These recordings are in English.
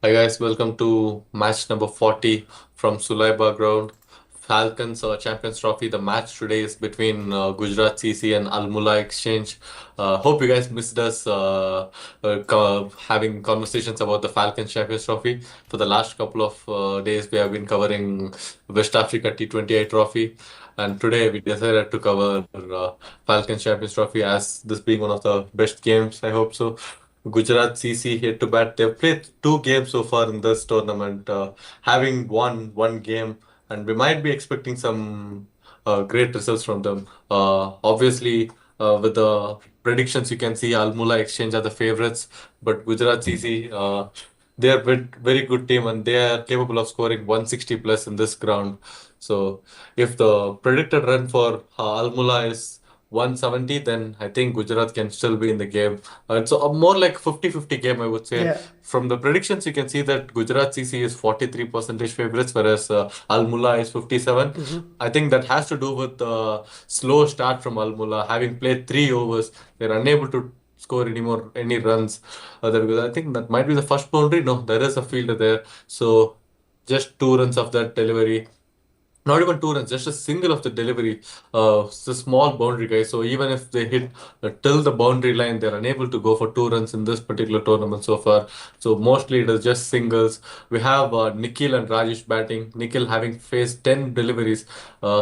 Hi guys, welcome to match number 40 from Sulabiya ground. Falcons Champions Trophy. The match today is between Gujarat CC and Al Mulla Exchange. Hope you guys missed us having conversations about the Falcons Champions Trophy. For the last couple of days, we have been covering West Africa T20 trophy. And today we decided to cover Falcons Champions Trophy as this being one of the best games. I hope so. Gujarat CC here to bat. They've played two games so far in this tournament, having won one game, and we might be expecting some great results from them. Obviously, with the predictions, you can see Al Mulla Exchange are the favorites, but Gujarat CC, they are very good team and they are capable of scoring 160 plus in this ground. So, if the predicted run for Al Mulla is 170, then I think Gujarat can still be in the game. It's a more like 50-50 game, I would say. Yeah. From the predictions, you can see that Gujarat CC is 43% favorites, whereas Al Mulla is 57. Mm-hmm. I think that has to do with the slow start from Al Mulla. Having played 3 overs, they're unable to score any runs. Because I think that might be the first boundary. No, there is a fielder there. So just 2 runs of that delivery, not even 2 runs, just a single of the delivery. It's a small boundary, guys. So even if they hit till the boundary line, they're unable to go for 2 runs in this particular tournament so far. So mostly it is just singles. We have Nikhil and Rajesh batting. Nikhil having faced 10 deliveries,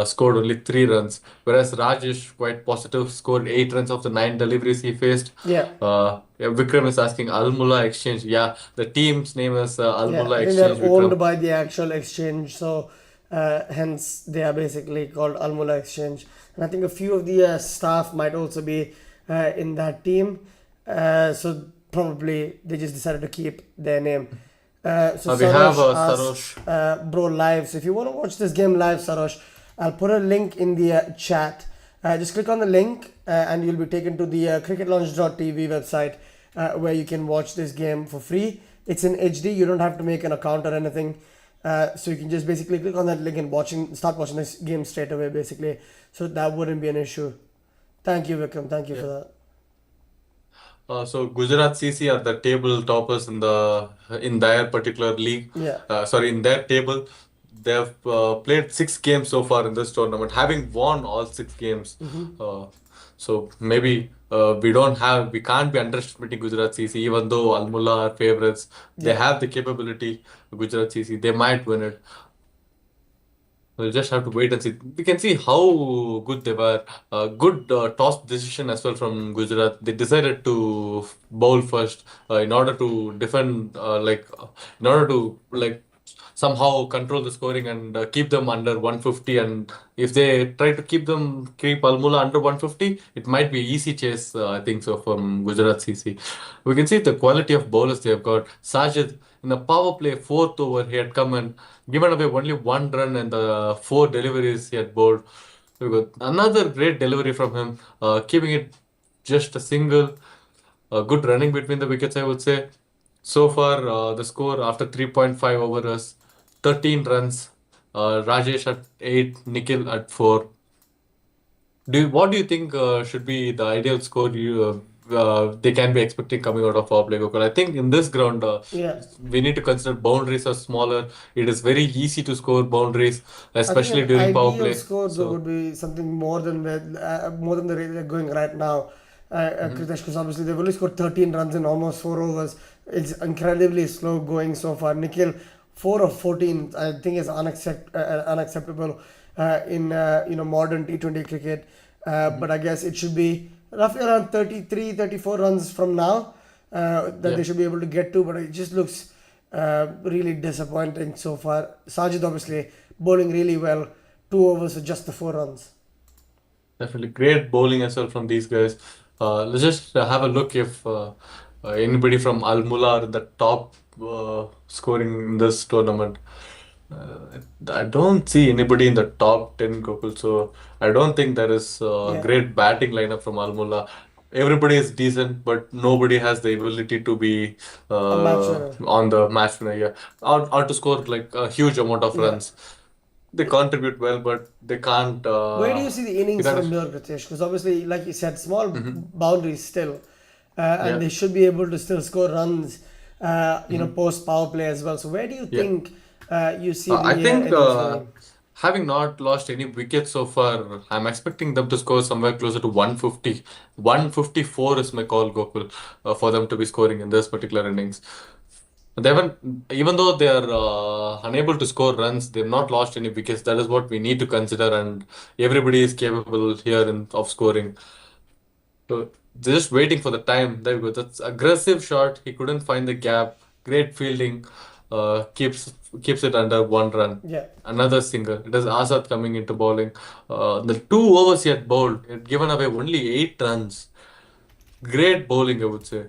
scored only 3 runs, whereas Rajesh, quite positive, scored 8 runs of the 9 deliveries he faced. Yeah. Yeah, Vikram is asking Al Mulla Exchange. Yeah, the team's name is Al Yeah. Mulla I think they're Exchange, owned Vikram. by the actual exchange, so hence they are basically called Almula Exchange. And I think a few of the staff might also be in that team. So probably they just decided to keep their name. So We have Sarosh Sarosh. asks, bro, live. So if you want to watch this game live, Sarosh, I'll put a link in the chat. Just click on the link and you'll be taken to the cricketlaunch.tv website where you can watch this game for free. It's in HD. You don't have to make an account or anything. So you can just basically click on that link and start watching this game straight away, basically. So that wouldn't be an issue. Thank you, Vikram. Thank you for Yeah. that. So Gujarat CC are the table toppers in their particular league. Yeah. Sorry, in their table, they have played 6 games so far in this tournament, having won all 6 games. Uh, so maybe we can't be underestimating Gujarat CC, even though Al Mulla are favorites. They Yeah. have the capability. Gujarat CC, they might win it. We'll just have to wait and see. We can see how good they were. Good toss decision as well from Gujarat. They decided to bowl first in order to defend, in order to somehow control the scoring and keep them under 150. And if they try to keep Almula under 150, it might be easy chase. I think so from Gujarat CC. We can see the quality of bowlers they have got. Sajid in the power play fourth over, he had come and given away only 1 run and the 4 deliveries he had bowled. We got another great delivery from him, keeping it just a single. Good running between the wickets, I would say. So far, the score after 3.5 overs, 13 runs. Rajesh at 8, Nikhil at 4. What do you think should be the ideal score they can be expecting coming out of power play, Gokul? I think in this ground, Yeah. we need to consider boundaries are smaller. It is very easy to score boundaries, I think especially an during power ideal play. score though So, would be something more than the rate they're going right now. mhm. Kritesh, because obviously they've only scored 13 runs in almost 4 overs. It's incredibly slow going so far. Nikhil, 4 of 14, I think is unacceptable in modern T20 cricket. But I guess it should be roughly around 33, 34 runs from now that Yeah. they should be able to get to. But it just looks really disappointing so far. Sajid obviously bowling really well, 2 overs for just the 4 runs. Definitely great bowling as well from these guys. Let's just have a look if anybody from Al Mulla are in the top scoring in this tournament. I don't see anybody in the top 10, Gokul. So I don't think there is a Yeah, great batting lineup from Al Mulla. Everybody is decent, but nobody has the ability to be a match winner. on the match winner, yeah, or to score like a huge amount of Yeah. runs. They contribute well, but they can't. Where do you see the They innings can't. from here, Pritesh? Because obviously, like you said, small Mhm. boundaries still, and Yeah. they should be able to still score runs. post power play as well. So where do you Yeah. think you see I the think innings going? having not lost any wickets so far, I'm expecting them to score somewhere closer to 150. 154 is my call, Gokul, for them to be scoring in this particular innings. They haven't, even though they are unable to score runs, they've not lost any wickets. That is what we need to consider, and everybody is capable here of scoring. So just waiting for the time. There we go. That's aggressive shot. He couldn't find the gap. Great fielding. Keeps it under 1 run. Yeah. Another single. It is Azad coming into bowling. The 2 overs he had bowled, he had given away only 8 runs. Great bowling, I would say.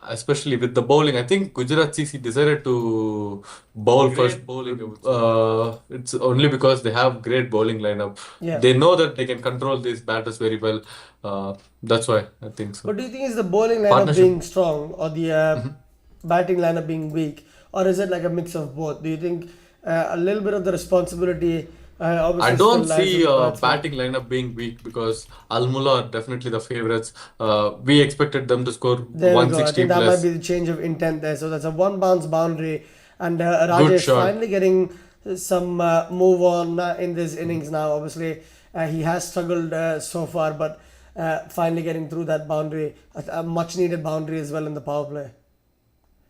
Especially with the bowling, I think Gujarat CC decided to bowl first. Great bowling, I would say. It's only because they have great bowling lineup. Yeah. They know that they can control these batters very well. That's why I think so. But do you think it's the bowling lineup Partnership. being strong or the batting lineup being weak, or is it like a mix of both? Do you think a little bit of the responsibility I obviously still don't lies see with the batsman? batting lineup being weak because Al Mulla are definitely the favorites. We expected them to score There we go. I 160 think that might plus. be the change of intent there. So that's a one bounce boundary, and Good Rajesh shot. finally getting some move on in this innings now. Obviously, he has struggled so far, but finally getting through that boundary, a much needed boundary as well in the power play.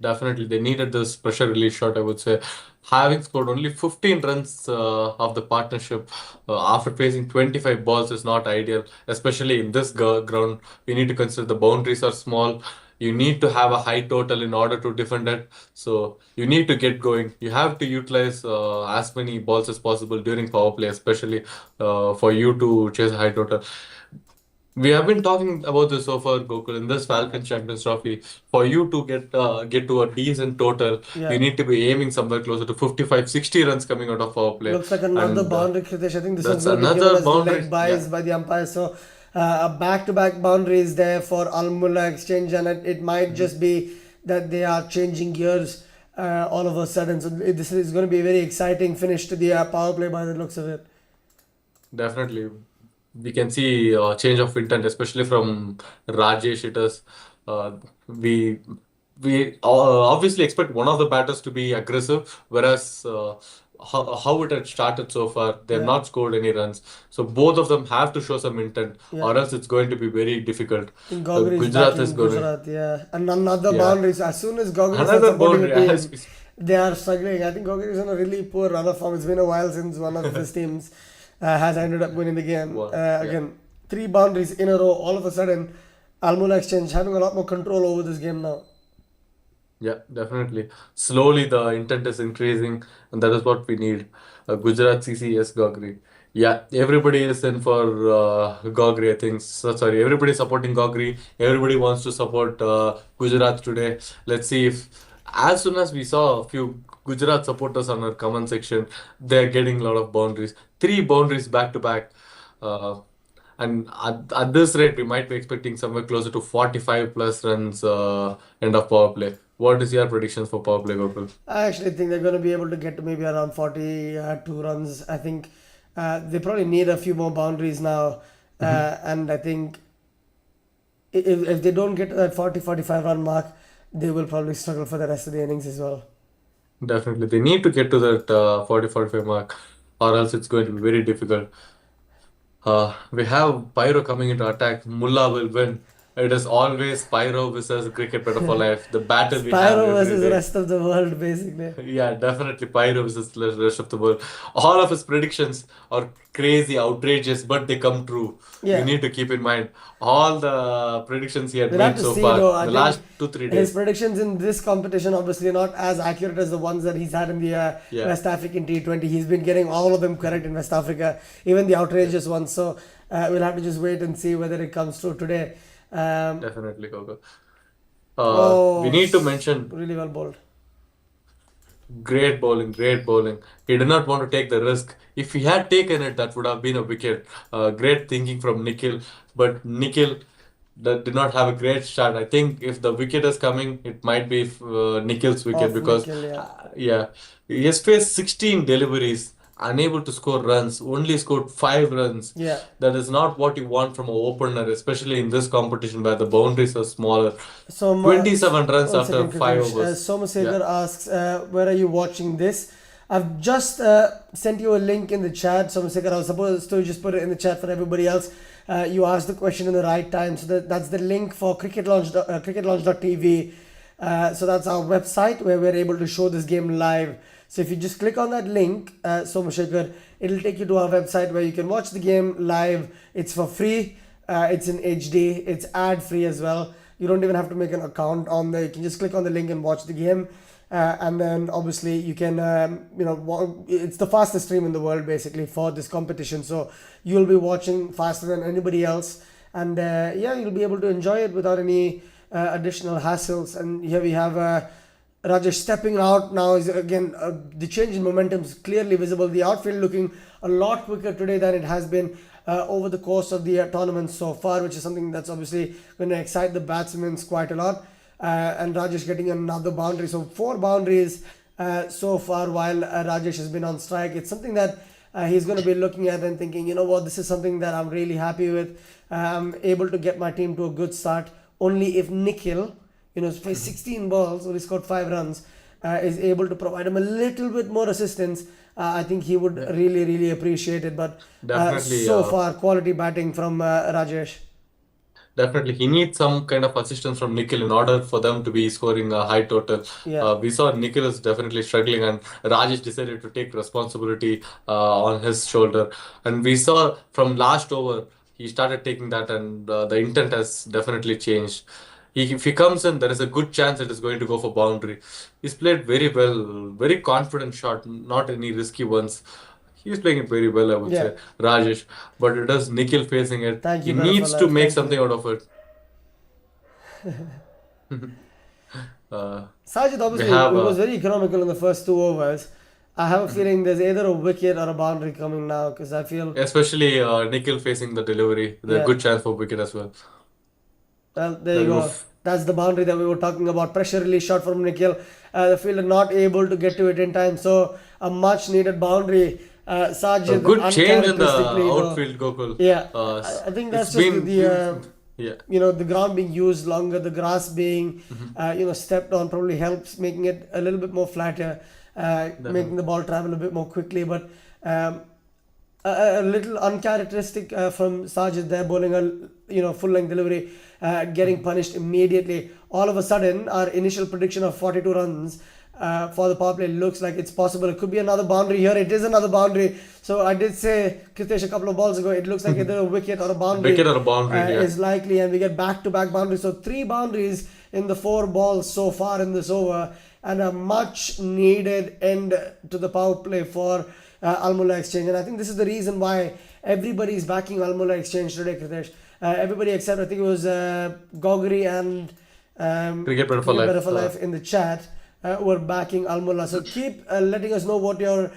Definitely, they needed this pressure release shot, I would say. Having scored only 15 runs of the partnership after facing 25 balls is not ideal, especially in this ground. We need to consider the boundaries are small. You need to have a high total in order to defend it. So you need to get going. You have to utilize as many balls as possible during power play, especially for you to chase a high total. We have been talking about this so far, Gokul, in this Falcons Champions Trophy. For you to get to a decent total, you Yeah. need to be aiming somewhere closer to 55, 60 runs coming out of power play. Looks like another And boundary, Kritesh. I think this one's that's going to be given another as leg boundary. Yeah, buys by the umpire. So a back-to-back boundary is there for Al Mulla exchange, and it might just be that they are changing gears all of a sudden. So this is going to be a very exciting finish to the power play by the looks of it. definitely. We can see a change of intent, especially from Rajesh. It is we obviously expect one of the batters to be aggressive, whereas how it had started so far, they have Yeah. not scored any runs. So both of them have to show some intent, Yeah. or else it's going to be very difficult. I think Gogri is Gujarat is backing going to, Gujarat, yeah. And another yeah, boundary. So as soon as Gogri starts another supporting a boundary. As team, we, they are struggling. I think Gogri is on a really poor run of form. It's been a while since one of his teams has ended up winning the game. yeah. Again, three boundaries in a row. All of a sudden, Almula Exchange having a lot more control over this game now. Yeah, definitely. Slowly, the intent is increasing, and that is what we need. Gujarat CC, yes, Gogri. Yeah, everybody is in for Gogri, I think. So, sorry, everybody is supporting Gogri. Everybody wants to support Gujarat today. Let's see if, as soon as we saw a few Gujarat supporters on our comment section, they're getting a lot of boundaries. 3 boundaries back to back. Uh, and at this rate, we might be expecting somewhere closer to 45 plus runs end of power play. What is your predictions for power play, Gokul? I actually think they're going to be able to get to maybe around 42 runs. I think they probably need a few more boundaries now. And I think if they don't get to that 45 run mark, they will probably struggle for the rest of the innings as well. Definitely. They need to get to that 40-45 mark, or else it's going to be very difficult. We have Pyro coming into attack. Mulla will win. It is always Pyro versus Cricket Better for Life. The battle we have Spyro every versus the day. rest of the world, basically. Yeah, definitely Pyro versus the rest of the world. All of his predictions are crazy, outrageous, but they come true. You Yeah. need to keep in mind all the predictions he had We'll have made to so see far though. in I the think last 2-3 his days. predictions in this competition obviously not as accurate as the ones that he's had in the Yeah, West African T20. He's been getting all of them correct in West Africa, even the outrageous ones. So we'll have to just wait and see whether it comes true today. Um, definitely, Coco. We oh, need to mention really well bowled. great bowling, great bowling. He did not want to take the risk. If he had taken it, that would have been a wicket. Great thinking from Nikhil, but Nikhil that did not have a great start. I think if the wicket is coming, it might be Nikhil's wicket Off because, Nikhil, yeah. yeah, he has faced 16 deliveries unable to score runs, only scored 5 runs. Yeah. That is not what you want from an opener, especially in this competition where the boundaries are smaller. So, 27 runs one after second, five Kritesh. overs. Yeah, Somasekhar asks, where are you watching this? I've just sent you a link in the chat. Somasekhar, I was supposed to just put it in the chat for everybody else. You asked the question in the right time. So that's the link for cricketlaunch.tv. So that's our website where we're able to show this game live. So if you just click on that link, Somashekar, it'll take you to our website where you can watch the game live. It's for free. It's in HD. It's ad free as well. You don't even have to make an account on there. You can just click on the link and watch the game. And then obviously you can, it's the fastest stream in the world basically for this competition. So you'll be watching faster than anybody else. And yeah, you'll be able to enjoy it without any additional hassles. And here we have Rajesh stepping out now. Is again the change in momentum is clearly visible. The outfield looking a lot quicker today than it has been over the course of the tournament so far, which is something that's obviously going to excite the batsmen quite a lot. And Rajesh getting another boundary. So 4 boundaries so far while Rajesh has been on strike. It's something that he's going to be looking at and thinking, you know what, this is something that I'm really happy with. I'm able to get my team to a good start. Only if Nikhil, faced 16 balls, only scored 5 runs, is able to provide him a little bit more assistance, I think he would yeah, really, really appreciate it. But definitely. so far, quality batting from Rajesh. Definitely, he needs some kind of assistance from Nikhil in order for them to be scoring a high total. Yeah, We saw Nikhil is definitely struggling, and Rajesh decided to take responsibility on his shoulder. And we saw from last over, he started taking that, and the intent has definitely changed. If he comes in, there is a good chance it is going to go for boundary. He's played very well, very confident shot, not any risky ones. He's playing it very well, I would yeah. say, Rajesh. But it is Nikhil facing it. Thank He you, brother, for needs to life. make Thank something you. out of it. uh, Sajid, we obviously, have, it was very economical in the first 2 overs. I have a feeling there's either a wicket or a boundary coming now because I feel, especially Nikhil facing the delivery, the yeah, good chance for wicket as well. well, there you The go. roof. That's the boundary that we were talking about. Pressure release shot from Nikhil. The fielder not able to get to it in time. So, a much needed boundary. A Sajid, good change in the uncharacteristically, though. outfield, Gokul. Yeah, I think It's that's just been, yeah. the ground being used longer, the grass being, stepped on probably helps making it a little bit more flatter, making Definitely. the ball travel a bit more quickly. But um, a little uncharacteristic from Sajid there, bowling a full length delivery, getting punished immediately. All of a sudden, our initial prediction of 42 runs for the power play looks like it's possible. It could be another boundary here. It is another boundary. So I did say, Kritesh, a couple of balls ago, it looks like either a wicket or a Wicket boundary or a boundary, yeah. is likely, and we get back-to-back boundaries. So 3 boundaries in the 4 balls so far in this over, and a much-needed end to the power play for Al Mulla Exchange. And I think this is the reason why everybody is backing Al Mulla Exchange today, Kritesh. Everybody except I think it was Gogri and Cricket better for Cricket Better life. for Life in the chat were backing Al Mulla. So keep letting us know what your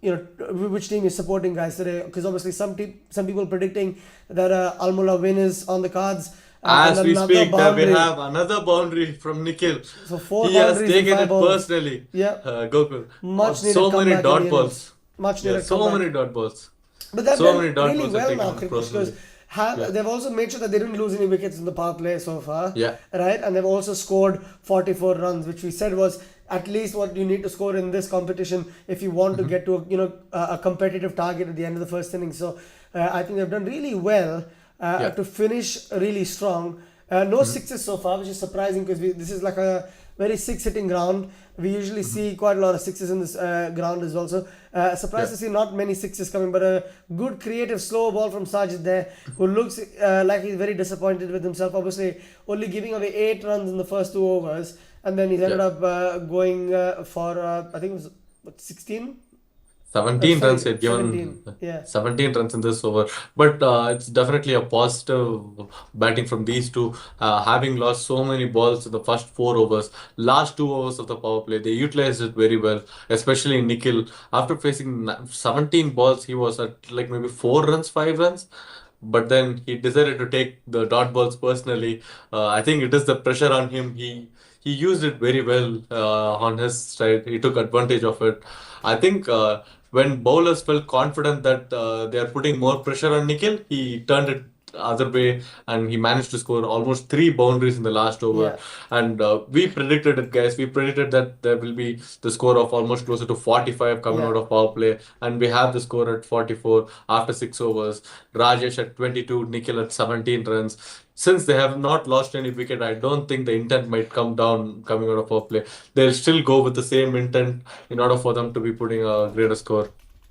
which team is supporting, guys, today. Because obviously some people predicting that Al Mulla win is on the cards. And As we another speak, that we boundary. have another boundary from Nikhil. So 4 He has boundaries in taken 5 it balls. personally, Yeah, Gokul. much needed So many comeback in dot the innings. balls. Much Yeah, needed so comeback. many dot balls. But they've So done many dot really balls are well taken now, it Kritish, because personally. Yeah, they've also made sure that they didn't lose any wickets in the power play so far, yeah, right? And they've also scored 44 runs, which we said was at least what you need to score in this competition if you want to get to a competitive target at the end of the first inning. So I think they've done really well yeah. to finish really strong. No sixes so far, which is surprising because this is like a very six-hitting ground. We usually see quite a lot of sixes in this ground as well. So surprised Yeah. to see not many sixes coming, but a good creative slow ball from Sajid there, who looks like he's very disappointed with himself. Obviously, only giving away 8 runs in the first 2 overs, and then he's ended Yeah. up going for I think it was 16. 17 runs he Sorry, had 17. given, Yeah. 17 runs in this over. But it's definitely a positive batting from these two. Having lost so many balls in the first 4 overs, last 2 overs of the power play, they utilized it very well, especially Nikhil. After facing 17 balls, he was at like maybe 4 runs, 5 runs. But then he decided to take the dot balls personally. I think it is the pressure on him. He used it very well on his side. He took advantage of it. I think when bowlers felt confident that they are putting more pressure on Nikhil, he turned it other way and he managed to score almost three boundaries in the last over. Yeah, And we predicted it, guys. We predicted that there will be the score of almost closer to 45 coming yeah. out of power play, and we have the score at 44 after 6 overs. Rajesh at 22, Nikhil at 17 runs. Since they have not lost any wicket, I don't think the intent might come down coming out of power play. They'll still go with the same intent in order for them to be putting a greater score.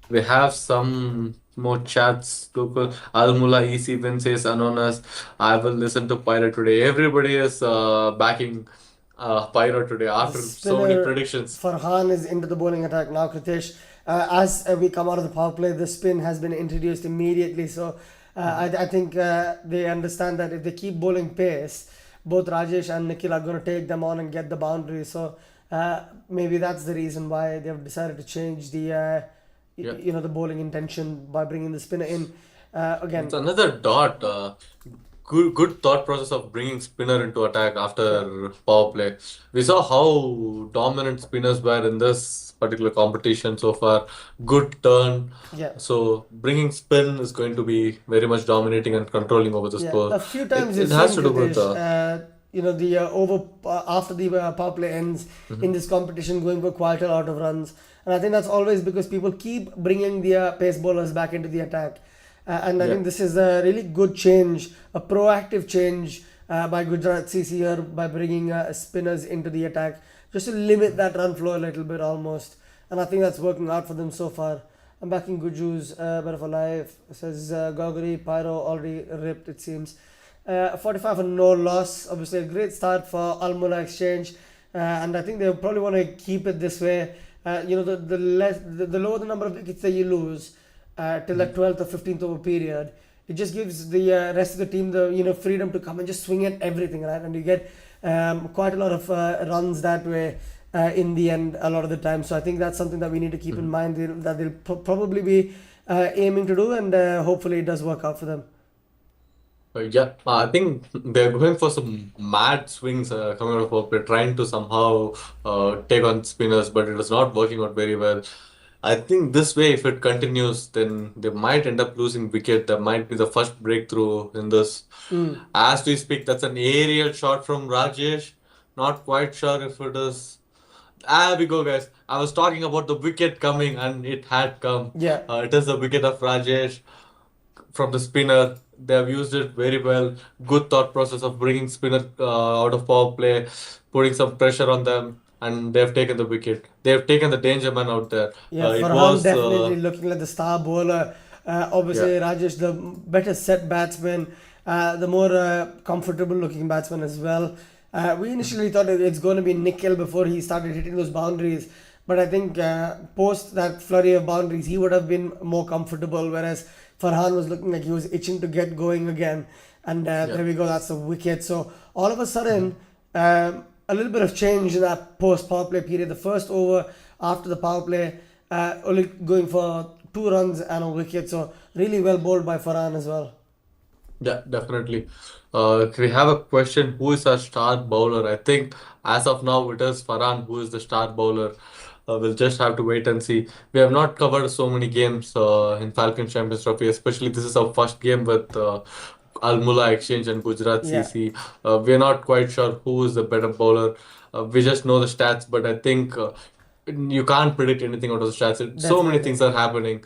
We have some more chats. People, Al Mulla EC Win says Anonymous. I will listen to Pyro today. Everybody is backing Pyro today The after so many spinner predictions. Farhan is into the bowling attack now, Kritesh. As we come out of the power play, the spin has been introduced immediately. So I think they understand that if they keep bowling pace, both Rajesh and Nikhil are going to take them on and get the boundary. So maybe that's the reason why they've decided to change the Yeah. the bowling intention by bringing the spinner in. It's Again, another dot. Good thought process of bringing spinner into attack yeah, after power play. We saw how dominant spinners were in this particular competition so far. Good turn. yeah. So bringing spin is going to be very much dominating and controlling over the Yeah, score. a few It times it you've has seen to do with Kritesh, the over after the power play ends in mhm. this competition, going for quite a lot of runs, and I think that's always because people keep bringing their pace bowlers back into the attack, and I Yeah. think this is a really good change, a proactive change by Gujarat CC here by bringing spinners into the attack, just to limit that run flow a little bit almost, and I think that's working out for them so far. I'm backing Guju's better for life. Says Goguri, Pyro already ripped, it seems. 45 for no loss. Obviously, a great start for Al Mulla Exchange. And I think they probably want to keep it this way. The lower the number of wickets that you lose till the Mhm. 12th or 15th over period, it just gives the rest of the team the freedom to come and just swing at everything, right? And you get quite a lot of runs that way in the end a lot of the time. So I think that's something that we need to keep in Mhm. mind that they'll probably be aiming to do, and hopefully it does work out for them. Yeah, I think they're going for some mad swings coming out of power play, trying to somehow take on spinners, but it is not working out very well. I think this way, if it continues, then they might end up losing wicket. That might be the first breakthrough in this. Mm. As we speak, that's an aerial shot from Rajesh. Not quite sure if it is. Ah, we go, guys. I was talking about the wicket coming, and it had come. Yeah, It is the wicket of Rajesh from the spinner. They have used it very well. Good thought process of bringing spinner out of power play, putting some pressure on them, and they have taken the wicket. They have taken the danger man out there. yeah. It Farhan was, definitely looking like the star bowler. Obviously, yeah. Rajesh, the better set batsman, the more comfortable looking batsman as well. We initially thought it's going to be Nikhil before he started hitting those boundaries. But I think post that flurry of boundaries, he would have been more comfortable. Whereas Farhan was looking like he was itching to get going again. And Yeah. there we go, that's the wicket. So all of a sudden, a little bit of change in that post power play period. The first over after the power play, only going for 2 runs and a wicket. So really well bowled by Farhan as well. Yeah, definitely. We have a question. Who is our star bowler? I think as of now it is Farhan who is the star bowler. We'll just have to wait and see. We have not covered so many games in Falcons Champions Trophy, especially this is our first game with Al Mulla Exchange and Gujarat Yeah, CC. We're not quite sure who is the better bowler. We just know the stats, but I think you can't predict anything out of the stats. So many definitely. things are happening.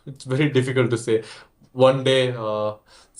It's very difficult to say. One day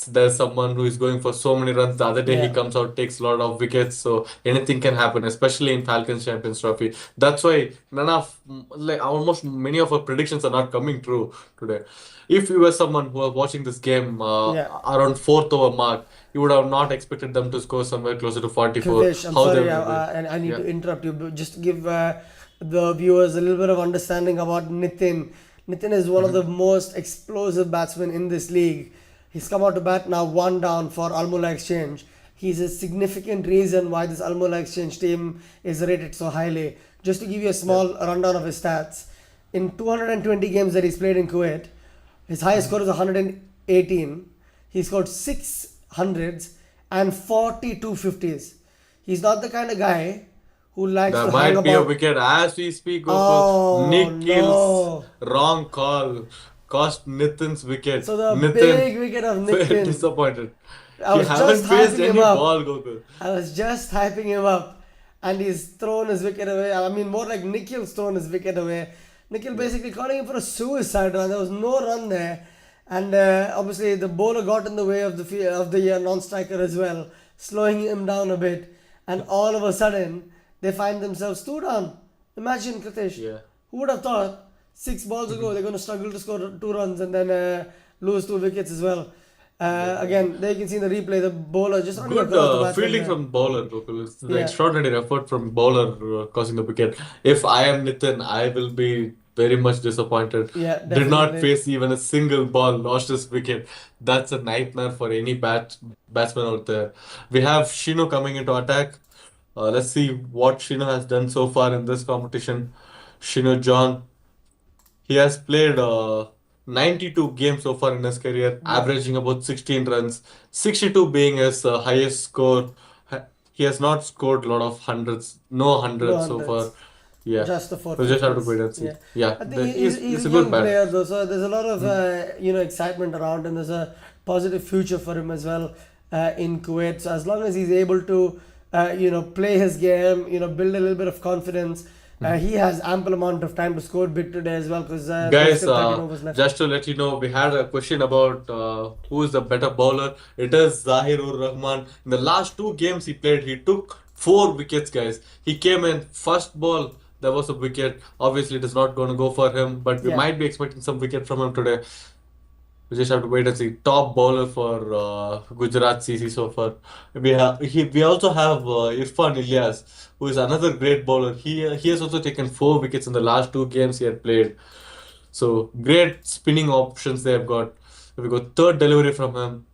there's someone who is going for so many runs. The other day he Yeah. comes out, takes a lot of wickets. So anything can happen, especially in Falcons Champions Trophy. That's why none of like almost many of our predictions are not coming true today. If you were someone who was watching this game Yeah. around fourth over mark, you would have not expected them to score somewhere closer to 44. Kritesh, I'm How they sorry, would have. and I need Yeah. to interrupt you, but just to give the viewers a little bit of understanding about Nitin. Nitin is one of the Mhm. most explosive batsmen in this league. He's come out to bat now, one down for Almula Exchange. He's a significant reason why this Almula Exchange team is rated so highly. Just to give you a Yeah. small rundown of his stats, in 220 games that he's played in Kuwait, his highest Mhm. score is 118. He scored 600s and 42 50s. He's not the kind of guy who likes There to hang might be a about. wicket as we speak, Gokul. Oh Nikhil's no! wrong call cost Nitin's wicket. So the Nitin big wicket of very Nitin. disappointed. I He was just haven't faced hyping him any up. ball, Gokul. I was just hyping him up, and he's thrown his wicket away. I mean, more like Nikhil's thrown his wicket away. Nikhil Yeah. basically calling him for a suicide run. There was no run there, and obviously the bowler got in the way of the non-striker as well, slowing him down a bit. And all of a sudden, they find themselves two down. Imagine, Kritish, Yeah. who would have thought 6 balls ago they're going to struggle to score 2 runs and then lose 2 wickets as well. Again, there you can see in the replay the bowler just running Good across the batsman fielding there. from bowler, Gokul. It's the Yeah, extraordinary effort from bowler causing the wicket. If I am Nitin, I will be very much disappointed. yeah, Did not definitely. face even a single ball, lost his wicket. That's a nightmare for any batsman out there. We have Shino coming into attack. Let's see what Shino has done so far in this competition. Shino John, he has played 92 games so far in his career, Yeah, averaging about 16 runs, 62 being his highest score. He has not scored a lot of hundreds, no no hundreds so far. hundreds. Yeah, Just the we'll just have to 450s. wait and see. Yeah, Yeah, I think he's he's a a good young bat. player though, so there's a lot of excitement around him. There's a positive future for him as well in Kuwait. So as long as he's able to play his game, build a little bit of confidence, he has ample amount of time to score big today as well because there's Guys, still 13 overs left. just to let you know, we had a question about who is the better bowler. It is Zahirur Rahman. In the last two games he played, he took 4 wickets, guys. He came in first ball, there was a wicket. Obviously, it is not going to go for him, but we Yeah. might be expecting some wicket from him today. We just have to wait and see. Top bowler for Gujarat CC so far. We also have Irfan Ilyas, who is another great bowler. He has also taken 4 wickets in the last two games he had played. So great spinning options they have got. We got third delivery from him.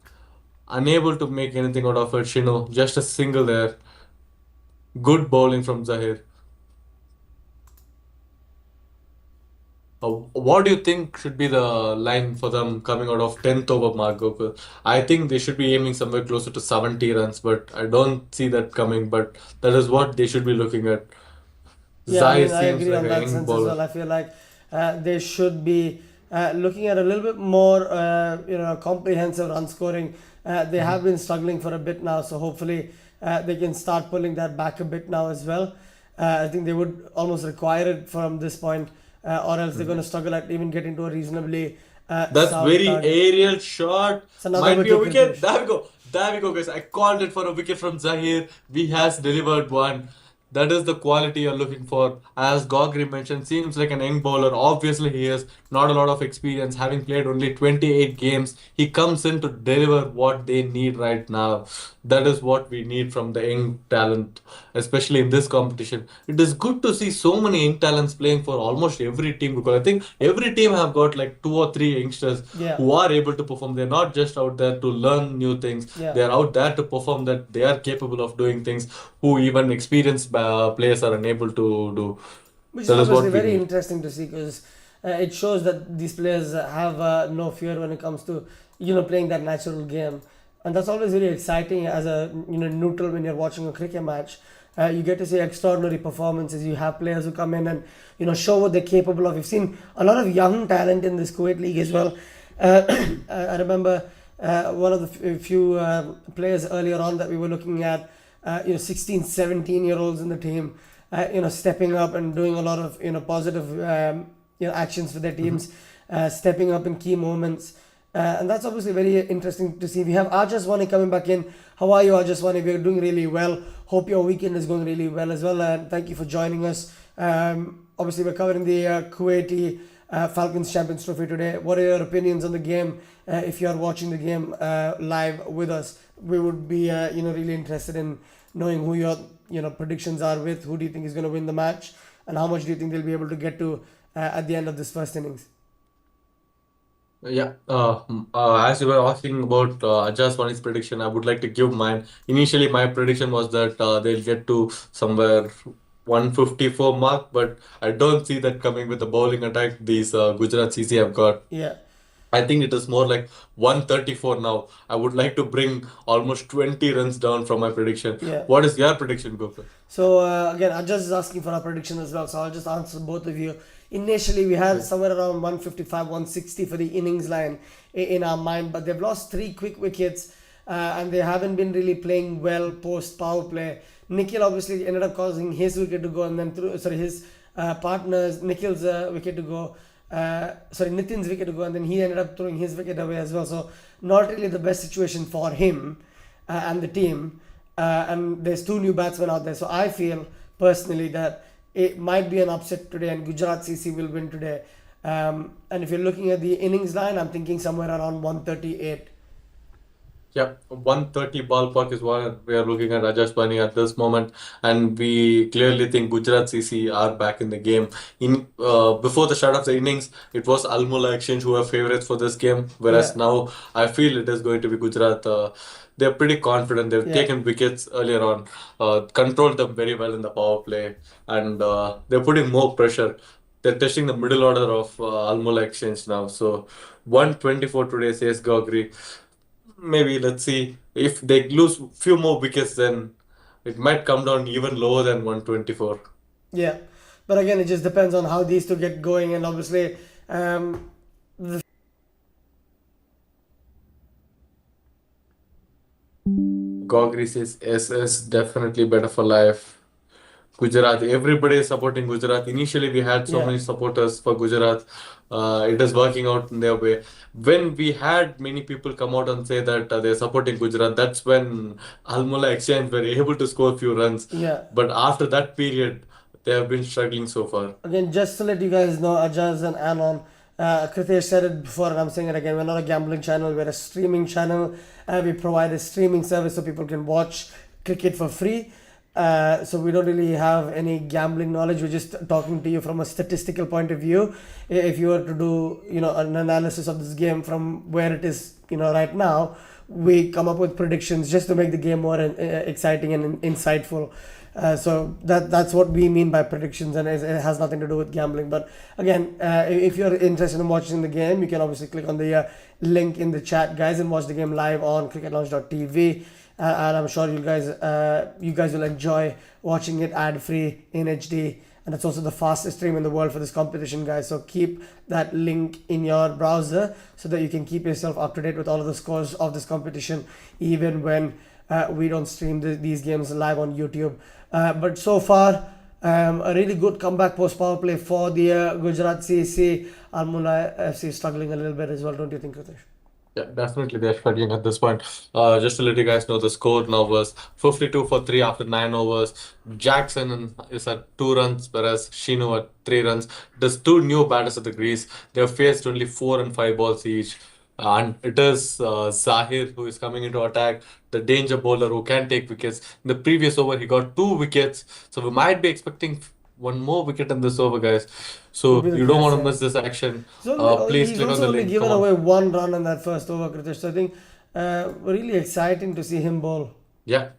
Unable to make anything out of it. Shino, just a single there. Good bowling from Zahir. What do you think should be the line for them coming out of 10th over mark, Gokul? I think they should be aiming somewhere closer to 70 runs, but I don't see that coming. But that is what they should be looking at. Yeah, I Zahir mean, I seems agree like on a that young sense as bowler. well. I feel like they should be looking at a little bit more, comprehensive run scoring. They have been struggling for a bit now, so hopefully they can start pulling that back a bit now as well. I think they would almost require it from this point, or else they're going to struggle at even getting to a reasonably That's sound very target. aerial shot. It's another Might be a wicket, wicket. Kritish. There we go. There we go, guys. I called it for a wicket from Zahir. We has delivered one. That is the quality you're looking for. As Gogri mentioned, seems like an young bowler. Obviously, he has not a lot of experience, having played only 28 games. He comes in to deliver what they need right now. That is what we need from the young talent, especially in this competition. It is good to see so many young talents playing for almost every team because I think every team have got like 2 or 3 youngsters Yeah, who are able to perform. They're not just out there to learn new things. yeah. They're out there to perform that they are capable of doing things who even experienced players are unable to do. Which is That is obviously what we very need. interesting to see because it shows that these players have no fear when it comes to playing that natural game, and that's always very exciting as a neutral when you're watching a cricket match. You get to see extraordinary performances. You have players who come in and show what they're capable of. You've seen a lot of young talent in this Kuwait league as well. I remember one of the few players earlier on that we were looking at, 16, 17-year-olds in the team, stepping up and doing a lot of positive actions for their teams, stepping up in key moments. And that's obviously very interesting to see. We have Ajaswani coming back in. How are you, Ajaswani? We're doing really well. Hope your weekend is going really well as well. And thank you for joining us. Obviously, we're covering the Kuwaiti Falcons Champions Trophy today. What are your opinions on the game? If you are watching the game live with us, we would be really interested in knowing who your predictions are with. Who do you think is going to win the match, and how much do you think they'll be able to get to at the end of this first innings? Yeah, as you were asking about Ajaz prediction, I would like to give mine. Initially, my prediction was that they'll get to somewhere 154 mark, but I don't see that coming with the bowling attack these Gujarat CC have got. Yeah. I think it is more like 134 now. I would like to bring almost 20 runs down from my prediction. Yeah. What is your prediction, Gopal? So again, Ajaz is asking for our prediction as well. So I'll just answer both of you. Initially, we had Yeah. somewhere around 155, 160 for the innings line in our mind, but they've lost three quick wickets, and they haven't been really playing well post power play. Nikhil obviously ended up causing his wicket to go, and then his partner's Nikhil's wicket to go. Nitin's wicket to go, and then he ended up throwing his wicket away as well. So not really the best situation for him and the team. And there's two new batsmen out there. So I feel personally that it might be an upset today, and Gujarat CC will win today. And if you're looking at the innings line, I'm thinking somewhere around 138. Yeah, 130 ballpark is what we are looking at Rajesh Bani at this moment, and we clearly think Gujarat CC are back in the game. In Before the start of the innings, it was Al Mulla Exchange who were favorites for this game, whereas Yeah, now I feel it is going to be Gujarat. They're pretty confident. They've yeah, taken wickets earlier on, controlled them very well in the power play, and they're putting more pressure. They're testing the middle order of Al Mulla Exchange now. So 124 today says Gogri. Maybe let's see if they lose few more wickets, then it might come down even lower than 124. yeah. But again, it just depends on how these two get going, and obviously, um, Gogri says SS definitely better for life. Gujarat, everybody is supporting Gujarat. Initially, we had so yeah, many supporters for Gujarat. It is working out in their way. When we had many people come out and say that they're supporting Gujarat, that's when Almola Exchange were able to score a few runs. yeah. But after that period, they have been struggling so far. Again, just to let you guys know, Ajaz and Anon, Kritesh said it before, and I'm saying it again. We're not a gambling channel. We're a streaming channel. We provide a streaming service so people can watch cricket for free. So we don't really have any gambling knowledge. We're just talking to you from a statistical point of view. If you were to do, an analysis of this game from where it is, right now, we come up with predictions just to make the game more exciting and insightful. So that's what we mean by predictions, and it has nothing to do with gambling. But again, if you're interested in watching the game, you can obviously click on the link in the chat, guys, and watch the game live on cricketlaunch.tv. And I'm sure you guys will enjoy watching it ad free in HD. And it's also the fastest stream in the world for this competition, guys. So keep that link in your browser so that you can keep yourself up to date with all of the scores of this competition, even when we don't stream these games live on YouTube. But so far, a really good comeback post power play for the Gujarat CC. Almula FC struggling a little bit as well, don't you think, Ritesh? Yeah, definitely they're struggling at this point. Just to let you guys know, the score now was 52 for 3 after 9 overs. Jackson is at 2 runs, whereas Shino at 3 runs. There's two new batters at the crease. They've faced only 4 and 5 balls each. And it is Zahir who is coming into attack, the danger bowler who can take wickets. In the previous over, he got 2 wickets. So we might be expecting one more wicket in this over, guys. Could So be the you don't case, want to yeah. miss this action. Please He's click on the also only link. Come given on. away one run in that first over, Kritish. So I think really exciting to see him bowl. Yeah,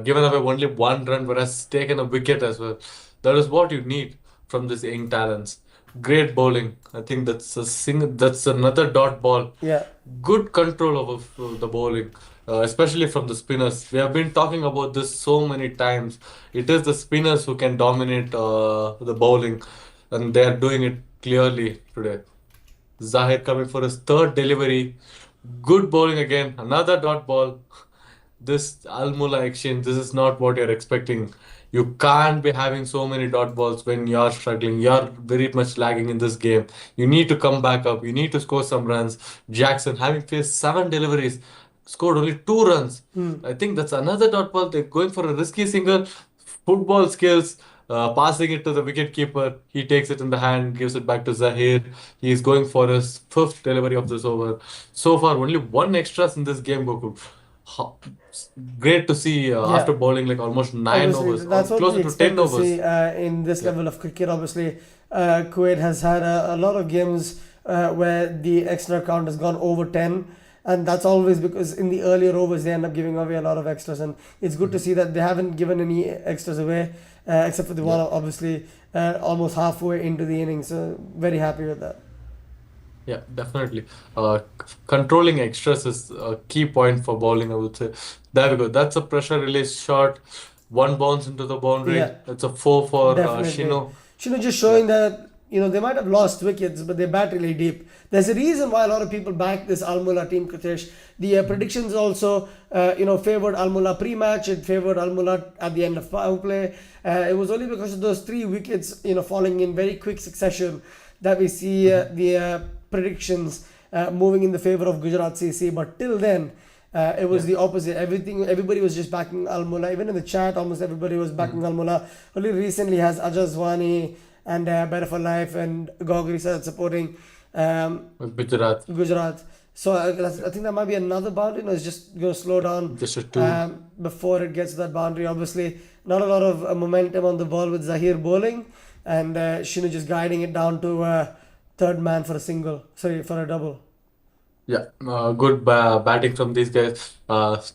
given away only 1 run, but has taken a wicket as well. That is what you need from this young talents. Great bowling. I think that's a That's another dot ball. Yeah, Good control over the bowling, especially from the spinners. We have been talking about this so many times. It is the spinners who can dominate the bowling, and they are doing it clearly today. Zahir coming for his third delivery. Good bowling again. Another dot ball. This Almula exchange, this is not what you're expecting. You can't be having so many dot balls when you're struggling. You're very much lagging in this game. You need to come back up. You need to score some runs. Jackson, having faced 7 deliveries, scored only 2 runs. I think that's another dot ball. They're going for a risky single. Football skills, passing it to the wicket keeper. He takes it in the hand, gives it back to Zahir. He is going for his fifth delivery of this over. So far, only one extras in this game, Goku. Ho- Great to see yeah. after bowling like almost 9 overs or That's what closer we to 10 expect to overs. see in this Yeah. level of cricket. Obviously, Kuwait has had a lot of games where the extra count has gone over 10. And that's always because in the earlier overs they end up giving away a lot of extras, and it's good to see that they haven't given any extras away, except for the one Yeah. obviously almost halfway into the innings. So very happy with that. Yeah, definitely. Controlling extras is a key point for bowling, I would say. There we go. That's a pressure release shot. One bounce into the Yeah, boundary. That's a four for definitely. Shino. Just Yeah, showing that they might have lost wickets, but they bat really deep. There's a reason why a lot of people back this Almula team, Kritesh. The predictions also, favored Almula pre-match. It favored Almula at the end of power play. It was only because of those three wickets, falling in very quick succession, that we see the predictions moving in the favor of Gujarat CC. But till then, it was yeah. the opposite. Everybody was just backing Al Mulla. Even in the chat, almost everybody was backing Mm. Al Mulla. Only recently has Ajazwani and Better for Life and Gogri started supporting Gujarat. Gujarat. So I think that might be another boundary. No, it's just going to slow down Just a two. before it gets to that boundary. Obviously, not a lot of momentum on the ball with Zahir bowling and Shinu just guiding it down to third man for a single. Sorry, for a double. Yeah, good batting from these guys.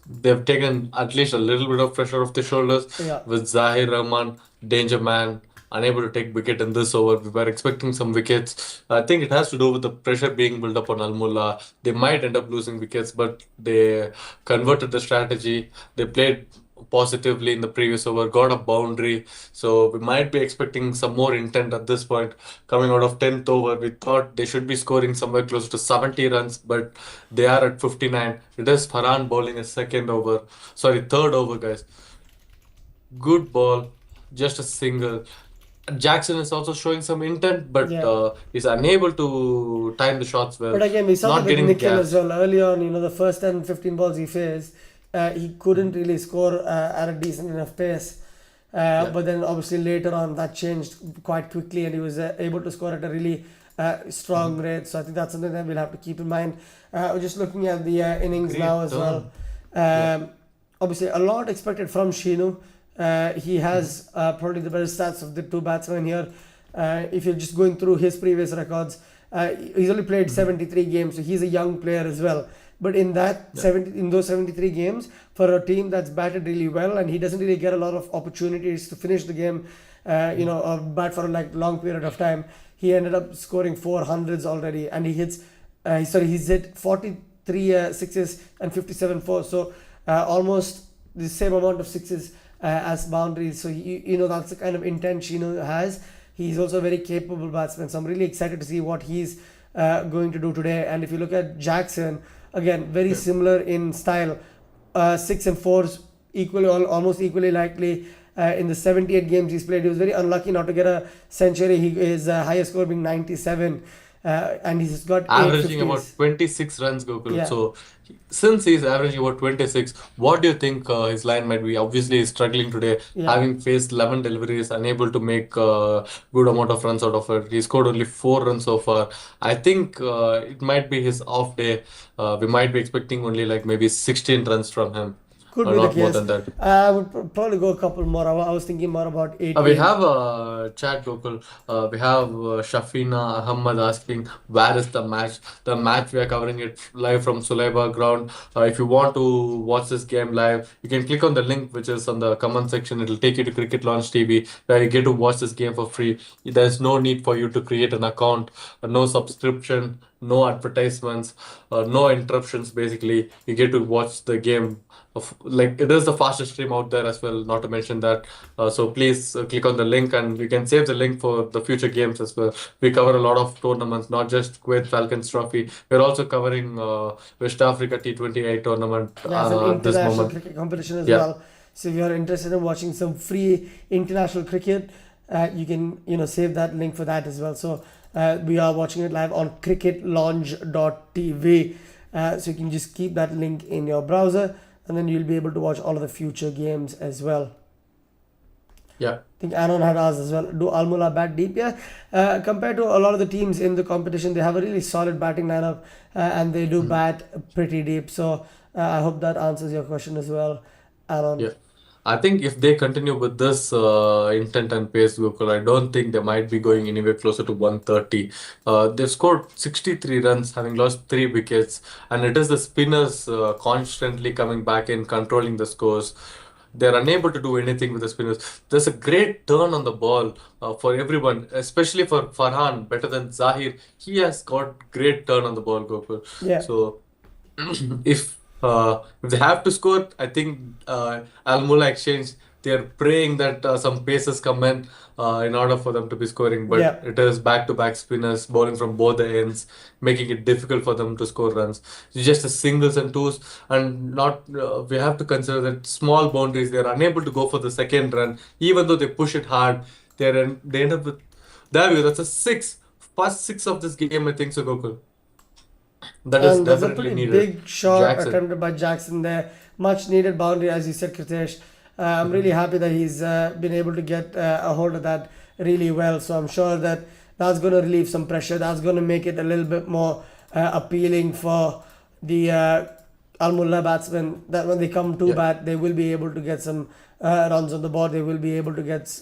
They've taken at least a little bit of pressure off the shoulders Yeah. with Zahir Rahman, danger man, unable to take wicket in this over. We were expecting some wickets. I think it has to do with the pressure being built up on Almulla. They might end up losing wickets, but they converted the strategy. They played positively in the previous over, got a boundary. So we might be expecting some more intent at this point. Coming out of 10th over, we thought they should be scoring somewhere close to 70 runs, but they are at 59. It is Farhan bowling a second over. Sorry, third over, guys. Good ball, just a single. Jackson is also showing some intent, but Yeah. is unable to time the shots But well, again, we saw that not with getting Nikhil as gaps. well. Early on, the first 10, 15 balls he faced, he couldn't really score at a decent enough pace. Yeah. But then obviously later on that changed quite quickly and he was able to score at a really strong Mhm. rate. So I think that's something that we'll have to keep in mind. We're just looking at the innings now Great as well. turn. Yeah. Um, Obviously, a lot expected from Shinu. He Mhm. has probably the better stats of the two batsmen here. If you're just going through his previous records, he's only played Mhm. 73 games, so he's a young player as well. But Yeah. in those 73 games, for a team that's batted really well, and he doesn't really get a lot of opportunities to finish the game, Mhm. or bat for a long period of time, he ended up scoring 400s already, and he's hit 43 sixes and 57 fours, so almost the same amount of sixes as boundaries. So that's the kind of intent Shino has. He's also a very capable batsman. So I'm really excited to see what he's going to do today. And if you look at Jackson, again, very Yeah. similar in style. Six and fours equally, almost equally likely. In the 78 games he's played, he was very unlucky not to get a century. His highest score being 97, and he's got eight Averaging about fifties. 26 runs, Gokul. Yeah. So, since he's averaging about 26, what do you think his line might be? Obviously, he's struggling today, Yeah. having faced 11 deliveries, unable to make good amount of runs out of it. He scored only 4 runs so far. I think it might be his off day. We might be expecting only like maybe 16 runs from him, Could or be the not more case. than that. I would probably go a couple more. I was thinking more about We 18. have a chat local. We have Shafina Ahmad asking, where is the match? The match we are covering it live from Sulaiba ground. If you want to watch this game live, you can click on the link which is on the comment section. It'll take you to Cricket Launch TV where you get to watch this game for free. There's no need for you to create an account, no subscription, no advertisements, no interruptions. Basically, you get to watch the game. Like it is the fastest stream out there as well. Not to mention that. So please click on the link and you can save the link for the future games as well. We cover a lot of tournaments, not just Kuwait Falcons Trophy. We're also covering West Africa T20 tournament Yeah, some at this international moment. cricket competition as Yeah, well. So if you're interested in watching some free international cricket, you can save that link for that as well. So we are watching it live on cricketlaunch.tv. So you can just keep that link in your browser, and then you'll be able to watch all of the future games as well. yeah. I think Anon had asked as well, do Almula bat deep? Yeah, compared to a lot of the teams in the competition, they have a really solid batting lineup and they do Mhm. bat pretty deep. So I hope that answers your question as well, Anon. Yeah. I think if they continue with this intent and pace, Gokul, I don't think they might be going anywhere closer to 130. They've scored 63 runs, having lost 3 wickets, and it is the spinners constantly coming back in, controlling the scores. They're unable to do anything with the spinners. There's a great turn on the ball for everyone, especially for Farhan, better than Zahir. He has got great turn on the ball, Gokul. Yeah. So if they have to score, I think Al Mulla exchange. They're praying that some paces come in order for them to be scoring, but Yeah. it is back-to-back spinners bowling from both the ends, making it difficult for them to score runs. It's just a singles and twos, and not we have to consider that small boundaries. They're unable to go for the second run, even though they push it hard. They end up with there. That's a six, first six of this game. I think so, Gokul. That is And there's a definitely pretty needed. big shot Jackson. attempted by Jackson there. Much needed boundary, as you said, Kritesh. I'm really happy that he's been able to get a hold of that really well. So I'm sure that that's going to relieve some pressure. That's going to make it a little bit more appealing for the Al Mulla batsmen. That when they come to Yeah. bat, they will be able to get some runs on the board. They will be able to get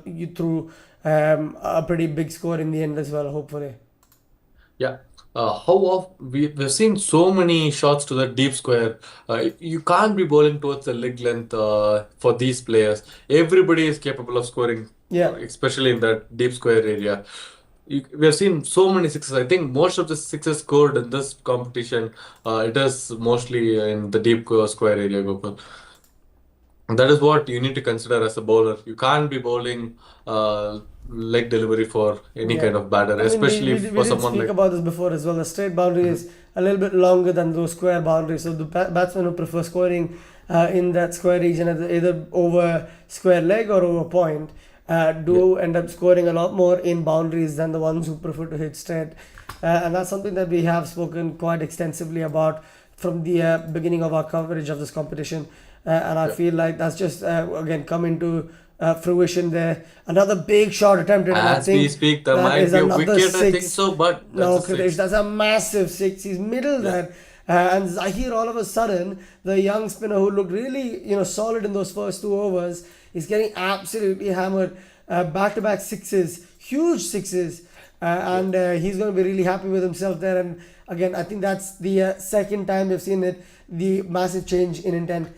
you through a pretty big score in the end as well. Hopefully. Yeah. How often we've seen so many shots to the deep square. You can't be bowling towards the leg length for these players. Everybody is capable of scoring, Yeah. especially in that deep square area. We have seen so many sixes. I think most of the sixes scored in this competition, it is mostly in the deep square area, Gopal. That is what you need to consider as a bowler. You can't be bowling leg delivery for any Yeah, kind of batter, I mean especially we for did someone speak like. about this before as well. The straight boundary Mhm. is a little bit longer than those square boundaries. So the batsmen who prefer scoring in that square region, either over square leg or over point, Yeah, do end up scoring a lot more in boundaries than the ones who prefer to hit straight. And that's something that we have spoken quite extensively about from the beginning of our coverage of this competition. And I yeah. feel like that's just again come into fruition there. Another big shot attempted, and I As we think speak, there that might is be a another wicket, I think six. so, but that's No, a Kritesh, six. that's a massive six. He's middle Yeah, there. And Zahir, all of a sudden, the young spinner who looked really, solid in those first 2 overs, is getting absolutely hammered. Back-to-back sixes, huge sixes, yeah. and he's going to be really happy with himself there. And again, I think that's the second time we've seen it, the massive change in intent.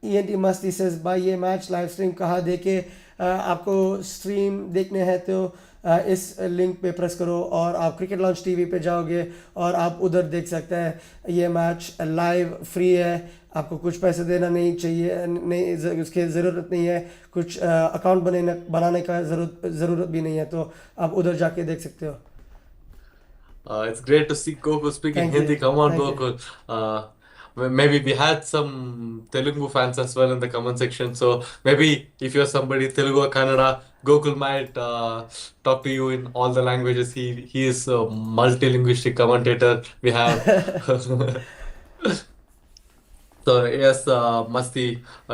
ENT मस्ती says भाई ये match live stream कहाँ देखे आपको stream देखने हैं तो इस लिंक पे प्रेस करो और आप क्रिकेट लॉन्च टीवी पे जाओगे और आप उधर देख सकते हैं ये मैच लाइव फ्री है आपको कुछ पैसे देना नहीं चाहिए नहीं उसकी ज़रूरत नहीं है कुछ अकाउंट बनाने का ज़रूरत भी नहीं है तो आप उधर जाके देख सकते हो It's great to see Gokul speaking thank you Hindi. Come on, thank you Gokul. Maybe we had some Telugu fans as well in the comment section. So maybe if you're somebody Telugu or Kannada, Gokul might talk to you in all the languages. He is a multilinguistic commentator. We have. So yes, Masti,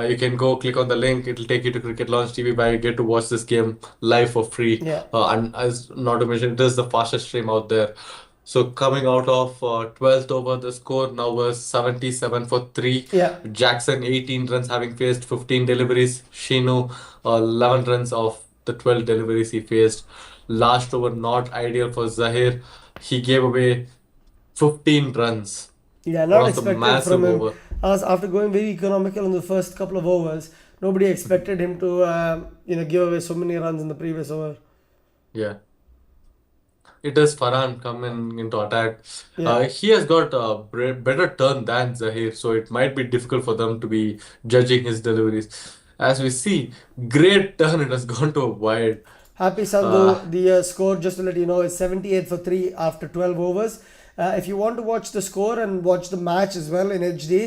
you can go click on the link. It'll take you to Cricket Launch TV, where you get to watch this game live for free. yeah And as not to mention, it is the fastest stream out there. So coming out of 12th over, the score now was 77 for 3. yeah Jackson 18 runs, having faced 15 deliveries. Shinu 11 runs of the 12 deliveries he faced. Last over not ideal for Zahir. He gave away 15 runs. Yeah, One not of the expected from massive him. over. As after going very economical in the first couple of overs, nobody expected him to give away so many runs in the previous over. Yeah. It is Farhan coming into attack. Yeah, He has got a better turn than Zahir, so it might be difficult for them to be judging his deliveries. As we see, great turn, it has gone to a wide. happy Uh, Sandhu. The score, just to let you know, is 78 for 3 after 12 overs. If you want to watch the score and watch the match as well in HD,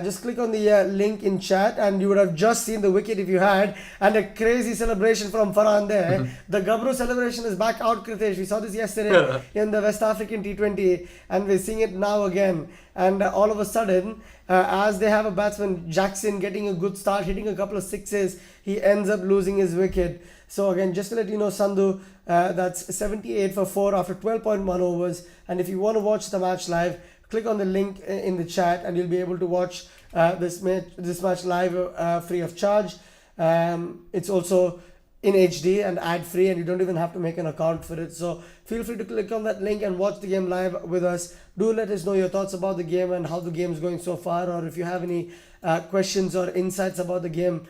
just click on the link in chat and you would have just seen the wicket if you had. And a crazy celebration from Farhan there. The Gabru celebration is back out, Kritesh. We saw this yesterday in the West African T20 and we're seeing it now again. And all of a sudden, as they have a batsman, Jackson, getting a good start, hitting a couple of sixes, he ends up losing his wicket. So again, just to let you know, Sandhu, that's 78 for 4 after 12.1 overs. And if you want to watch the match live, click on the link in the chat and you'll be able to watch this match live free of charge. It's also in HD and ad free, and you don't even have to make an account for it. So feel free to click on that link and watch the game live with us. Do let us know your thoughts about the game and how the game is going so far, or if you have any questions or insights about the game,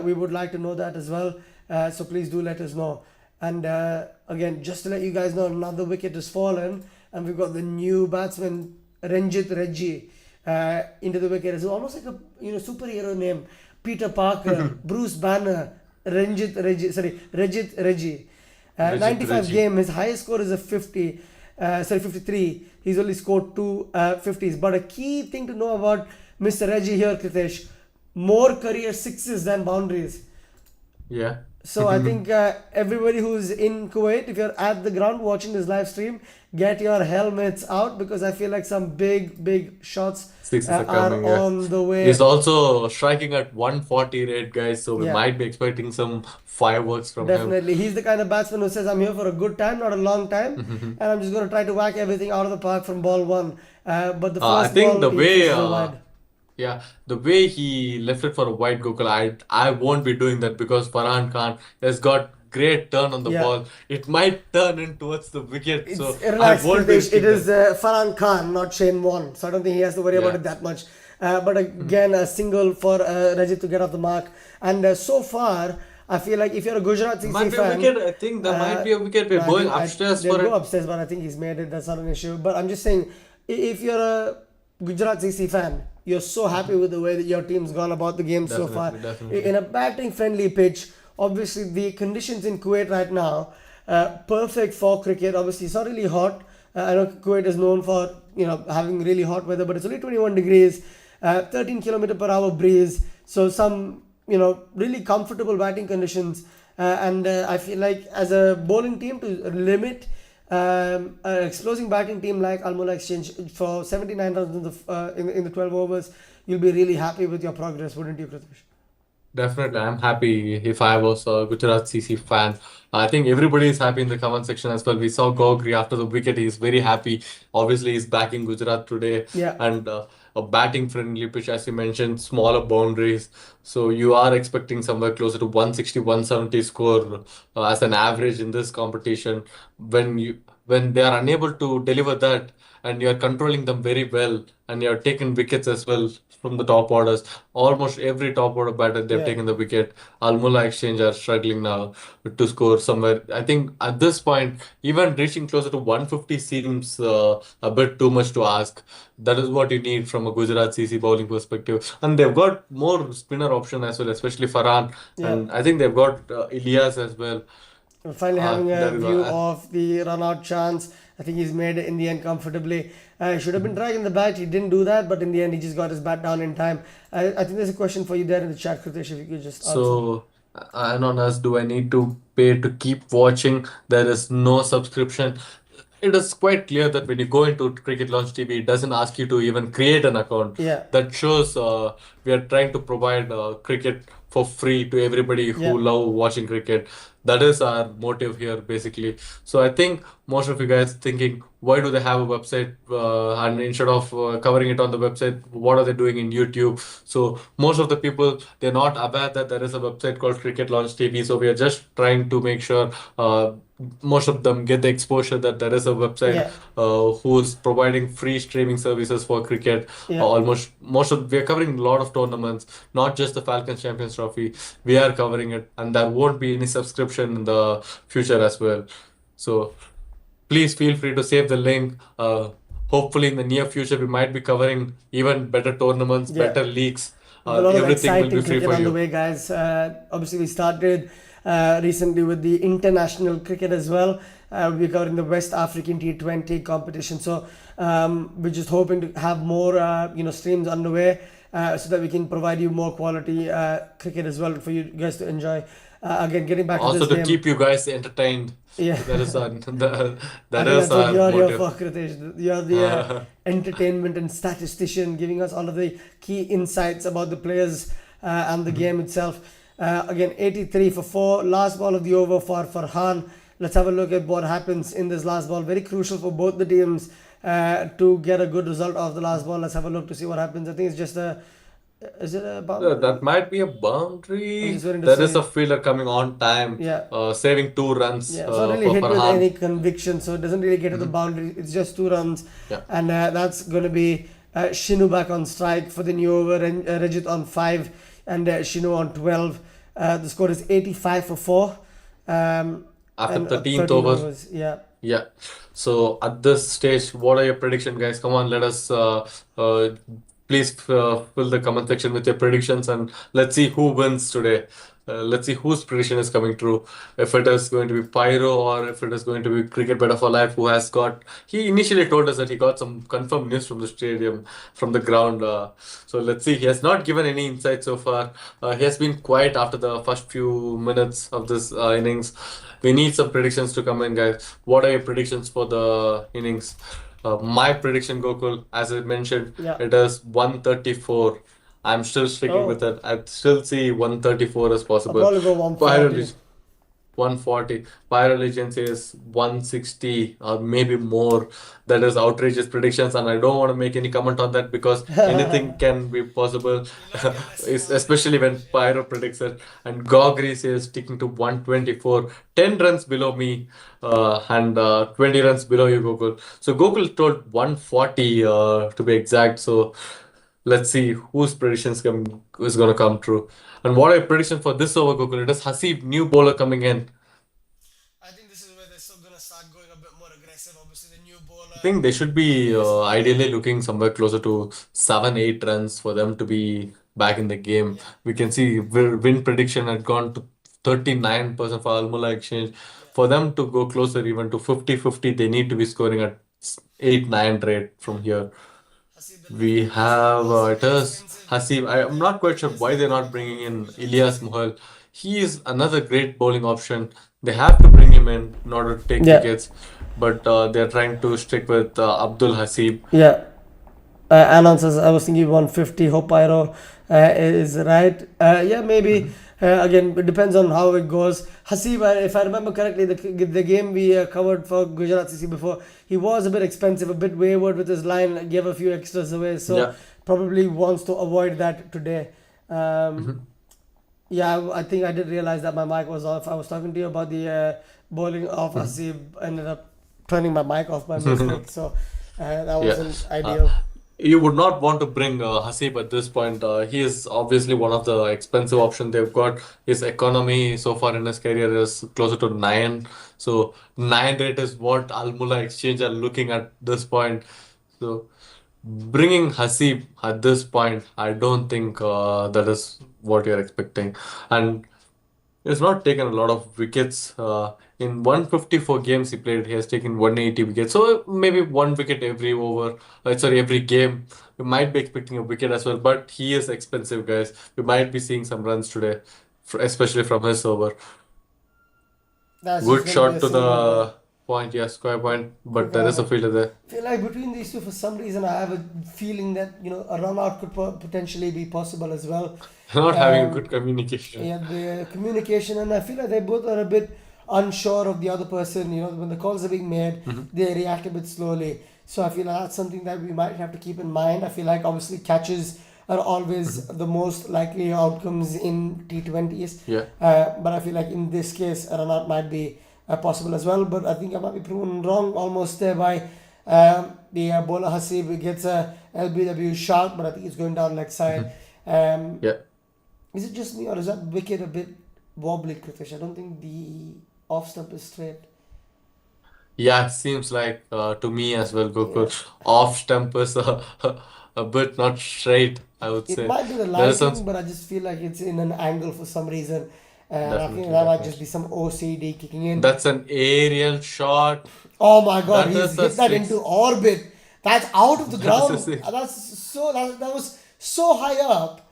we would like to know that as well. So please do let us know. And again, just to let you guys know, another wicket has fallen, and we've got the new batsman Ranjit Reggie into the wicket. It's almost like a superhero name: Peter Parker, Bruce Banner, Rajit Reggie. Gujrat 95 Reggie. game. His highest score is a 50. 53. He's only scored two 50s. But a key thing to know about Mr. Reggie here, Kritesh, more career sixes than boundaries. Yeah. So I think everybody who's in Kuwait, if you're at the ground watching this live stream, get your helmets out, because I feel like some big shots Sixes are are coming. Yeah. on the way. He's also striking at 140 rate, guys. So we Yeah. might be expecting some fireworks from him. Definitely. He's the kind of batsman who says, I'm here for a good time, not a long time, and I'm just going to try to whack everything out of the park from ball one. But the I first think ball, the he way, kisses it wide. yeah, the way he left it for a wide Gokul, I won't be doing that because Farhan Khan has got great turn on the Yeah. ball. It might turn in towards the wicket, It's so I relaxed, won't be Kritesh. risking It is that. Farhan Khan, not Shane Warne. So I don't think he has to worry about Yeah. it that much. But again, a single for Rajit to get off the mark. And so far, I feel like if you're a Gujarat CC Might be a fan, wicket. I think there might be a wicket. no, We're I going think upstairs they'll for go it. upstairs, but I think he's made it. That's not an issue. But I'm just saying, if you're a Gujarat CC fan, you're so happy with the way that your team's gone about the game so far. Definitely. In a batting friendly pitch, obviously the conditions in Kuwait right now, perfect for cricket. Obviously, it's not really hot. I know Kuwait is known for having really hot weather, but it's only 21 degrees, 13 km per hour breeze. So some really comfortable batting conditions. And I feel like as a bowling team, to limit an explosive batting team like Al Mulla Exchange for 79 runs in the 12 overs, you'll be really happy with your progress, wouldn't you, Pratish? Definitely, I'm happy if I was a Gujarat CC fan. I think everybody is happy in the comment section as well. We saw Gogri after the wicket. He's very happy. Obviously, he's backing Gujarat today. Yeah. And a batting friendly pitch, as you mentioned, smaller boundaries. So you are expecting somewhere closer to 160, 170 score as an average in this competition. When they are unable to deliver that, and you're controlling them very well, and you're taking wickets as well from the top orders. Almost every top order batter they've Yeah. taken the wicket. Al Mulla Exchange are struggling now to score somewhere. I think at this point, even reaching closer to 150 seems a bit too much to ask. That is what you need from a Gujarat CC bowling perspective. And they've got more spinner option as well, especially Farhan. Yeah. And I think they've got Ilyas as well. We're finally having a There we go. view of the run out chance. I think he's made it in the end comfortably. Should have been dragging the bat. He didn't do that, but in the end, he just got his bat down in time. I think there's a question for you there in the chat, Kritish, if you could just answer. So, Anonymous, do I need to pay to keep watching? There is no subscription. It is quite clear that when you go into Cricket Launch TV, it doesn't ask you to even create an account. Yeah. That shows we are trying to provide cricket for free to everybody who Yeah. love watching cricket. That is our motive here, basically. So I think most of you guys thinking, why do they have a website? And instead of covering it on the website, what are they doing in YouTube? So most of the people, they're not aware that there is a website called Cricket Launch TV. So we are just trying to make sure most of them get the exposure that there is a website Yeah. who's providing free streaming services for cricket. Yeah. We are covering a lot of tournaments, not just the Falcons Champions Trophy. We are covering it, and there won't be any subscription in the future as well. So please feel free to save the link. Hopefully, in the near future, we might be covering even better tournaments, Yeah. better leagues. A lot of Everything will be exciting free cricket for on the you. way, guys. Obviously, we started recently with the international cricket as well. We're covering the West African T20 competition. So we're just hoping to have more, streams on the way so that we can provide you more quality cricket as well for you guys to enjoy. Again, getting back to Also this to game. keep you guys entertained. Yeah. That is our I that think is that's what our you're here motive. for, Kritesh. You're the entertainment and statistician, giving us all of the key insights about the players and the game itself. Again, 83 for 4. Last ball of the over for Farhan. Let's have a look at what happens in this last ball. Very crucial for both the teams to get a good result of the last ball. Let's have a look to see what happens. I think it's just a Is it a boundary? That might be a I'm boundary. just going to There is a say, fielder coming on time, yeah. saving 2 runs Yeah, it's not really for hit with Farhan. any conviction, so it doesn't really get to the Mhm. boundary. It's just 2 runs, Yeah, and that's going to be Shinu back on strike for the new over, and Rajit on 5, and Shinu on 12. The score is 85 for 4, after and 13th 13 over. overs. Yeah. Yeah. So at this stage, what are your prediction, guys? Come on, let us please fill the comment section with your predictions and let's see who wins today. Let's see whose prediction is coming true. If it is going to be Pyro or if it is going to be Cricket Better for Life, who has got. He initially told us that he got some confirmed news from the stadium, from the ground. So let's see. He has not given any insight so far. He has been quiet after the first few minutes of this innings. We need some predictions to come in, guys. What are your predictions for the innings? My prediction, Gokul, as I mentioned, Yeah. it is 134. I'm still sticking with Oh, it. I still see 134 as I'll possible. probably go 140. Pyro 140. Pyro Legend says 160 or maybe more. That is outrageous predictions, and I don't want to make any comment on that because anything can be possible, especially when Pyro predicts it. And Gogri says sticking to 124, 10 runs below me, and 20 runs below you, Gokul. So Gokul told 140 to be exact. So let's see whose predictions is going to come true. And what are your prediction for this over, Gokul? It is Hasib, new bowler coming in. I think this is where they're still going to start going a bit more aggressive. Obviously, the new I bowler, think they should be Dominace. ideally looking somewhere closer to 7, 8 runs for them to be back in the game. Yeah, We can see win prediction had gone to 39% for Al Mulla Exchange. yeah. For them to go closer even to 50-50, they need to be scoring at 8, 9 rate from here. Hasib, the left We hander, is the have most it is expensive Hasib. I'm not quite sure best why they're bowler to not come bringing in from in Gujarat Ilyas CC. Mohel. He is another great bowling option. They have to bring him in order to take Yeah, wickets, but they're trying to stick with Abdul Hasib. yeah. Announcers, I was thinking 150. Hope Pyro is right. Yeah, maybe. Mhm. Again, it depends on how it goes. Hasib, if I remember correctly, the game we covered for Gujarat CC before, he was a bit expensive, a bit wayward with his line, gave a few extras away, so Yeah. probably wants to avoid that today. Um, Mhm. yeah, I think I did realize that my mic was off. I was talking to you about the bowling of Mhm. Hasib, ended up turning my mic off by mistake, so that Yeah. wasn't Uh, ideal. you would not want to bring Hasib at this point. He is obviously one of the expensive options they've got. His economy so far in his career is closer to 9. So 9 rate is what Al Mulla Exchange are looking at this point. So bringing Hasib at this point, I don't think that is what you're expecting. And he's not taken a lot of wickets. In 154 games he played, he has taken 180 wickets. So maybe 1 wicket every over. Sorry, every game. We might be expecting a wicket as well, but he is expensive, guys. We might be seeing some runs today, especially from his over. That's just Good going to be shot a to single ball. the point, yeah, square point, Quick but there is a run. fielder there. I feel like between these two, for some reason, I have a feeling that a run out could potentially be possible as well. Not having a Um, good communication. yeah, the communication, and I feel like they both are a bit unsure of the other person. When the calls are being made, Mhm. they react a bit slowly. So I feel like that's something that we might have to keep in mind. I feel like obviously catches are always Mhm. the most likely outcomes in T20s, Yeah. but I feel like in this case, a run out might be possible as well. But I think I might be proven wrong almost there by the bowler Hasib gets a LBW shot, but I think it's going down leg side. Mhm. Um, Yeah. is it just me or is that wicket a bit wobbly, Kritish? I don't think the off stump is straight. Yeah, it seems like to me as well, Yeah. Gokul. Off stump is a bit not straight, I would It say. might be the There is some lighting, but I just feel like it's in an angle for some reason. And I think definitely, that might just be definitely. some OCD kicking in. That's an aerial shot. Oh my god, That he's is a hit that into six. orbit. That's out of the That's a ground. six. That was so high up,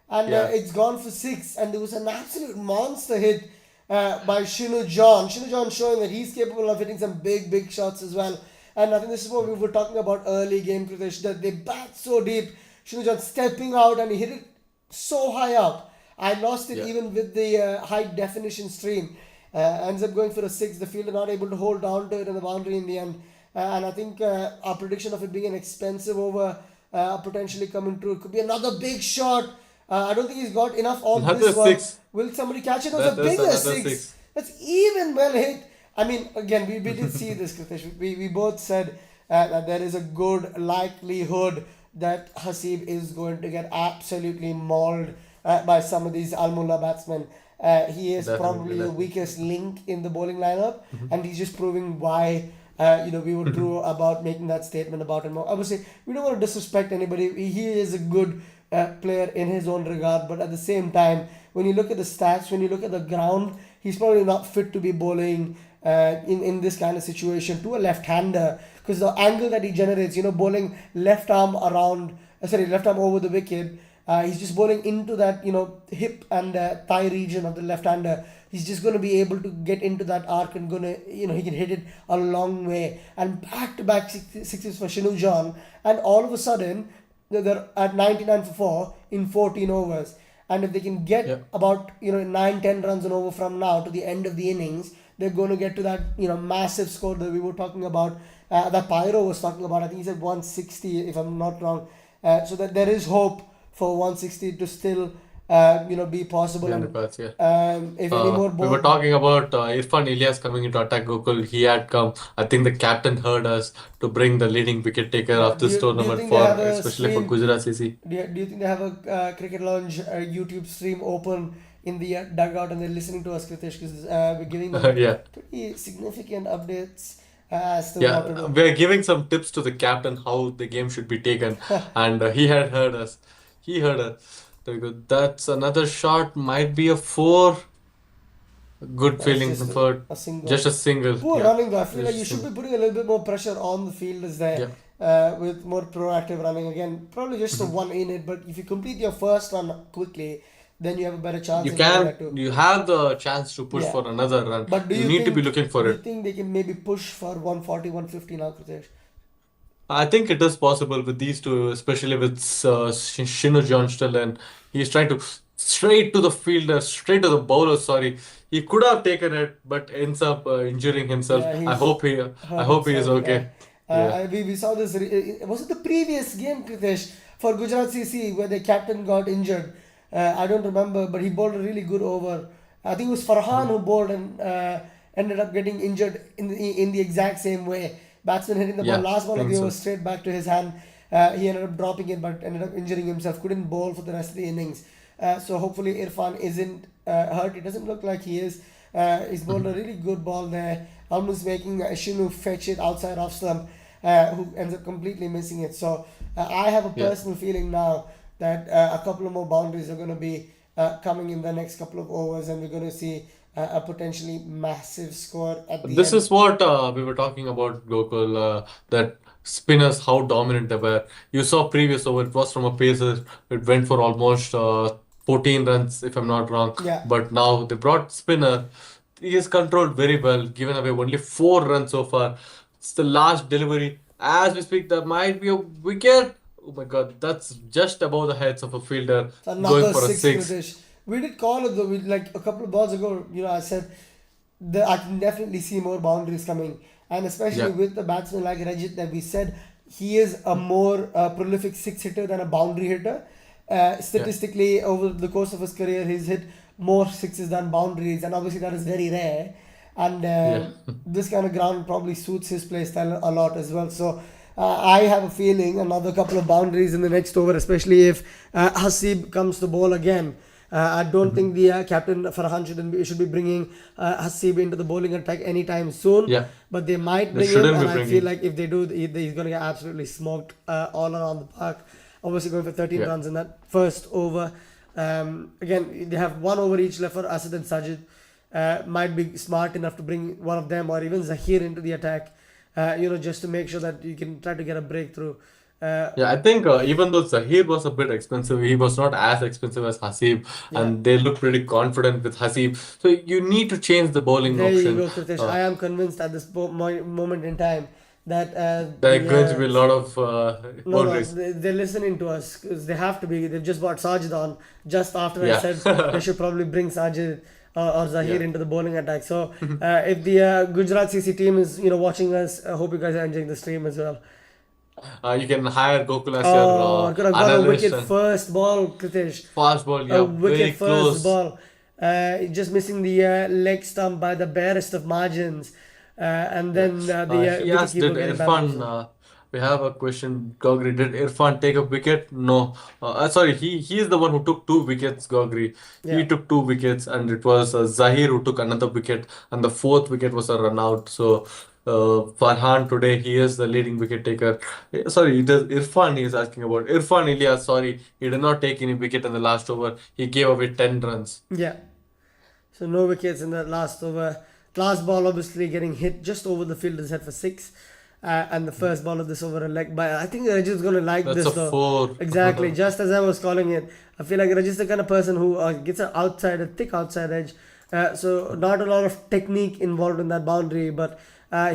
and Yeah, it's gone for 6. And there was an absolute monster hit by Shinu John. Shinu John showing that he's capable of hitting some big, big shots as well. And I think this is what we were talking about early game, Kritish, that they bat so deep. Shinu John stepping out and he hit it so high up. I lost it yeah. even with the high definition stream. Ends up going for a 6. The fielder not able to hold down to it in the boundary in the end. And I think our prediction of it being an expensive over potentially coming true. It could be another big shot. I don't think he's got enough of Another this one. six. Will somebody catch it? It was That a is bigger another six. six. That's even well hit. I mean, again, we did see this, Kritesh. We both said that there is a good likelihood that Hasib is going to get absolutely mauled by some of these Al Mulla batsmen. He is Definitely, probably the definitely. weakest link in the bowling lineup, Mhm. and he's just proving why. We were true about making that statement about him. Obviously, we don't want to disrespect anybody. He is a good player in his own regard, but at the same time, when you look at the stats, when you look at the ground, he's probably not fit to be bowling in this kind of situation to a left-hander, because the angle that he generates, bowling left arm around, left arm over the wicket. He's just bowling into that, hip and thigh region of the left-hander. He's just going to be able to get into that arc and he can hit it a long way. And back-to-back sixes for Shinu John. And all of a sudden, they're at 99 for 4 in 14 overs. And if they can Yeah. get about 9-10 runs an over from now to the end of the innings, they're going to get to that massive score that we were talking about. That Pyro was talking about. I think he said 160, if I'm not wrong. So that there is hope for 160 to still be possible. Behind the And pads, yeah. if any more We were ball, talking about Irfan Ilyas coming into attack Gokul. He had come. I think the captain heard us to bring the leading wicket taker yeah. of this Do you tournament think they for have a especially for stream? Gujarat CC. Do you think they have a cricket lounge YouTube stream open in the dugout and they're listening to us, Kritesh? Because we're giving them Yeah. pretty significant updates as to what to Yeah, do. we're giving some tips to the captain how the game should be taken, and he had heard us. He heard us. Very good. That's another shot. Might be a four. Good That's feeling just for a single. just a single. Poor Yeah, running though. I feel like just a you should be single. putting a little bit more pressure on the fielders there Yeah. with more proactive running. Again, probably just the Mhm. one in it, but if you complete your first run quickly, then you have a better chance You in getting that can. too. You have the chance to push Yeah. for another run. But You need to be looking for do you it. think they can maybe push for 140, 150 now, Kritesh? I think it is possible with these two, especially with Shinu Johnston, and he's trying to straight to the fielder, straight to the bowler. Sorry, he could have taken it, but ends up injuring himself. Yeah, I he's hope he, I hurt hope he is himself. Yeah. okay. Yeah. We saw this. Was it the previous game, Kritesh, for Gujarat CC where the captain got injured? I don't remember, but he bowled a really good over. I think it was Farhan Mhm. who bowled and ended up getting injured in the exact same way. Batsman hitting the ball, Yeah, last ball of think the over so. straight back to his hand. He ended up dropping it, but ended up injuring himself. Couldn't bowl for the rest of the innings. So hopefully Irfan isn't hurt. It doesn't look like he is. He's bowled a Mhm. really good ball there, almost making Shinu fetch it outside off stump, who ends up completely missing it. So I have a Yeah. personal feeling now that a couple of more boundaries are going to be coming in the next couple of overs, and we're going to see a potentially massive score at the This end. is what we were talking about, Gokul, that spinners, how dominant they were. You saw previous over, it was from a pacer. It went for almost 14 runs, if I'm not wrong. Yeah, But now they brought spinner. He is controlled very well, given away only 4 runs so far. It's the last delivery. As we speak, there might be a wicket. Oh my God, that's just above the heads of a fielder going another for a six, six. British. We did call it though. We, like a couple of balls ago, I said I can definitely see more boundaries coming, and especially Yeah, with the batsman like Rajit that we said he is a more prolific six hitter than a boundary hitter. yeah, Statistically, over the course of his career, he's hit more sixes than boundaries, and obviously that is very rare. And yeah. this kind of ground probably suits his play style a lot as well. So I have a feeling another couple of boundaries in the next over, especially if Hasib comes to bowl again. I don't think the captain Farhan should be bringing Hasib into the bowling attack anytime soon, Yeah, but they might they bring him, shouldn't be and I feel bringing. like if they do, he's going to get absolutely smoked all around the park. Obviously, going for 13 Yeah. runs in that first over. Again, they have one over each left for Asad and Sajid. Might be smart enough to bring one of them or even Zahir into the attack, just to make sure that you can try to get a breakthrough. Uh, Yeah, I think even though Zahir was a bit expensive, he was not as expensive as Hasib, yeah. and they look pretty confident with Hasib. So you need to change the bowling There you option. go, Kritesh. Uh, I am convinced at this moment in time that there are going to be a lot of no, boundaries. they're listening to us because they have to be. They've just brought Sajid on just after I Yeah, said they should probably bring Sajid or Zahir yeah. into the bowling attack. So if the Gujarat CC team is watching us, I hope you guys are enjoying the stream as well. You can hire Gokul as your Oh, could have got a analyst wicket and first ball, Kritish. fast ball. A Yeah, wicket very first close. ball. Just missing the leg stump by the barest of margins. And Yeah. then the He asked, did wicketkeeper getting Irfan, bamboozled. we have a question, Gogri, did Irfan take a wicket? No. Sorry, he is the one who took two wickets, Gogri. Yeah. He took two wickets, and it was Zahir who took another wicket, and the fourth wicket was a run out. So, Farhan today, he is the leading wicket taker. Sorry, it is Irfan he is asking about. Irfan Ilyas, sorry, he did not take any wicket in the last over. He gave away 10 runs. Yeah. So no wickets in the last over. Last ball obviously getting hit just over the fielder's head for six. And the first ball of this over a leg by. I think Rajit's going to like That's this a though. four. Exactly. Just as I was calling it. I feel like Rajit's the kind of person who gets an outside, a thick outside edge. So not a lot of technique involved in that boundary, but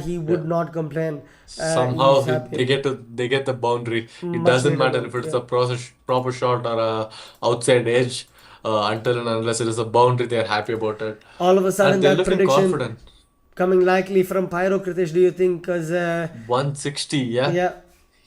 he Yeah. would not complain. Somehow He's happy. they get the boundary. It Much doesn't needed matter one. if it's Yeah. a proper shot or a outside edge. Until and unless it is a boundary, they are happy about it, All of a and sudden, they're that looking prediction confident. coming likely from Pyro Kritish, do you think? Because, 160, yeah. yeah,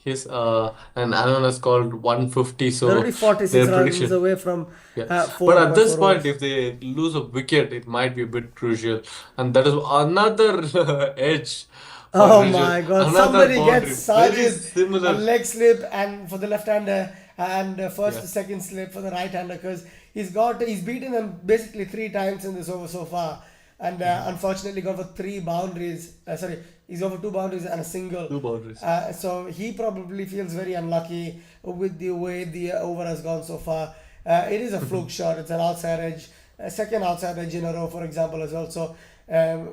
His and Anon has called 150, they're already so 46 their runs prediction. away from Yeah, but at this 4.4 point, overs. if they lose a wicket, it might be a bit crucial, and that is another edge for Oh Rizal, my God! another Somebody boundary, gets very Sajid a similar. leg slip, and for the left-hander, and first Yeah. to second slip for the right-hander, because he's beaten them basically three times in this over so far, and unfortunately gone for three boundaries. Sorry, he's over two boundaries and a single. Two boundaries. So he probably feels very unlucky with the way the over has gone so far. It is a fluke shot. It's an outside edge, a second outside edge in a row, for example, as well. So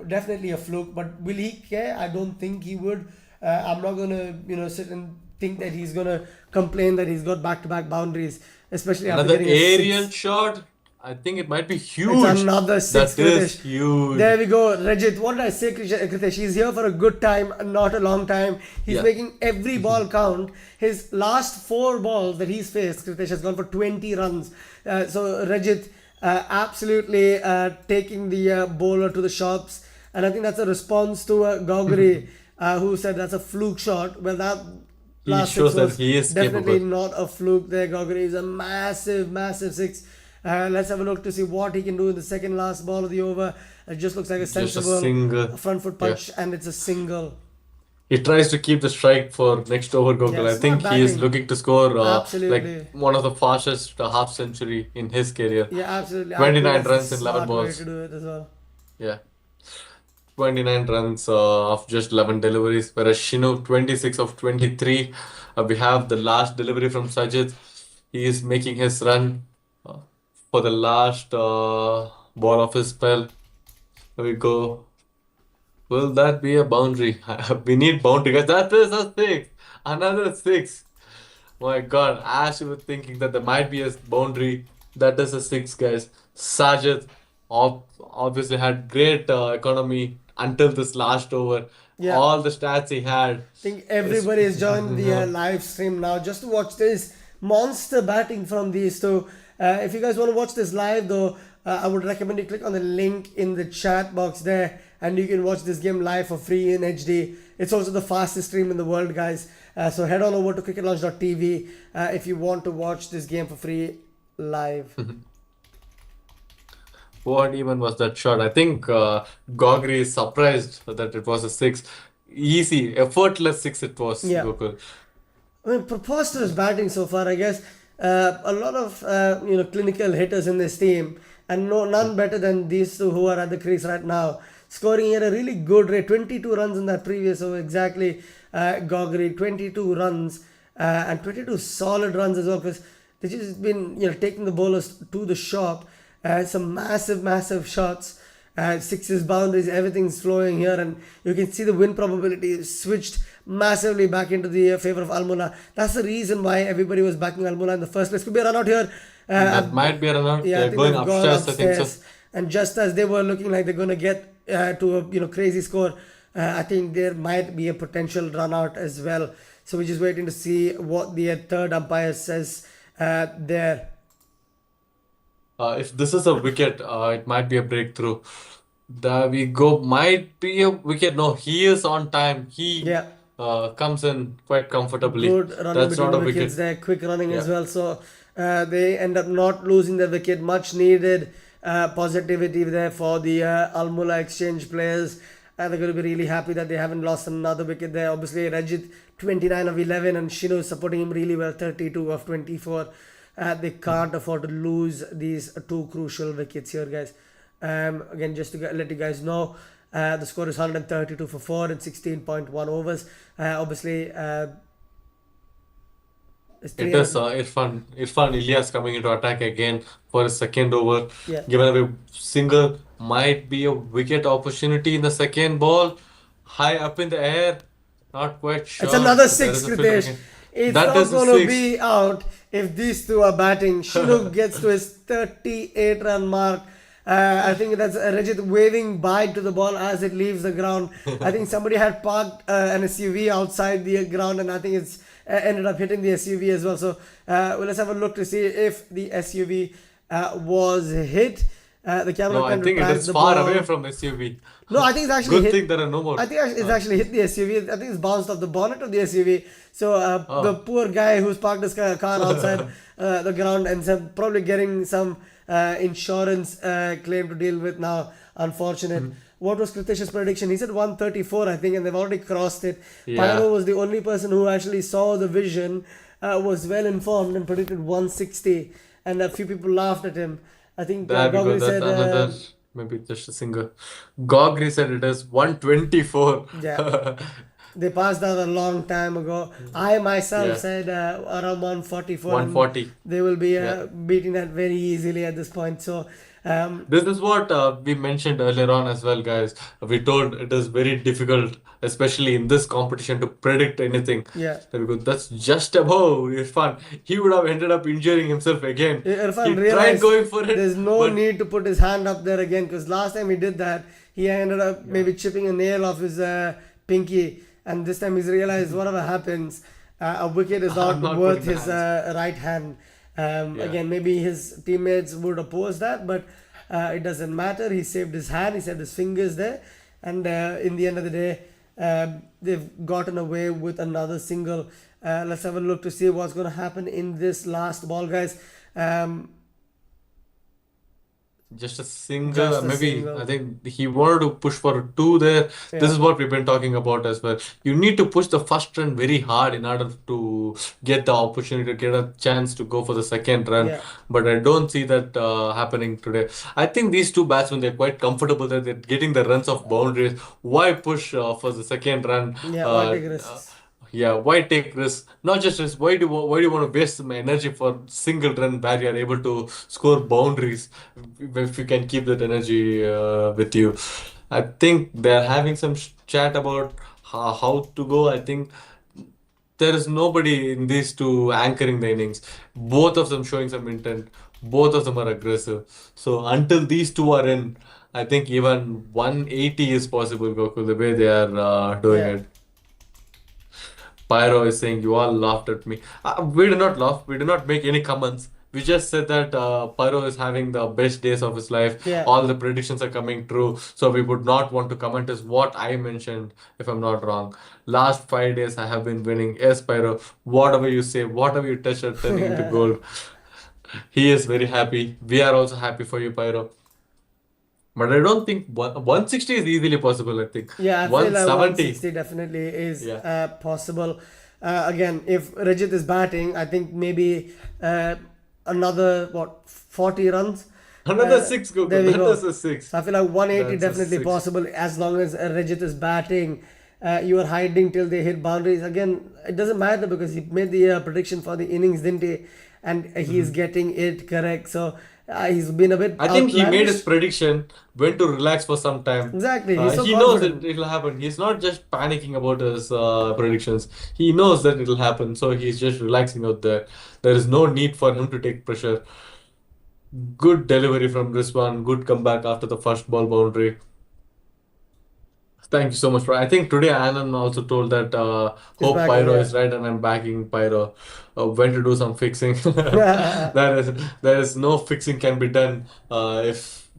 definitely a fluke. But will he care? I don't think he would. I'm not gonna, sit and think that he's gonna complain that he's got back-to-back boundaries, especially after Another getting a aerial six. shot. I think it might be It's huge. another six, That is Kritesh. huge. There we go, Rajit. What did I say, Kritesh? He's here for a good time, not a long time. He's Yeah. making every ball count. His last four balls that he's faced, Kritesh, has gone for 20 runs. So Rajit absolutely taking the bowler to the shops. And I think that's a response to Gogri, who said that's a fluke shot. Well, that He last six shows that was he is definitely capable. not a fluke there. Gogri is a massive six. Let's have a look to see what he can do in the second last ball of the over. It just looks like a Just a sensible single. front foot Yeah. punch, and it's a single. He tries to keep the strike for next over Yeah, Gokul. I smart think he is batting. looking to score like Absolutely. one of the fastest half century in his career. Yeah, absolutely. I think 29 that's the runs in 11 smart way to balls. do it as well. Yeah. 29 runs of just 11 deliveries, whereas Shinu 26 of 23. We have the last delivery from Sajid. He is making his run uh, for the last ball of his spell. Here we go. Will that be a boundary? We need boundary, guys. That is a six. Another six. My God, Ash was thinking that there might be a boundary. That is a six, guys. Sajid obviously had great economy until this last over. Yeah. All the stats he had. Think Is, everybody has joined the live stream now just to watch this monster batting from these two. If you guys want to watch this live, though, I would recommend you click on the link in the chat box there, and you can watch this game live for free in HD. It's also the fastest stream in the world, guys. So head on over to cricketlaunch.tv if you want to watch this game for free live. what even was that shot? I think Gogri is surprised that it was a six. Easy, effortless six it was, Yeah. Gokul. I mean, preposterous batting so far. I guess a lot of clinical hitters in this team, and none better than these two who are at the crease right now, scoring at a really good rate. 22 runs in that previous over exactly. Gogri 22 runs and 22 solid runs as well, because they've just been taking the bowlers to the shop. Some massive shots. Sixes, boundaries, everything's flowing here, and you can see the win probability switched massively back into the favor of Almula. That's the reason why everybody was backing Almula in the first place. Could be a run out here. That might be a run out. Yeah, I They're think going they've gone upstairs, I think so. upstairs, and just as they were looking like they're going to get to a crazy score, I think there might be a potential run out as well. So we're just waiting to see what the third umpire says there. If this is a wicket, it might be a breakthrough. There we go. Might be a wicket. No, he is on time. He Yeah. comes in quite comfortably. Good running That's between not the a wickets wicket. there, quick running as Yeah. well. So they end up not losing the wicket. Much needed positivity there for the Al Mulla exchange players. They're going to be really happy that they haven't lost another wicket there. Obviously, Rajit 29 of 11 and Shino is supporting him really well, 32 of 24. They can't afford to lose these two crucial wickets here, guys. Again, just to let you guys know, the score is 132 for 4 and 16.1 overs. Obviously, it's It is 300. Irfan Ilyas coming into attack again for his second over. Yeah, Given away single, might be a wicket opportunity in the second ball. High up in the air. Not quite it's sure. another There six, is a fielder Kritesh. again. It's That not is a going to six. be out if these two are batting. Shinu gets to his 38 run mark. I think that's Rajit waving bye to the ball as it leaves the ground. I think somebody had parked an SUV outside the ground, and I think it's ended up hitting the SUV as well. So well, let's have a look to see if the SUV was hit. The camera No, I kind of think it tracks is the far away ball. from SUV. No, I think it's actually Good hit. thing there are no more. I think it's Uh, actually hit the SUV. I think it's bounced off the bonnet of the SUV. So the oh. poor guy who's parked his car outside the ground ends up probably getting some insurance claim to deal with now. Unfortunate. What was Kritish's prediction? He said 134, I think, and they've already crossed it. Yeah. Pyro was the only person who actually saw the vision, was well informed, and predicted 160. And a few people laughed at him. I think There we go. Gogri That's said, another, maybe just a single. Gogri said it is 124. yeah. They passed that a long time ago. I myself Yeah. said around 144, and 140. they will be Yeah. beating that very easily at this point. So, This is what we mentioned earlier on as well, guys. We told it is very difficult, especially in this competition, to predict anything. yeah. Because that's just above Irfan. He would have ended up injuring himself again. Irfan He tried realized going for it, there's no but need to put his hand up there again, because last time he did that, he ended up yeah, maybe chipping a nail off his pinky, and this time he's realized whatever happens, a wicket is I'm not not worth putting the his hands. right hand. Yeah. Again, maybe his teammates would oppose that, but it doesn't matter. He saved his hand, he saved his fingers there, and in the end of the day, they've gotten away with another single. Let's have a look to see what's going to happen in this last ball, guys. Um, Just a single, just a maybe I single. think he wanted to push for a two there. This Yeah, is what we've been talking about as well. You need to push the first run very hard in order to get the opportunity to get a chance to go for the second run. yeah, But I don't see that happening today. I think these two batsmen, they're quite comfortable that they're getting the runs of boundaries. Why push for the second run? yeah. Why Uh, take uh, risks? yeah, why take risks? Not just risks. Why do you want to waste some energy for single run where you are able to score boundaries if you can keep that energy with you? I think they're having some chat about how to go. I think there is nobody in these two anchoring the innings. Both of them showing some intent. Both of them are aggressive. So until these two are in, I think even 180 is possible, Gokul, the way they are doing Yeah, it. Pyro is saying you all laughed at me. We did not laugh. We did not make any comments. We just said that Pyro is having the best days of his life. yeah. All the predictions are coming true. So we would not want to comment is what I mentioned, if I'm not wrong. Last 5 days I have been winning. Yes, Pyro. Whatever you say, whatever you touch are turning into gold. He is very happy. We are also happy for you, Pyro. But I don't think 160 is easily possible, I think. Yeah, I feel like 170. 160 definitely is Yeah. possible. Again, if Rajit is batting, I think maybe another, what, 40 runs. Another six, There Gokul. we That is go. a six. So I feel like 180 That's a definitely six. possible as long as Rajit is batting. You are hiding till they hit boundaries. Again, it doesn't matter because he made the prediction for the innings, didn't he? And he's getting it correct. So he's been a bit I think he made his outlandish. prediction, went to relax for some time. Exactly. He's so He knows confident. it will happen. He's not just panicking about his predictions. He knows that it will happen, so he's just relaxing out there. There is no need for him to take pressure. Good delivery from Rizwan. Good comeback after the first ball boundary. Thank you so much, bro. I think today Anand also told that He's hope backing, Pyro yeah. is right and I'm backing Pyro. When to do some fixing. Yeah, There is no fixing can be done if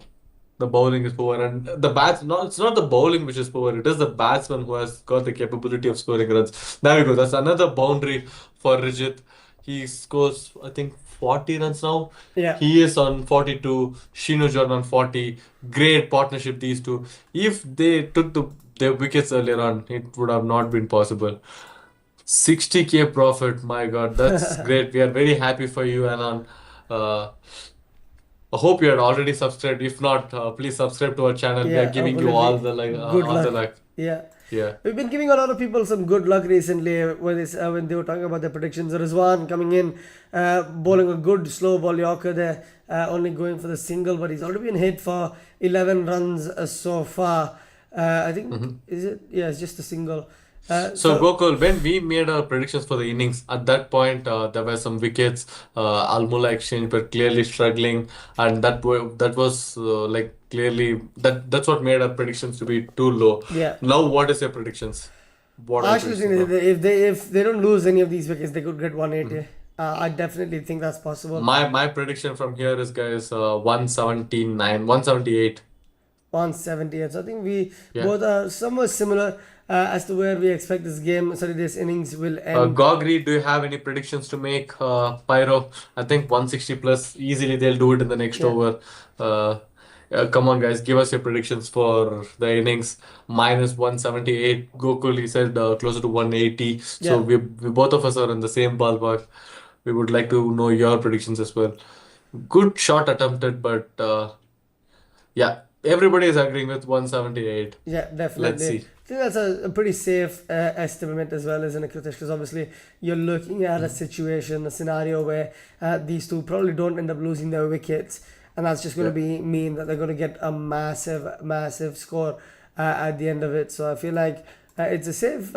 The bowling is poor, and the bats. No, it's not the bowling which is poor. It is the batsman who has got the capability of scoring runs. There we go. That's another boundary for Rijit. He scores, I think, 40 runs now. Yeah. He is on 42. Shinu John on 40. Great partnership, these two. If they took their wickets earlier on, it would have not been possible. 60K profit, my God, that's great. We are very happy for you, Anon. Uh, I hope you had already subscribed. If not, please subscribe to our channel. We are Yeah, giving you hopefully all the good all the luck. luck. Yeah. Yeah. We've been giving a lot of people some good luck recently when they were talking about their predictions. Rizwan coming in, bowling a good slow ball Yorker there, only going for the single, but he's already been hit for 11 runs so far. I think, Mhm. is it? Yeah, it's just a single. So So, Gokul, when we made our predictions for the innings, at that point there were some wickets. Almula Exchange were clearly struggling, and that was like clearly that's what made our predictions to be too low. yeah. Now, what is your predictions? What are I your actually predictions think now? that if they don't lose any of these wickets, they could get 180. Mhm. I definitely think that's possible. My prediction from here is, guys, 179, 178. 178. So I think we Yeah. both are somewhat similar as to where we expect this game, sorry, this innings will end. Gogri, do you have any predictions to make? Pyro, I think 160 plus easily they'll do it in the next Yeah, over. Come on, guys, give us your predictions for the innings. Minus 178. Gokul, he said closer to 180. So yeah, we both of us are in the same ballpark. We would like to know your predictions as well. Good shot attempted, but yeah, everybody is agreeing with 178. yeah, Let's definitely. see. I think that's a pretty safe estimate as well, isn't it, Kritish? Because obviously you're looking at a situation, a scenario where these two probably don't end up losing their wickets, and that's just going to Yeah. be mean that they're going to get a massive score at the end of it. So I feel like it's a safe,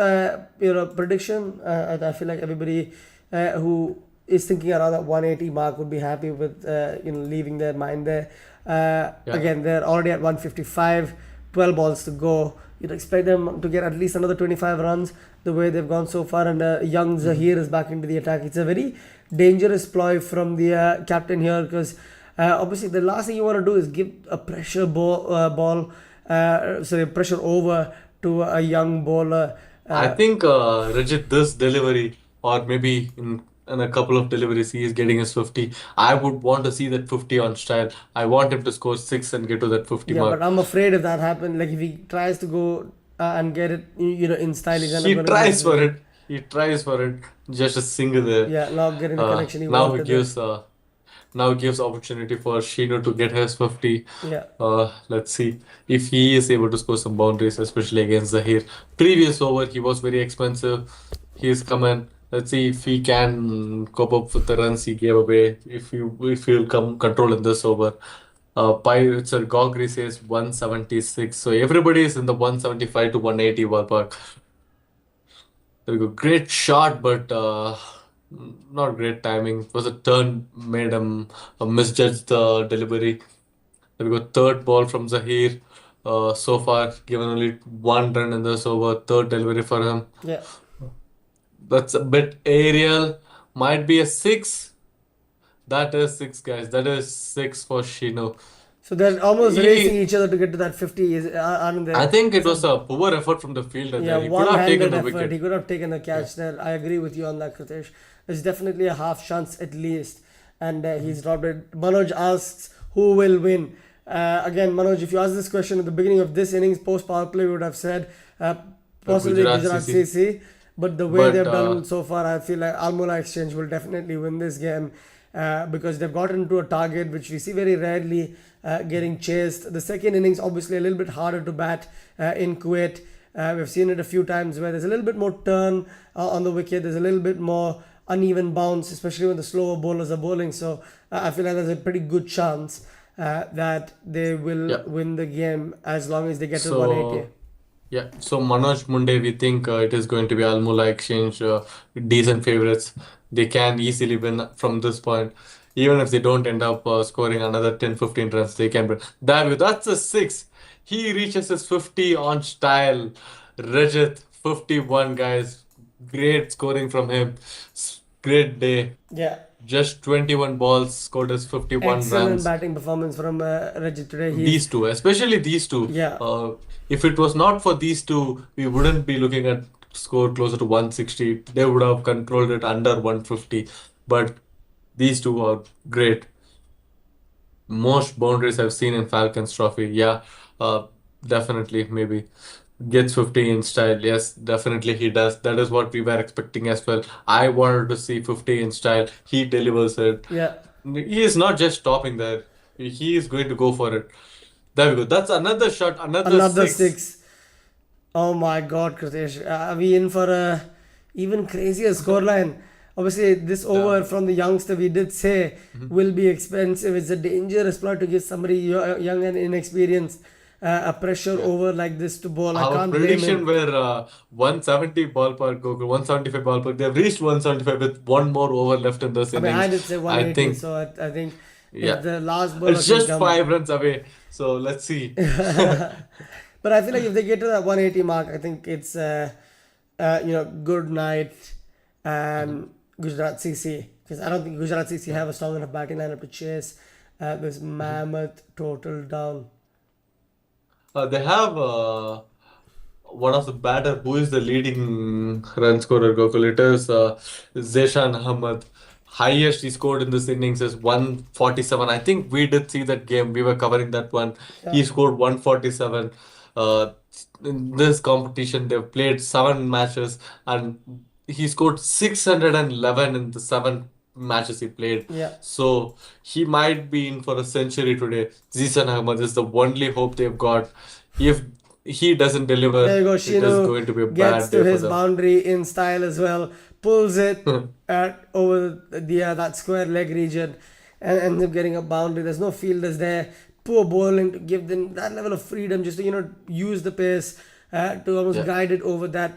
prediction. And I feel like everybody who is thinking around that 180 mark would be happy with, leaving their mind there. Yeah. Again, they're already at 155, 12 balls to go. You'd expect them to get at least another 25 runs the way they've gone so far. And young Mhm. Zahir is back into the attack. It's a very dangerous ploy from the captain here because obviously the last thing you want to do is give a pressure over to a young bowler. I think Rajit, this delivery, or maybe in a couple of deliveries, he is getting his 50. I would want to see that 50 on style. I want him to score six and get to that 50 Yeah, but mark. I'm afraid if that happens, like if he tries to go and get it, in style, he's end up He going to miss tries the for wicket. it. He tries for it. Just a single there. Yeah, not getting the Uh, connection he now he wanted there. gives uh, now gives opportunity for Shino to get his 50. Yeah, Let's see if he is able to score some boundaries, especially against Zahir. Previous over, he was very expensive. He's come in. Let's see if he can cope up with the runs he gave away. If he'll come control in this over. Pirates or Gogri says 176. So everybody is in the 175 to 180 ballpark. There we go. Great shot, but not great timing. It was a turn made him misjudge the delivery. There we go. Third ball from Zahir. So far, given only one run in this over. Third delivery for him. yeah. That's a bit aerial. Might be a six. That is six, guys. That is six for Shino. So they're almost racing He, each other to get to that 50, aren't I they? think it was So a poor effort from the fielder yeah, there. He could have taken one-handed the effort. He wicket. could have taken the Yeah. catch there. I agree with you on that, Kritesh. There's definitely a half chance at least, and he's dropped it. Manoj asks who will win. Again, Manoj, if you asked this question at the beginning of this innings, post power play, we would have said possibly Gujarat Gujarat CC. CC. But the way But they've done so far, I feel like Almola Exchange will definitely win this game because they've gotten into a target which we see very rarely getting chased. The second innings, obviously, a little bit harder to bat in Kuwait. We've seen it a few times where there's a little bit more turn on the wicket. There's a little bit more uneven bounce, especially when the slower bowlers are bowling. So I feel like there's a pretty good chance that they will yeah. win the game as long as they get to 180. So yeah, so Manoj Munde, we think it is going to be Almula Exchange, decent favorites. They can easily win from this point. Even if they don't end up scoring another 10, 15 runs, they can win. David, that's a six. He reaches his 50 on style. Rajat, 51, guys. Great scoring from him. Great day. Yeah. Just 21 balls, scored as 51 Excellent runs. batting performance from Rajit today. These two, especially these two. Yeah. If it was not for these two, we wouldn't be looking at score closer to 160. They would have controlled it under 150. But these two are great. Most boundaries I've seen in Falcons Trophy. Yeah, uh, definitely, maybe. Gets 50 in style. Yes, definitely he does. That is what we were expecting as well. I wanted to see 50 in style. He delivers it. Yeah. He is not just stopping there. He is going to go for it. There we go. That's another shot, another Another six. six. Oh my God, Kritesh. Are we in for a even crazier scoreline? Obviously, this Yeah. over from the youngster we did say Mhm. will be expensive. It's a dangerous plot to give somebody young and inexperienced a pressure Yeah. over like this to bowl. I Our can't blame prediction him. were 170 ballpark, Gokul, 175 ballpark. They've reached 175 with one more over left in this I mean, I innings. did say I 180, think, so I think if yeah. the last bowler It's can just come. 5 runs away. So let's see. But I feel like if they get to that 180 mark, I think it's good night and Gujarat CC, because I don't think Gujarat CC have a strong enough batting lineup to chase this mammoth total down. They have one of the batter who is the leading run scorer, Gokul. It is Zeshan Ahmad. Highest he scored in this innings is 147. I think we did see that game. We were covering that one. Yeah, He scored 147. Uh, in this competition, they've played 7 matches and he scored 611 in the 7 matches he played. yeah. So he might be in for a century today. Zishan Ahmad is the only hope they've got. If he doesn't There deliver, you go. it is Shinu going to be a gets bad to day for his them. boundary in style as well, pulls it at over the that square leg region, and ends up getting a boundary. There's no fielders there. Poor bowling to give them that level of freedom, just to use the pace to almost Yeah. guide it over that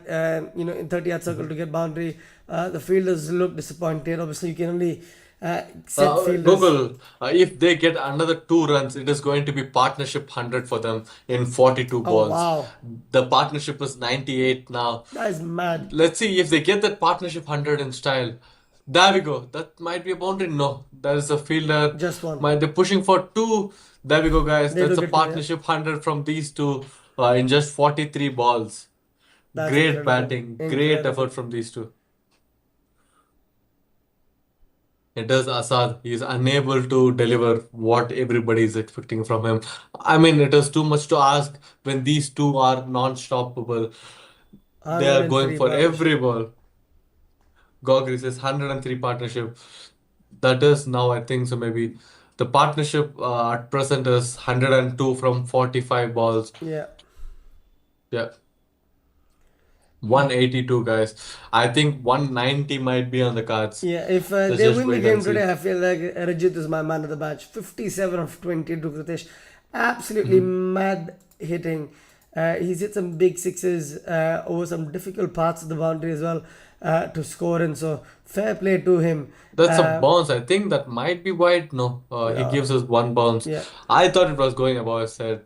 in 30-yard circle to get boundary. The fielders look disappointed. Obviously, you can only set fielders. Google, if they get another 2 runs, it is going to be partnership 100 for them in 42 Oh balls. wow, The partnership is 98 now. that is mad. Let's see if they get that partnership 100 in style. There we go. That might be a boundary. No, there is a fielder. Just one. They're pushing for two. There we go, guys. They That's do a get to, yeah. partnership 100 from these two in just 43 balls. That's Great incredible. batting, great Incredible. effort from these two. It is Assad. He is unable to deliver what everybody is expecting from him. I mean, it is too much to ask when these two are non-stoppable. They are going 103 for every partnership. ball. Gogri says 103 partnership. That is now, I think so. Maybe the partnership at present is 102 from 45 balls. Yeah. Yeah, 182 guys. I think 190 might be on the cards. Yeah, if Let's they just win the wait and game see. today, I feel like Rajit is my man of the match. 57 of 20 to Kritesh. Absolutely mad hitting. He's hit some big sixes over some difficult parts of the boundary as well to score in. So fair play to him. That's a Uh, bounce. I think that might be wide. No, he yeah, gives us one bounce. yeah. I thought it was going above his head,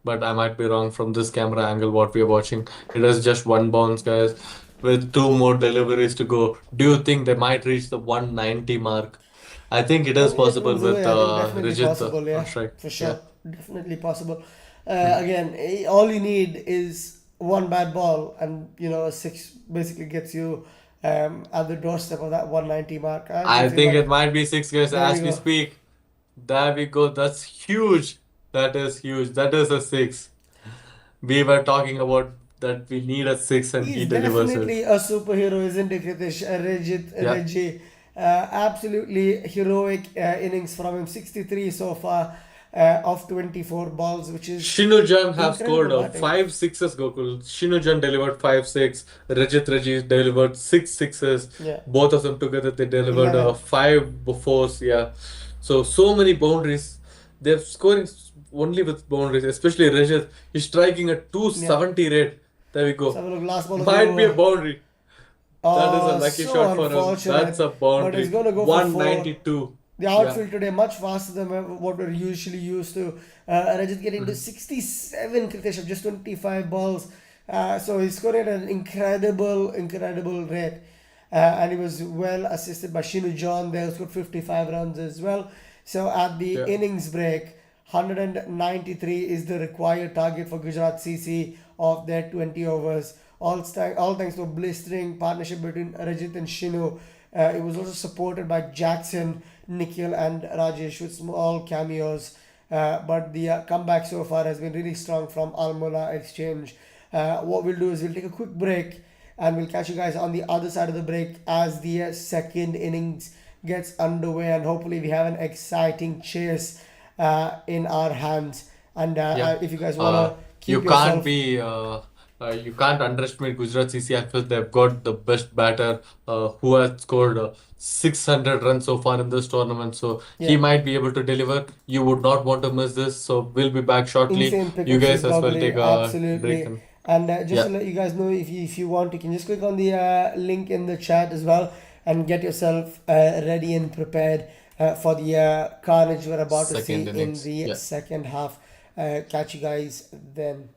but I might be wrong from this camera angle. What we are watching, it is just one bounce, guys, with two more deliveries to go. Do you think they might reach the 190 mark? I think it is possible Innings with away, I think definitely Rijit possible. on Yeah, strike. for Yeah. sure, definitely possible. Again, all you need is one bad ball, and a six basically gets you at the doorstep of that 190 mark. I do I feel think it like might be six, guys, there you as we go. speak. There we go. That's huge. That is huge. That is a six. We were talking about that we need a six and he He's delivers it. definitely a superhero, isn't he, Kritish? Yeah. Reggie. Absolutely heroic innings from him. 63 so far of 24 balls, which is Shinujan have incredible scored batting. 5 sixes, Gokul. Shinujan delivered 5 6. Rajit Raji delivered 6 6s. Yeah. Both of them together, they delivered 11. 5 4s. Yeah. So many boundaries. They're scoring only with boundaries, especially Rajit. He's striking a Yeah. 270 rate. There we Let's go. have a look. Last ball of the Might be a over. boundary. That is a Oh, lucky so shot for him. That's unfortunate. a But he's boundary. going to go for four. 192. The Yeah. outfield today much faster than what we're usually used to. Rajat getting to 67 Kritesh of just 25 balls. So he's scoring at an incredible rate. and he was well assisted by Shinu John there, who scored 55 runs as well. So at the Yeah. innings break, 193 is the required target for Gujarat CC of their 20 overs. All thanks to a blistering partnership between Rajit and Shinu. It was also supported by Jackson, Nikhil, and Rajesh with small cameos. But the comeback so far has been really strong from Al Mulla Exchange. What we'll do is we'll take a quick break and we'll catch you guys on the other side of the break as the second innings gets underway, and hopefully we have an exciting chase in our hands. And Yeah. if you guys want Uh, to you keep can't yourself be you can't underestimate Gujarat CC. I feel they've got the best batter who has scored 600 runs so far in this tournament. So he yeah, might be able to deliver. You would not want to miss this. So we'll be back shortly. insane You pickups guys with as well Gogri, take a break absolutely. and And just to yeah, let you guys know, if you want, you can just click on the link in the chat as well and get yourself ready and prepared for the carnage we're about to see second in innings. the Yeah. second half. Catch you guys then.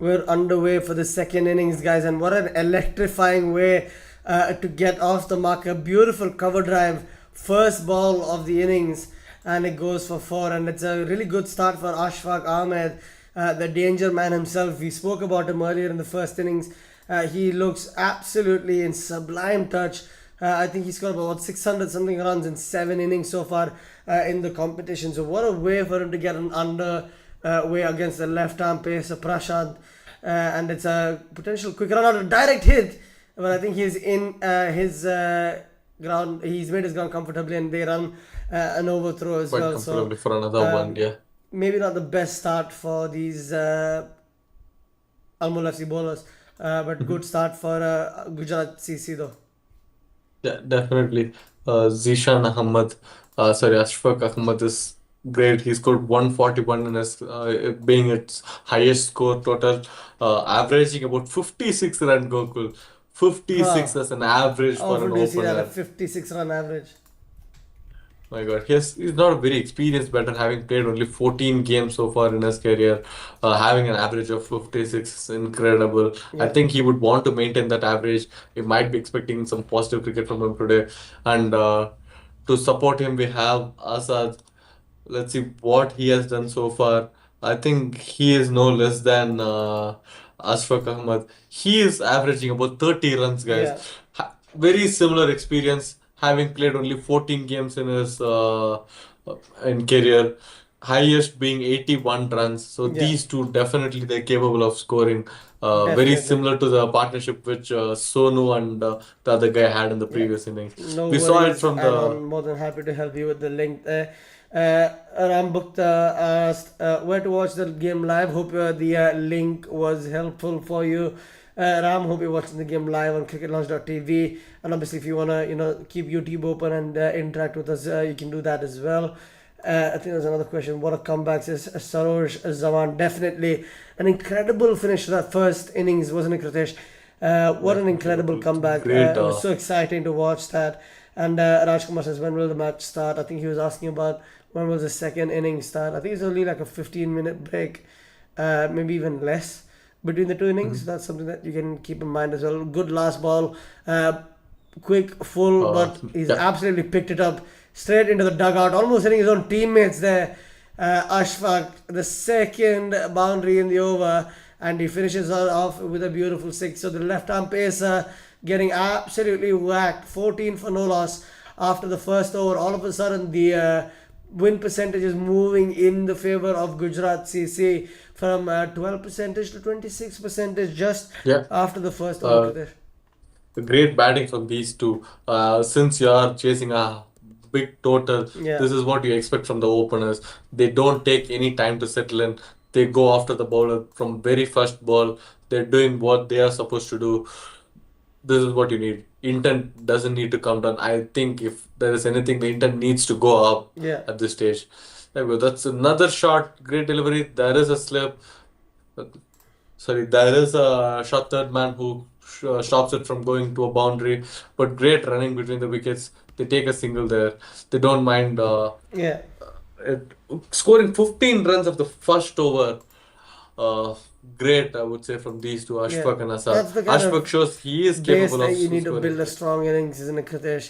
We're underway for the second innings, guys, and what an electrifying way to get off the mark. A beautiful cover drive, first ball of the innings, and it goes for four. And it's a really good start for Ashfaq Ahmed, the danger man himself. We spoke about him earlier in the first innings. He looks absolutely in sublime touch. I think he scored about 600 something runs in 7 innings so far in the competition. So what a way for him to get an under way against the left arm pacer Prashad. And it's a potential quick run out, a direct hit. But I think he's in his ground. He's made his ground comfortably, and they run an overthrow as Quite well. So comfortably for another one, yeah. maybe not the best start for these Almol FC bowlers, but good start for Gujarat CC though. Yeah, definitely. Zishan Ahmad, Ashfaq Ahmad is great. He scored 141 in his being its highest score total, averaging about 56 run Gokul. 56 Huh. as an average How for an often do you see that? A opener. 56 run average. My God, he's not a very experienced batter, having played only 14 games so far in his career. Having an average of 56 is incredible. I Yeah. think he would want to maintain that average. We might be expecting some positive cricket from him today. And to support him, we have Asad. Let's see what he has done so far. I think he is no less than Ashfaq Ahmad. He is averaging about 30 runs, guys. Yeah. Very similar experience, having played only 14 games in his in career. Highest being 81 runs. So Yeah. these two definitely they're capable of scoring. Very Definitely. similar to the partnership which Sonu and the other guy had in the Yeah. previous innings. No We saw it worries, from the Anon. More than happy to help you with the link there. Ram Bukta asked where to watch the game live. Hope the link was helpful for you. Ram, hope you're watching the game live on cricketlaunch.tv. And obviously, if you want to, keep YouTube open and interact with us, you can do that as well. I think there's another question. What a comeback is Sarosh Zaman. Definitely an incredible finish to that first innings, wasn't it, Kritesh? What an incredible comeback. great. It was so exciting to watch that. And Rajkumar says, when will the match start? I think he was asking about when will the second inning start. I think it's only like a 15-minute break, maybe even less between the two innings. That's something that you can keep in mind as well. Good last ball, quick, full, but he's Yeah. absolutely picked it up straight into the dugout, almost hitting his own teammates there. Ashfaq, the second boundary in the over, and he finishes it off with a beautiful six. So the left arm pacer getting absolutely whacked, 14 for no loss after the first over. All of a sudden, the win percentage is moving in the favor of Gujarat CC from 12 percentage to 26 percentage just Yeah. after the first over. Uh, Kritesh. Great batting from these two. Since you are chasing a big total, Yeah. this is what you expect from the openers. They don't take any time to settle in. They go after the bowler from very first ball. They're doing what they are supposed to do. This is what you need. Intent doesn't need to come down. I think if there is anything, the intent needs to go up Yeah. at this stage. There we go. That's another shot. Great delivery. There is a slip. Sorry, there is a shot third man who stops it from going to a boundary. But great running between the wickets. They take a single there. They don't mind Yeah. it, scoring 15 runs of the first over. Uh, Great, I would say, from these two, Yeah. Ashfaq and Asad. That's the kind Ashfaq of shows he is base capable that of you need to scoring. build a strong innings, isn't it, Kritesh?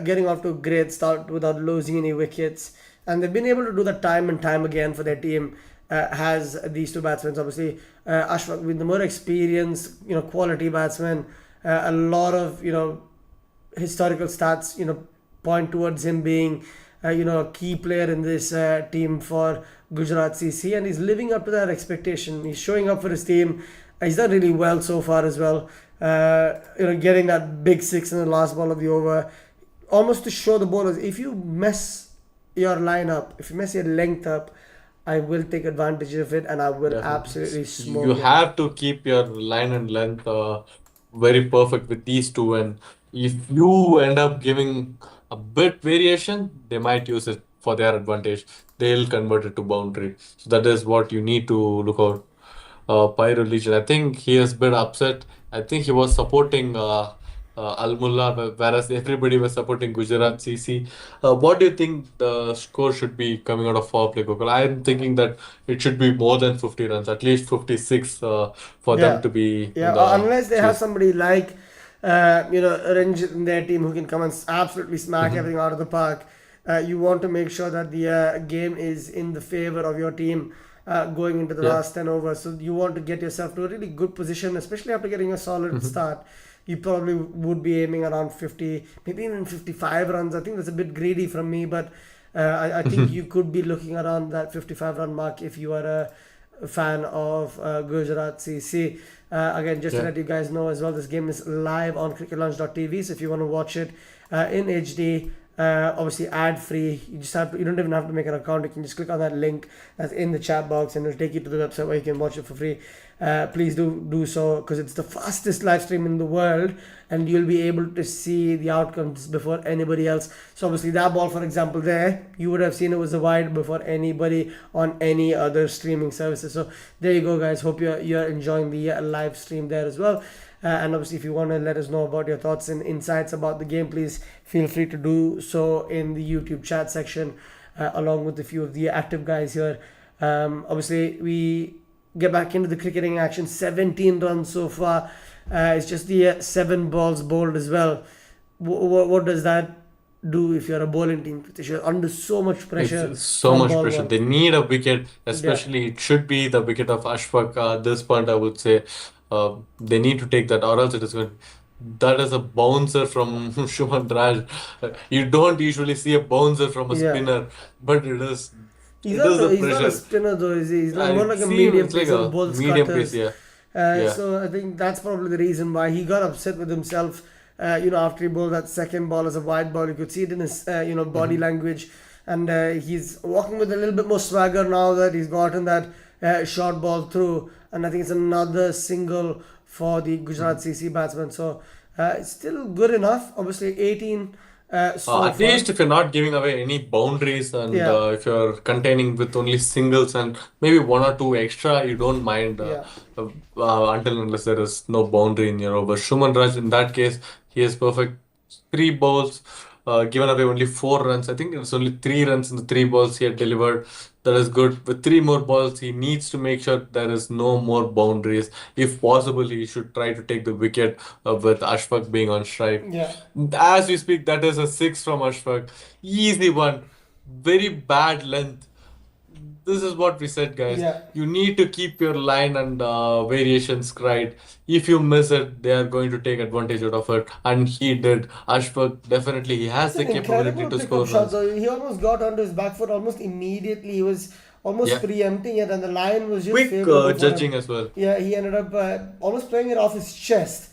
Getting off to a great start without losing any wickets. And they've been able to do that time and time again for their team. Has these two batsmen, obviously, Ashfaq with the more experienced, quality batsman, a lot of, historical stats, point towards him being, a key player in this team for Gujarat CC, and he's living up to that expectation. He's showing up for his team. He's done really well so far as well. Getting that big six in the last ball of the over, almost to show the bowlers, if you mess your line up, if you mess your length up, I will take advantage of it, and I will Definitely. absolutely smoke You it. have to keep your line and length very perfect with these two, and if you end up giving a bit variation, they might use it for their advantage. They'll convert it to boundary. So that is what you need to look out. Pyro Legion, I think he has been upset. I think he was supporting Al Mulla, whereas everybody was supporting Gujarat CC. What do you think the score should be coming out of power play, Gokul? I'm thinking that it should be more than 50 runs, at least 56 for them Yeah, to be yeah. in the Unless they have chase. somebody like, Ranjit in their team who can come and absolutely smack Hmm. everything out of the park. You want to make sure that the game is in the favor of your team going into the Yeah. last 10 overs. So you want to get yourself to a really good position, especially after getting a solid Hmm. start. You probably would be aiming around 50, maybe even 55 runs. I think that's a bit greedy from me, but I think you could be looking around that 55 run mark if you are a fan of Gujarat CC. Again, just to Yeah. let you guys know as well, this game is live on cricketlaunch.tv. So if you want to watch it in HD, obviously ad free, you don't even have to make an account. You can just click on that link that's in the chat box, and it'll take you to the website where you can watch it for free. Please do so, because it's the fastest live stream in the world, and you'll be able to see the outcomes before anybody else. So obviously that ball, for example, there you would have seen it was a wide before anybody on any other streaming services. So there you go, guys. Hope you're enjoying the live stream there as well. And obviously, if you want to let us know about your thoughts and insights about the game, please feel free to do so in the YouTube chat section, along with a few of the active guys here. Obviously, we get back into the cricketing action. 17 runs so far. It's just the 7 balls bowled as well. What does that do if you're a bowling team? Because you're under so much pressure It's so from much ball pressure. one. They need a wicket, Yeah, especially it should be the wicket of Ashfaq. This point, I would say they need to take that, or else it is going. That is a bouncer from Shuman Raj. You don't usually see a bouncer from a yeah. spinner, but it is. He's It is not. the He's not a pressure. spinner though. Is he? He's like more I like a see medium it's like pacer who a bowls medium pace. cutters. Yeah, yeah. So I think that's probably the reason why he got upset with himself. After he bowled that second ball as a wide ball, you could see it in his body Hmm. language, and he's walking with a little bit more swagger now that he's gotten that short ball through. And I think it's another single for the Gujarat CC batsman. So it's still good enough. Obviously, 18 so At far. least if you're not giving away any boundaries and Yeah, if you're containing with only singles and maybe one or two extra, you don't mind yeah, until and unless there is no boundary in your over. Shuman Raj, in that case, he has perfect 3 balls, given away only 4 runs. I think it was only 3 runs in the 3 balls he had delivered. That is good. With 3 more balls, he needs to make sure there is no more boundaries. If possible, he should try to take the wicket with Ashfaq being on strike. yeah, As we speak, that is a six from Ashfaq. Easy one. Very bad length. This is what we said, guys. yeah. You need to keep your line and variations right. If you miss it, they are going to take advantage out of it. And he did. Ashfaq, definitely, he has It's the an capability incredible to pickup score shot, runs. though. He almost got onto his back foot almost immediately. He was almost Yeah. preempting it, and the line was just Quick favorable for him. judging as well. Yeah, he ended up almost playing it off his chest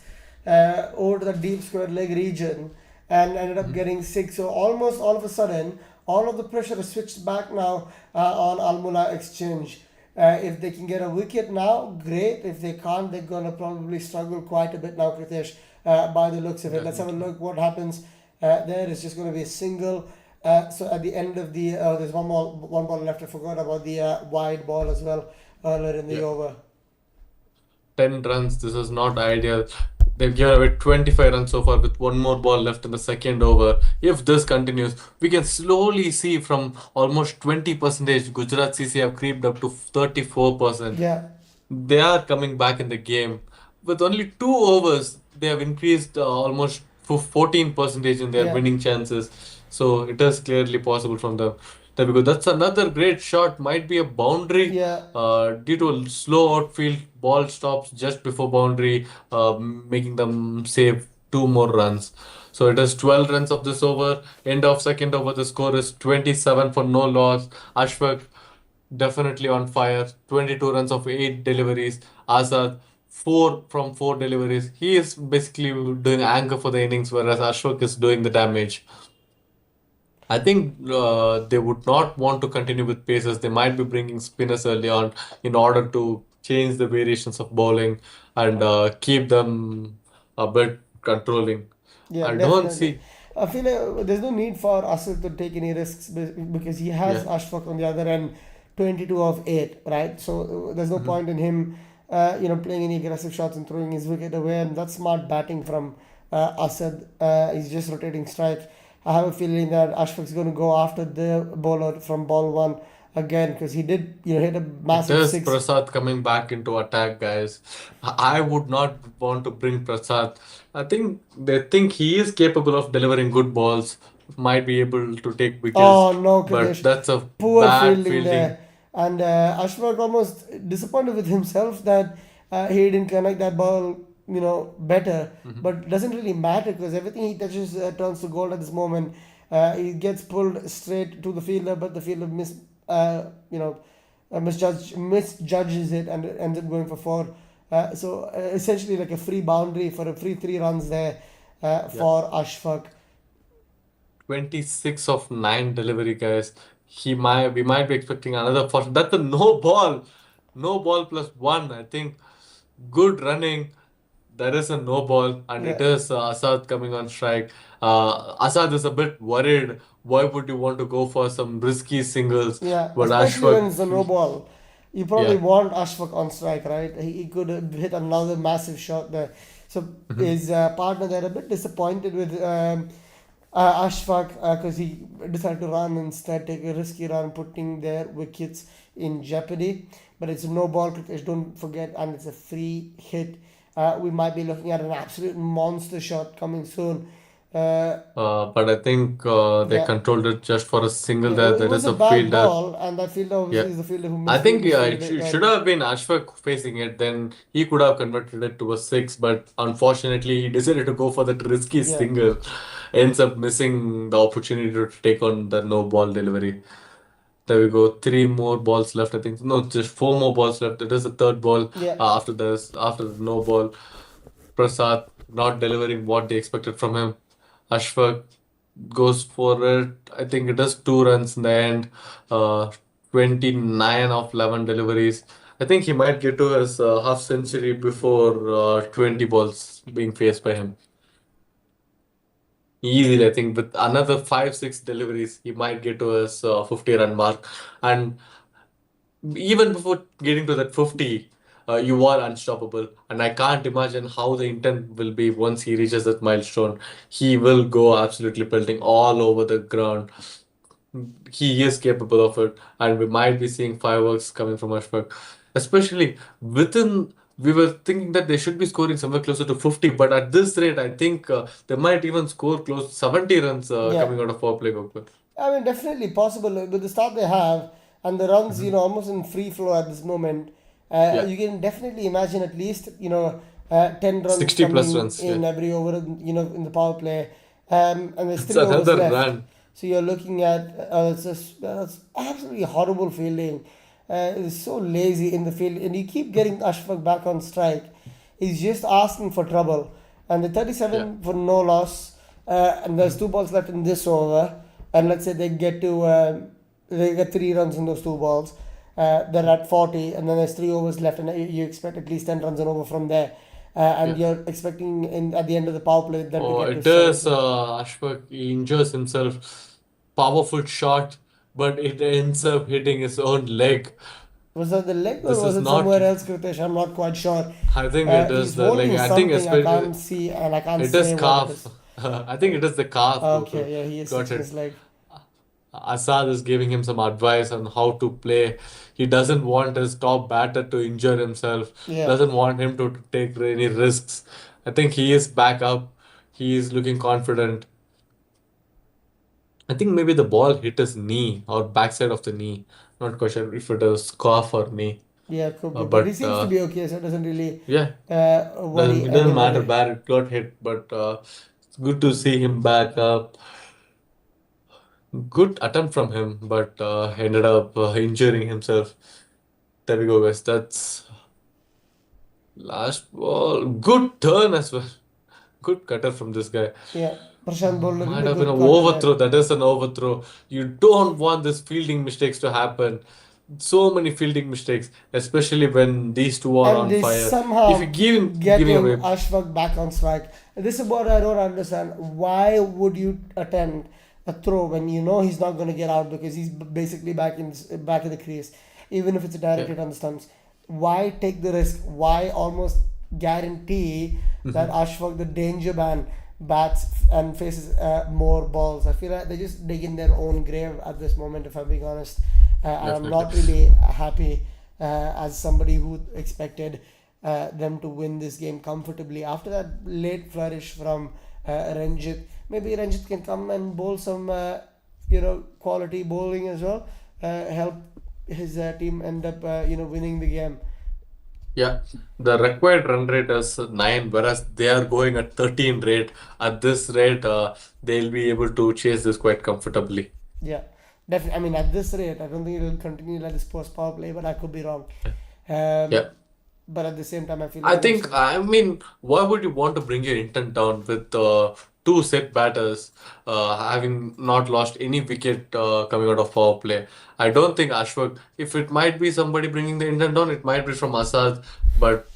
over to the deep square leg region, and ended up Mhm. getting six. So almost all of a sudden, all of the pressure is switched back now on Almula exchange. If they can get a wicket now, great. If they can't, they're gonna probably struggle quite a bit now, Kritesh. By the looks of it, let's have a Definitely. look what happens. There is just going to be a single. So at the end of the there's one ball left. I forgot about the wide ball as well earlier in the Yeah. over. 10 runs. This is not ideal. They've given away 25 runs so far with one more ball left in the second over. If this continues, we can slowly see from almost 20% Gujarat CC have creeped up to 34%. Yeah, They are coming back in the game. With only 2 overs, they have increased almost 14 percentage in their yeah, winning chances. So it is clearly possible from them. There we go. That's another great shot. Might be a boundary yeah, due to a slow outfield. Ball stops just before boundary, making them save 2 more runs. So it is 12 runs of this over. End of second over, the score is 27 for no loss. Ashfaq definitely on fire. 22 runs of 8 deliveries. Azad, 4 from 4 deliveries. He is basically doing anchor for the innings, whereas Ashok is doing the damage. I think they would not want to continue with paces. They might be bringing spinners early on in order to change the variations of bowling and keep them a bit controlling. yeah, I don't definitely. see. I feel like there's no need for Asif to take any risks because he has Yeah. Ashfaq on the other end, 22 of 8, right? So there's no Mhm. point in him, playing any aggressive shots and throwing his wicket away, and that's smart batting from Asad. He's just rotating strike. I have a feeling that Ashfaq's going to go after the bowler from ball one again because he did hit a It massive is six. Prasad coming back into attack, guys. I would not want to bring Prasad. I think they think he is capable of delivering good balls, might be able to take wickets, Oh no, but Kridesh. that's a Poor bad fielding fielding. there. And Ashfaq almost disappointed with himself that he didn't connect that ball, better. Mhm. But it doesn't really matter because everything he touches turns to gold at this moment. He gets pulled straight to the fielder, but the fielder misjudges it and ends up going for four. So essentially like a free boundary for a free three runs there Yeah. for Ashfaq. 26 of 9 delivery, guys. We might be expecting another first. That's a no ball. No ball plus one. I think good running. There is a no ball, and Yeah. it is Asad coming on strike. Asad is a bit worried. Why would you want to go for some risky singles? Yeah, But especially when Ashfaq, it's a no ball. You probably yeah. want Ashfaq on strike, right? He could have hit another massive shot there. So Mhm. his partner there a bit disappointed with Ashfaq because he decided to run instead, take a risky run, putting their wickets in jeopardy. But it's a no ball cricket, don't forget, and it's a free hit. We might be looking at an absolute monster shot coming soon. Uh, But I think they yeah, controlled it just for a single yeah, there. it There was is a a bad fielder. ball, and that fielder Yeah. obviously is the fielder who I think misfielded it it. should And have been Ashfaq facing it. Then he could have converted it to a six, but unfortunately, he decided to go for that risky yeah, single. Ends up missing the opportunity to take on the no ball delivery. There we go. Three more balls left. I think no, just four more balls left. It is the third ball yeah. after the no ball. Prasad not delivering what they expected from him. Ashfaq goes for it. I think it is 2 runs in the end. Uh, 29 of 11 deliveries. I think he might get to his half century before 20 balls being faced by him. Easily, I think with another 5, 6 deliveries, he might get to his 50-run mark. And even before getting to that 50, you are unstoppable. And I can't imagine how the intent will be once he reaches that milestone. He will go absolutely pelting all over the ground. He is capable of it, and we might be seeing fireworks coming from Ashfaq. Especially within, we were thinking that they should be scoring somewhere closer to 50, but at this rate, I think they might even score close to 70 runs Yeah, coming out of power play. Gokul. I mean, definitely possible with the start they have and the runs, Mhm. almost in free flow at this moment. Yeah, You can definitely imagine at least, 10 runs 60 plus coming runs. Yeah, in every over, in the power play. And there's it's 3 overs another left. run. So you're looking at, it's just, it's absolutely horrible fielding. It's so lazy in the field. And you keep getting Ashfaq back on strike. He's just asking for trouble. And the Yeah, 37 for no loss. And there's Mhm. 2 balls left in this over, and let's say they get 3 runs in those 2 balls, they're at 40, and then there's 3 overs left, and you expect at least 10 runs and over from there, and yeah. you're expecting at the end of the power play them to Oh, get to it is 70. Ashfaq. He injures himself. Powerful shot, but it ends up hitting his own leg. Was that the leg or This was is it not. somewhere else, Kritesh? I'm not quite sure. I think it He's is the leg. holding I think something I especially can't see, and I can't it is say what it calf. is. I think it is the calf, Gokul. Okay, yeah, he is Got stitching it. his leg. Assad is giving him some advice on how to play. He doesn't want his top batter to injure himself. Yeah. Doesn't want him to take any risks. I think he is back up. He is looking confident. I think maybe the ball hit his knee or backside of the knee. Not quite sure if it was calf or knee. Yeah, could be, but he But seems to be okay, so it doesn't really yeah, worry it doesn't matter anybody. where it got hit. But it's good to see him back up. Good attempt from him, but ended up injuring himself. There we go, guys. That's last ball. Good turn as well. Good cutter from this guy. Yeah, Prashant bowled a Might really have been good an cutter there. overthrow. That is an overthrow. You don't want this fielding mistakes to happen. So many fielding mistakes, especially when these two are And on they fire. If you somehow give him giving getting away, Ashfaq back on strike. This is what I don't understand. Why would you attempt a throw when you know he's not going to get out because he's basically back in the crease, even if it's a direct yeah, hit on the stumps? Why take the risk? Why almost guarantee that Mhm. Ashfaq, the danger man, bats and faces more balls. I feel like they just dig in their own grave at this moment, if I'm being honest. And I'm Definitely. not really happy as somebody who expected them to win this game comfortably. After that late flourish from Ranjit, maybe Ranjit can come and bowl some, quality bowling as well. Help his team end up, winning the game. Yeah, the required run rate is 9, whereas they are going at 13 rate. At this rate, they'll be able to chase this quite comfortably. Yeah, definitely. I mean, at this rate, I don't think it will continue like this post power play, but I could be wrong. Um, Yeah. but at the same time, I feel I like think, most of I mean, why would you want to bring your intent down with two set batters having not lost any wicket coming out of power play? I don't think Ashwak, if it might be somebody bringing the intent down, it might be from Asad, but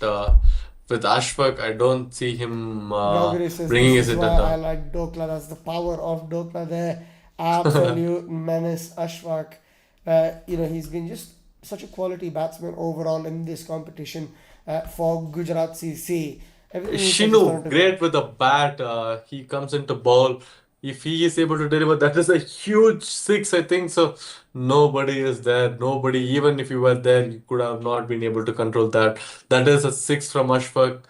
with Ashwak, I don't see him Gauri says bringing this his is why intent I down. like Dokla. That's the power of Dokla there. Absolute menace, Ashfaq. He's been just such a quality batsman overall in this competition for Gujarat CC. Everything looks like he's thrown Shinu, together. great with the bat. He comes into ball. If he is able to deliver, that is a huge six, I think. So nobody is there. Nobody, even if you were there, you could have not been able to control that. That is a six from Ashfaq.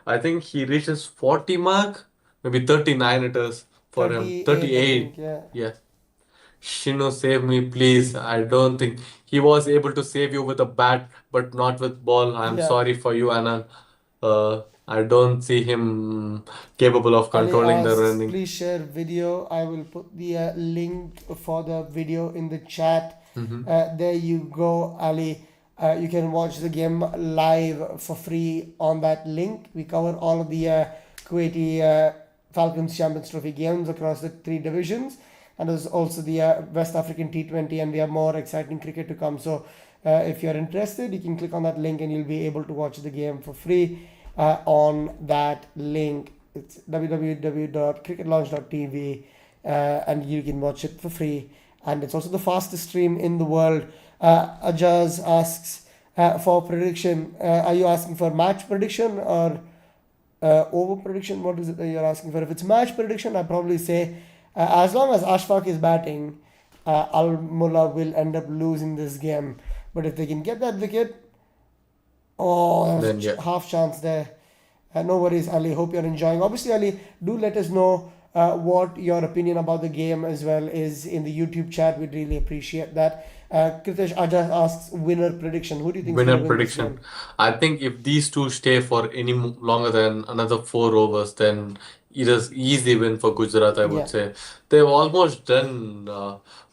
I think he reaches 40 mark, maybe 39 it is for him. 38, I think, 38. yeah. Yeah. Shino, save me, please. I don't think he was able to save you with a bat, but not with ball. I'm Yeah. sorry for you, Anand. I don't see him capable of Ali controlling the asks, running. please share video. I will put the link for the video in the chat. Hmm. There you go, Ali. You can watch the game live for free on that link. We cover all of the Kuwaiti Falcons Champions Trophy games across the three divisions. And there's also the West African T20, and we have more exciting cricket to come. So if you're interested, you can click on that link and you'll be able to watch the game for free on that link. It's www.cricketlaunch.tv, and you can watch it for free. And it's also the fastest stream in the world. Ajaz asks for prediction. Are you asking for match prediction or over prediction? What is it that you're asking for? If it's match prediction, I'd probably say as long as Ashfaq is batting, Al Mulla will end up losing this game. But if they can get that wicket, oh, there's Then, yeah. half chance there. No worries, Ali. Hope you're enjoying. Obviously, Ali, do let us know what your opinion about the game as well is in the YouTube chat. We'd really appreciate that. Kritesh Aja asks winner prediction. Who do you think is going Winner to win this prediction. game? I think if these two stay for any longer than another 4 overs, then it is easy win for Gujarat, I would Yeah, say. They've almost done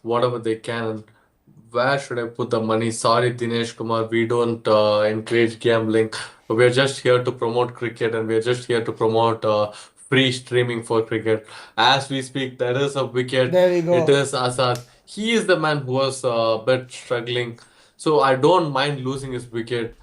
whatever they can. Where should I put the money? Sorry, Dinesh Kumar, we don't encourage gambling. We're just here to promote cricket and we're just here to promote free streaming for cricket. As we speak, there is a wicket. there we It go. is Asad. He is the man who was a bit struggling. So I don't mind losing his wicket.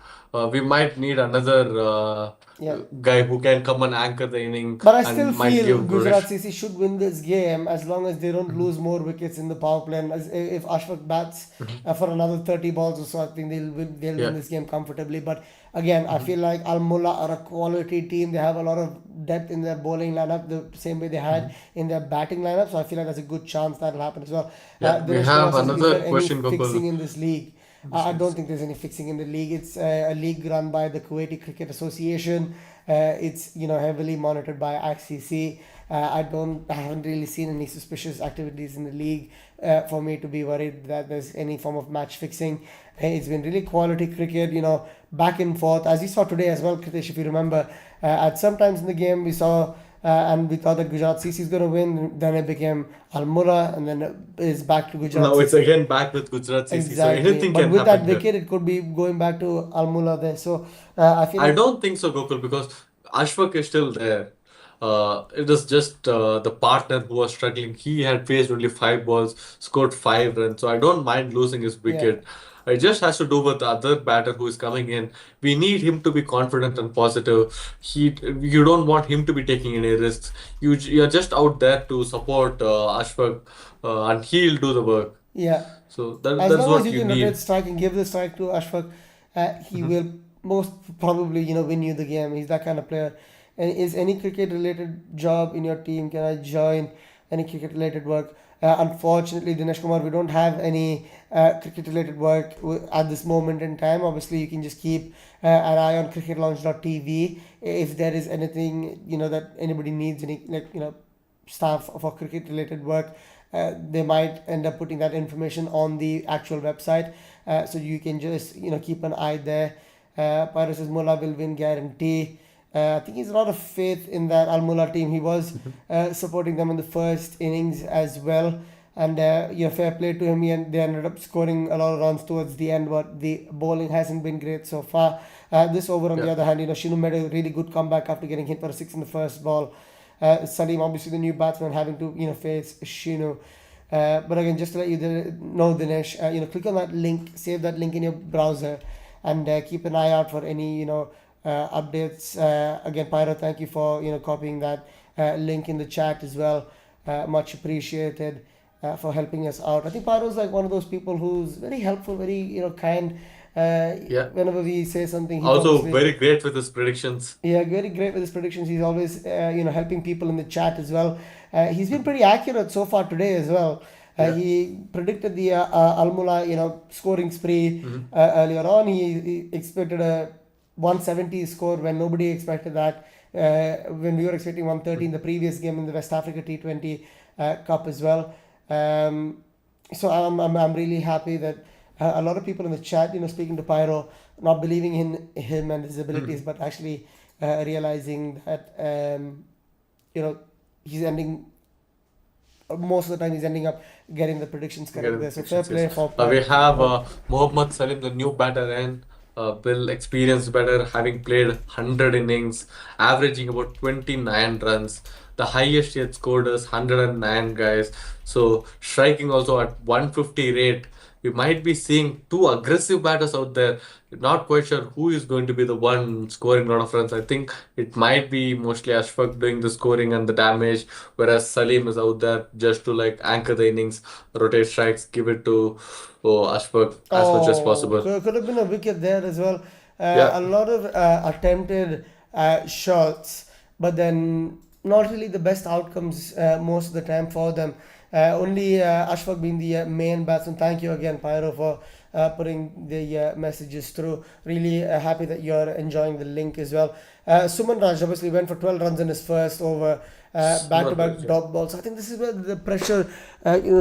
We might need another Yeah. guy who can come and anchor the inning But I still and might feel give Gujarat Burish. CC should win this game as long as they don't Mhm. lose more wickets in the power play. And if Ashfaq bats Mhm. for another 30 balls or so, I think they'll win Yeah. this game comfortably. But again, I Mhm. feel like Al Mulla are a quality team. They have a lot of depth in their bowling lineup, the same way they had Mhm. in their batting lineup. So I feel like there's a good chance that'll happen as well. Yeah, we Dinesh Kumar have says, is another there any question, fixing Gokul. in this league? I don't think there's any fixing in the league. It's a league run by the Kuwaiti Cricket Association. It's heavily monitored by ICC. I haven't really seen any suspicious activities in the league for me to be worried that there's any form of match fixing. It's been really quality cricket, back and forth. As you saw today as well, Kritesh, if you remember, at some times in the game we saw and we thought that Gujarat CC is going to win. Then it became Almura, and then it's back to Gujarat Now it's CC. again back with Gujarat CC, so Exactly. anything But can with that happen here. wicket, it could be going back to Almula there. So I feel I like, don't think so, Gokul, because Ashfaq is still there. It is just the partner who was struggling. He had faced only 5 balls, scored 5 runs, so I don't mind losing his yeah, wicket. It just has to do with the other batter who is coming in. We need him to be confident and positive. You don't want him to be taking any risks. You're just out there to support Ashfaq, and he'll do the work. yeah. So As that's long as what you you can rotate need. strike and give the strike to Ashfaq, he Mhm. will. most probably win you the game. He's that kind of player. And is any cricket related job in your team? Can I join any cricket related work? Unfortunately, Dinesh Kumar, we don't have any cricket related work at this moment in time. Obviously, you can just keep an eye on cricketlaunch.tv if there is anything that anybody needs, any staff for cricket related work. They might end up putting that information on the actual website, so you can just keep an eye there. Pyro says Mulla will win guarantee. I think he's a lot of faith in that Al Mulla team. He was supporting them in the first innings as well, and fair play to him. They ended up scoring a lot of runs towards the end, but the bowling hasn't been great so far. This over, on the Yeah. other hand, Shinu made a really good comeback after getting hit for a six in the first ball. Salim, obviously the new batsman, having to face Shinu. But again, just to let you know, Dinesh, click on that link, save that link in your browser, and keep an eye out for any updates. Again, Pyro, thank you for copying that link in the chat as well. Much appreciated for helping us out. I think Pyro's like one of those people who's very helpful, very kind. Yeah. Whenever we say something, he Also obviously very great with his predictions. yeah, very great with his predictions. He's always, helping people in the chat as well. He's been pretty accurate so far today as well. Yeah. He predicted the Almula, scoring spree earlier on. He expected a 170 score when nobody expected that. When we were expecting 130 in the previous game in the West Africa T20 Cup as well. So I'm really happy that a lot of people in the chat, speaking to Pyro, not believing in him and his abilities, but actually realizing that he's ending most of the time he's ending up getting the predictions correct there. So fair play for We Pyro. have Mohammad Salim, the new batter, and Bill, experienced batter, having played 100 innings, averaging about 29 runs. The highest he had scored is 109, guys. So striking also at 150 rate. We might be seeing two aggressive batters out there. Not quite sure who is going to be the one scoring a lot of runs. I think it might be mostly Ashfaq doing the scoring and the damage, whereas Salim is out there just to like anchor the innings, rotate strikes, give it to Ashfaq as much as Oh, possible. could have been a wicket there as well. Yeah. A lot of attempted shots, but then not really the best outcomes most of the time for them. Only Ashfaq being the main batsman. Thank you again, Pyro, for putting the messages through. Really happy that you're enjoying the link as well. Suman Raj obviously went for 12 runs in his first over. Back-to-back Raj, yeah. dot balls. I think this is where the pressure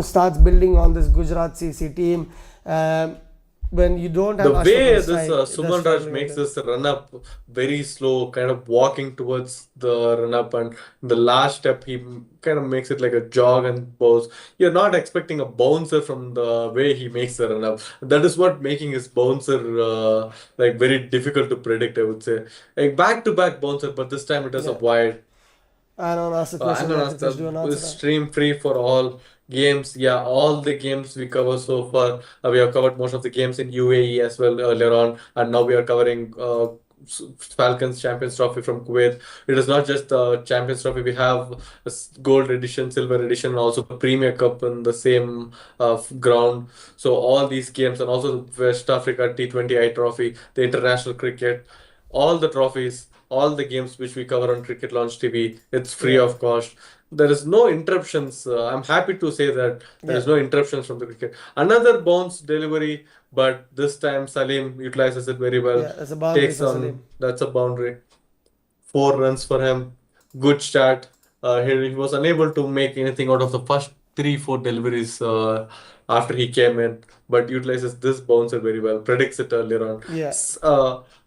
starts building on this Gujarat CC team. When you don't have The Ashfaq way on this side, they're Suman Raj struggling a makes bit. this run up very slow, kind of walking towards the run up, and the last step he kind of makes it like a jog and pose. You're not expecting a bouncer from the way he makes the run up. That is what making his bouncer like very difficult to predict, I would say. Like back to back bouncer, but this time it is a Yeah. wide. I don't ask the I'm question gonna next. ask Let's do an answer the that. stream free for all games. Yeah, all the games we cover so far. We have covered most of the games in UAE as well earlier on, and now we are covering Falcons Champions Trophy from Kuwait. It is not just the Champions Trophy. We have a gold edition, silver edition, and also the Premier Cup in the same ground. So all these games, and also the West Africa T20I Trophy, the international cricket, all the trophies, all the games which we cover on Cricket Launch TV. It's free Yeah. of cost. There is no interruptions. I'm happy to say that there Yeah. is no interruptions from the cricket. Another bounce delivery, but this time Salim utilizes it very well. Yeah. That's a boundary Takes for on, Salim. that's a boundary. 4 runs for him. Good start. He was unable to make anything out of the first 3, 4 deliveries after he came in, but utilizes this bouncer very well. Predicts it earlier on. Yeah.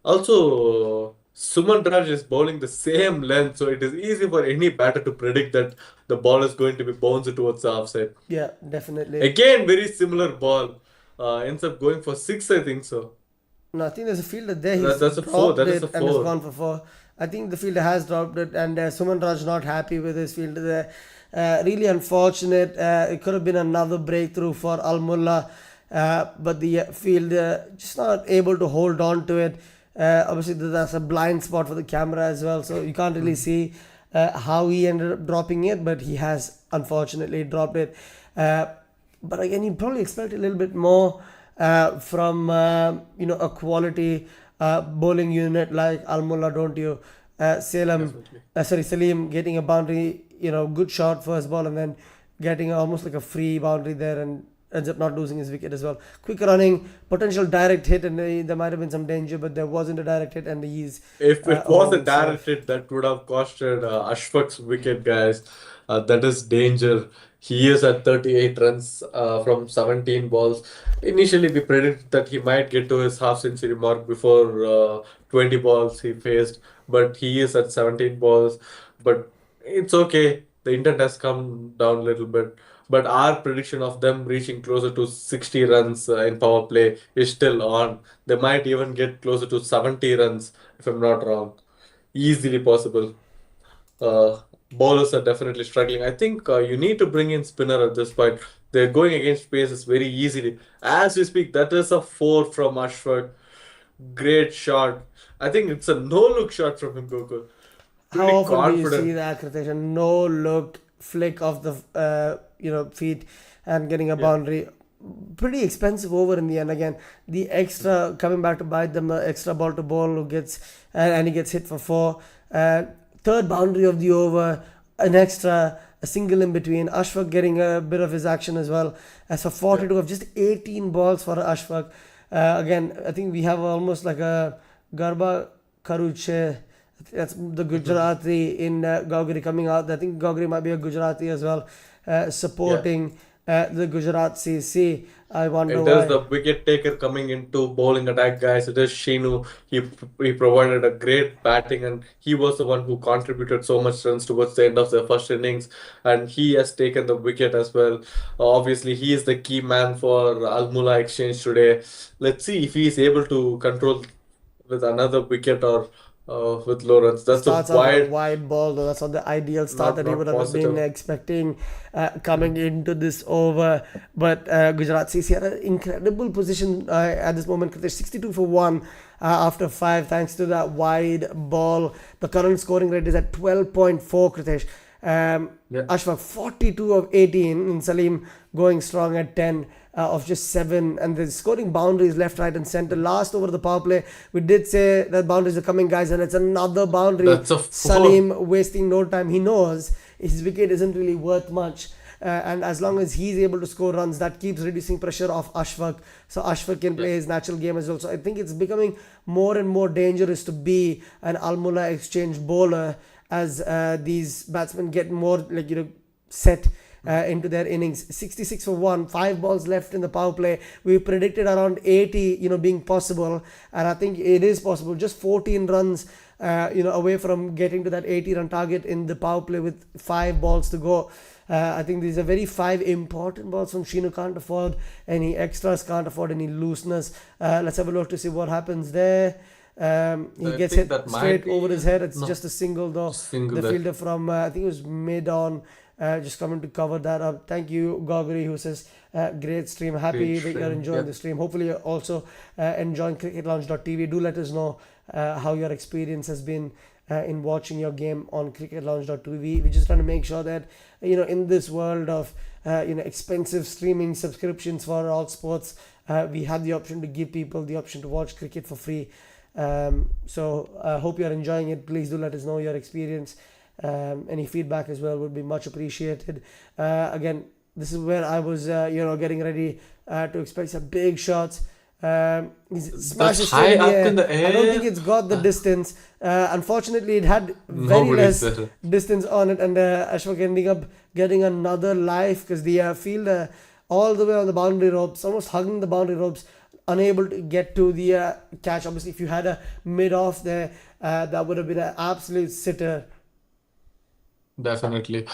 Also, Suman Raj is bowling the same length, so it is easy for any batter to predict that the ball is going to be bounced towards the offside. Yeah. Definitely. Again, very similar ball. Ends up going for six, I think so. No, I think there's a fielder there. That, He's that's a four. dropped That is a it and has four. gone for four. I think the fielder has dropped it, and Suman Raj not happy with his fielder there. Really unfortunate. It could have been another breakthrough for Al Mulla, but the fielder just not able to hold on to it. Obviously, that's a blind spot for the camera as well, so you can't really see how he ended up dropping it, but he has unfortunately dropped it. But again, you probably expect a little bit more from a quality bowling unit like Al Mulla, don't you? Definitely. Salim getting a boundary, good shot first ball, and then getting almost like a free boundary there, and ends up not losing his wicket as well. Quick running, potential direct hit, and there might have been some danger, but there wasn't a direct hit, and he's If it was a home direct safe. hit, that would have costed Ashfaq's wicket, guys. That is danger. He is at 38 runs from 17 balls. Initially, we predicted that he might get to his half century mark before 20 balls he faced, but he is at 17 balls. But it's okay. The intent has come down a little bit. But our prediction of them reaching closer to 60 runs in power play is still on. They might even get closer to 70 runs if I'm not wrong. Easily possible. Bowlers are definitely struggling. I think you need to bring in spinner at this point. They're going against paces very easily. As we speak, that is a four from Ashford. Great shot. I think it's a no-look shot from him, Gokul. How Pretty often do you see confident. that, Kritesh? A no look flick of the feet and getting a Yeah, boundary. Pretty expensive over in the end. Again, the extra coming back to bite them, extra ball to ball who gets and he gets hit for four. Third boundary of the over, an extra, a single in between. Ashfaq getting a bit of his action as well. As for yeah, 42 of just 18 balls for Ashfaq. Again, I think we have almost like a Garba Karuche. That's the Gujarati in Gaugri coming out. I think Gaugri might be a Gujarati as well, yeah. supporting the Gujarat CC. I wonder It is why. the wicket taker coming into bowling attack, guys. It is Shinu. He provided a great batting, and he was the one who contributed so much runs towards the end of the first innings, and he has taken the wicket as well. Obviously, he is the key man for Almula exchange today. Let's see if he is able to control with another wicket or with low runs. That's a Starts off with a wide, wide ball, though. That's not the ideal start not that he not would have been positive. expecting coming into this over. But Gujarat CC had an incredible position at this moment. Kritesh 62 for 1 after 5, thanks to that wide ball. The current scoring rate is at 12.4, Kritesh. Yeah. Ashfaq 42 of 18, and Salim going strong at 10 of just 7, and the scoring boundaries left, right, and center. Last over the power play, we did say that boundaries are coming, guys, and it's another boundary. That's a four. Salim wasting no time. He knows his wicket isn't really worth much. And as long as he's able to score runs, that keeps reducing pressure off Ashfaq. So Ashfaq can Yeah. play his natural game as well. So I think it's becoming more and more dangerous to be an Almula exchange bowler as these batsmen get more set into their innings. 66 for 1, 5 balls left in the power play. We predicted around 80 being possible, and I think it is possible. Just 14 runs away from getting to that 80 run target in the power play with 5 balls to go. I think these are very 5 important balls from Shinu. Can't afford any extras, can't afford any looseness. Let's have a look to see what happens there. He I gets think hit that might straight over his be head. It's no just a single though. single The there. fielder from I think it was mid on, just coming to cover that up. Thank you, Gogri, who says great stream. Happy Great that you're stream. enjoying Yeah. the stream. Hopefully you're also enjoying cricketlounge.tv. Do let us know how your experience has been in watching your game on cricketlounge.tv. We're just trying to make sure that in this world of expensive streaming subscriptions for all sports, we have the option to give people the option to watch cricket for free. So I hope you're enjoying it. Please do let us know your experience. Any feedback as well would be much appreciated. Again, this is where I was getting ready to expect some big shots. He That's smashes straight high in the up in air. the I don't think air. it's got the distance. Unfortunately, it had very Nobody's less there. distance on it, and Ashfaq ending up getting another life because the fielder all the way on the boundary ropes, almost hugging the boundary ropes, unable to get to the catch. Obviously, if you had a mid off there, that would have been an absolute sitter. Definitely.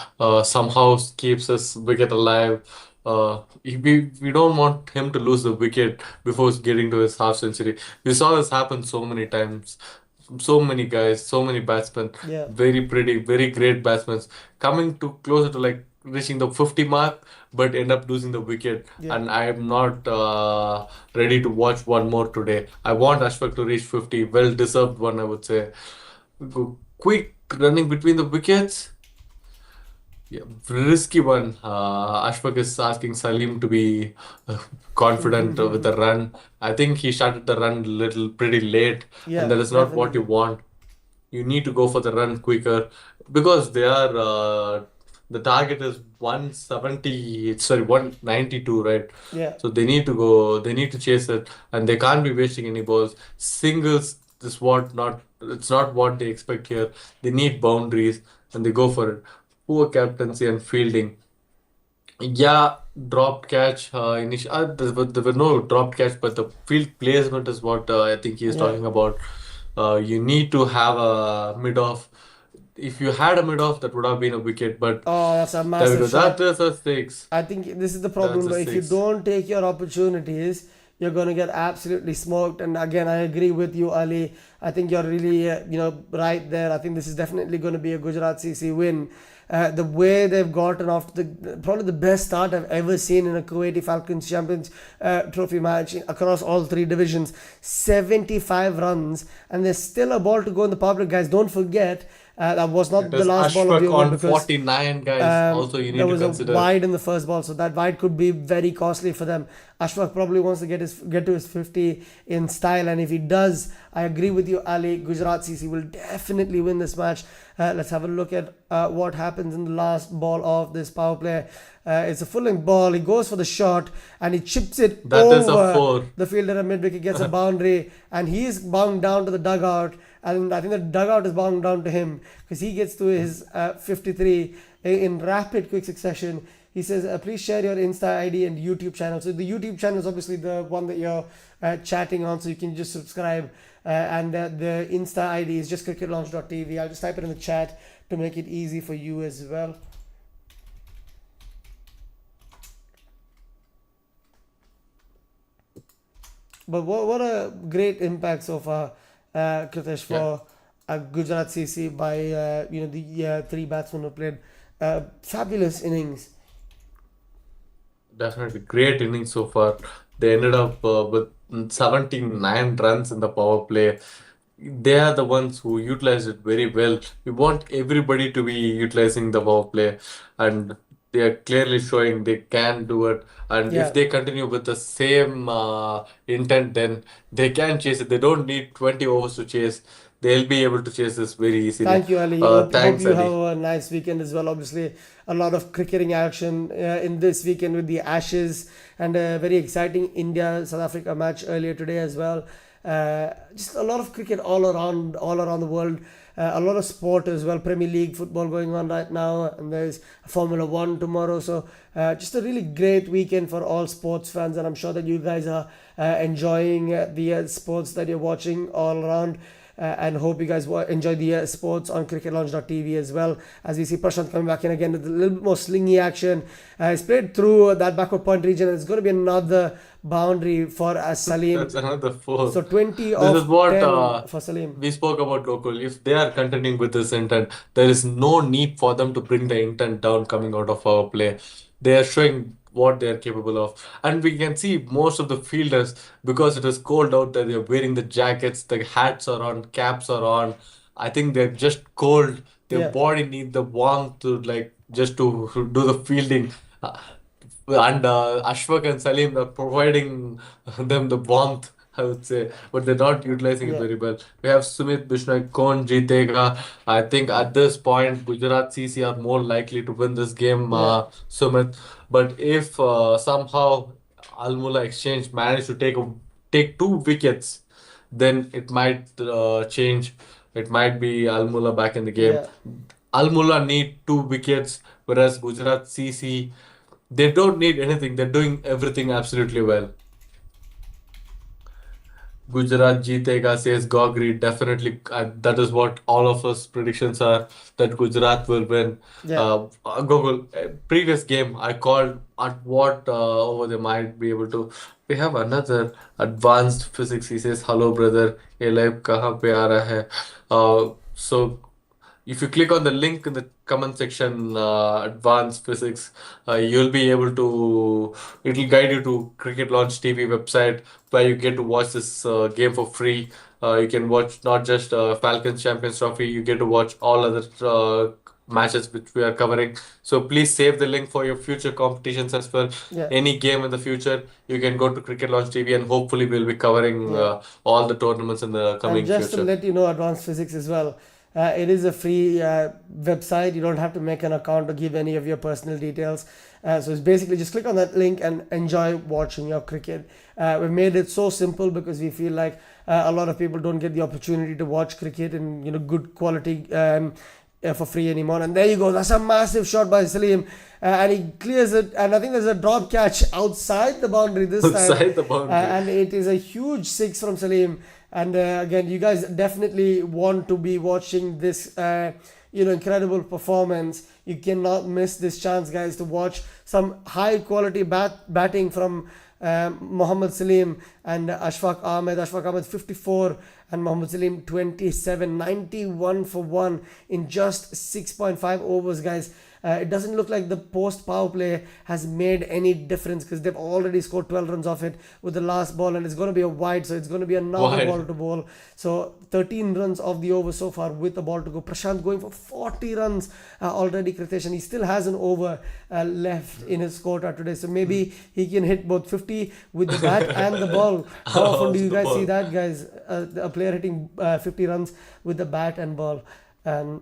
Somehow keeps his wicket alive. We don't want him to lose the wicket before getting to his half century. We saw this happen so many times. So many guys, so many batsmen, Yeah, very pretty, very great batsmen coming to closer to like reaching the 50 mark, but end up losing the wicket. yeah. And I am not ready to watch one more today. I want Ashfaq to reach 50. Well deserved one, I would say. Quick running between the wickets. Yeah, risky one. Ashfaq is asking Salim to be uh, confident with the run. I think he started the run little pretty late, and Yeah, that is not what you definitely. want. You need to go for the run quicker because they are the target is 170, sorry, 192, right? Yeah. So they need to go, they need to chase it, and they can't be wasting any balls. Singles is what not, it's not what they expect here. They need boundaries, and they go for it. Poor captaincy and fielding. Yeah, dropped catch. There were no dropped catch, but the field placement is what I think he is Yeah. talking about. You need to have a mid off. If you had a mid off, that would have been a wicket. But Oh, that's a there we massive go. That shot. is a six. I think this is the That's problem a though. If you six. don't take your opportunities, you're going to get absolutely smoked. And again, I agree with you, Ali. I think you're really, right there. I think this is definitely going to be a Gujarat CC win. The way they've gotten off probably the best start I've ever seen in a Kuwaiti Falcons Champions Trophy match across all three divisions. 75 runs, and there's still a ball to go in the public, guys. Don't forget, that was It not the is last ball of the Ashfaq over on because 49, guys. Also, you there need to was a consider. wide in the first ball, so that wide could be very costly for them. Ashfaq probably wants to get to his 50 in style, and if he does, I agree with you, Ali. Gujarat CC will definitely win this match. Let's have a look at what happens in the last ball of this power play. It's a full length ball. He goes for the shot and he chips it That is a over four. the fielder at mid wicket, gets a boundary, and he is bound down to the dugout. And I think the dugout is bound down to him because he gets to his 53 in rapid quick succession. He says, please share your Insta ID and YouTube channel. So the YouTube channel is obviously the one that you're chatting on, so you can just subscribe. And the Insta ID is just cricketlaunch.tv. I'll just type it in the chat to make it easy for you as well. But what a great impact so far, Kritesh, Yeah, for Gujarat CC by the three batsmen who played fabulous innings. definitely. Great innings so far. They ended up with 79 runs in the power play. They are the ones who utilize it very well. We want everybody to be utilizing the power play, and they are clearly showing they can do it. And if Yeah. they continue with the same intent, then they can chase it. They don't need 20 overs to chase. They'll be able to chase this very easily. Thank you, Ali. Hope Thanks, you have Ali. a nice weekend as well. Obviously, a lot of cricketing action in this weekend with the Ashes and a very exciting India South Africa match earlier today as well. Just a lot of cricket all around the world. A lot of sport as well. Premier League football going on right now, and there's Formula One tomorrow. So just a really great weekend for all sports fans, and I'm sure that you guys are enjoying the sports that you're watching all around. And hope you guys enjoy the sports on cricketlaunch.tv as well. As we see Prashant coming back in again with a little bit more slingy action. He's played through that backward point region. It's going to be another boundary for Salim. That's another four. So 20 This is of what 10 for Salim. we spoke about local. If they are continuing with this intent, there is no need for them to bring the intent down coming out of our play. They are showing what they are capable of. And we can see most of the fielders, because it is cold out there, they're wearing the jackets, the hats are on, caps are on. I think they're just cold. Their Yeah, body need the warmth to like just to do the fielding. Uh, and Ashfaq and Salim are providing them the warmth, I would say, but they're not utilizing it yeah, very well. We have Sumit Bishnoi, Kaun Jeetega. I think at this point, Gujarat CC are more likely to win this game, yeah, Sumit. But if somehow Al Mulla Exchange managed to take 2 wickets, then it might change. It might be Al Mulla back in the game. yeah. Al Mulla need 2 wickets, whereas Gujarat CC they don't need anything. They're doing everything absolutely well. Gujarat jeetega says Gogri. Definitely, that is what all of us predictions are that Gujarat will win. Yeah. Google, previous game I called at what over they might be able to. We have another advanced physics. He says, "Hello, brother. ये live कहाँ पे आ रहा है?" So If you click on the link in the comment section, advanced physics, you'll be able to, it'll guide you to Cricket Launch TV website where you get to watch this game for free. You can watch not just Falcons Champions Trophy, you get to watch all other matches which we are covering. So please save the link for your future competitions as well. Yeah. Any game in the future, you can go to Cricket Launch TV and hopefully we'll be covering Yeah. all the tournaments in the And coming just to future. let you know, advanced physics as well. It is a free website. You don't have to make an account or give any of your personal details. So it's basically just click on that link and enjoy watching your cricket. We've made it so simple because we feel like a lot of people don't get the opportunity to watch cricket in good quality for free anymore. And there you go. That's a massive shot by Salim, and he clears it. And I think there's a drop catch outside the boundary this time, Outside the boundary. and it is a huge six from Salim. And again, you guys definitely want to be watching this, incredible performance. You cannot miss this chance, guys, to watch some high quality batting from Mohammad Salim and Ashfaq Ahmed. Ashfaq Ahmed 54 and Mohammad Salim 27, 91 for 1 in just 6.5 overs, guys. It doesn't look like the post power play has made any difference because they've already scored 12 runs off it with the last ball, and it's going to be a wide, so it's going to be another Wide. ball to bowl. So 13 runs off the over so far with a ball to go. Prashant going for 40 runs already, Kritesh, and he still has an over left in his quota today. So maybe he can hit both 50 with the bat and the ball. How often do you The guys see ball. that, guys? A player hitting 50 runs with the bat and ball.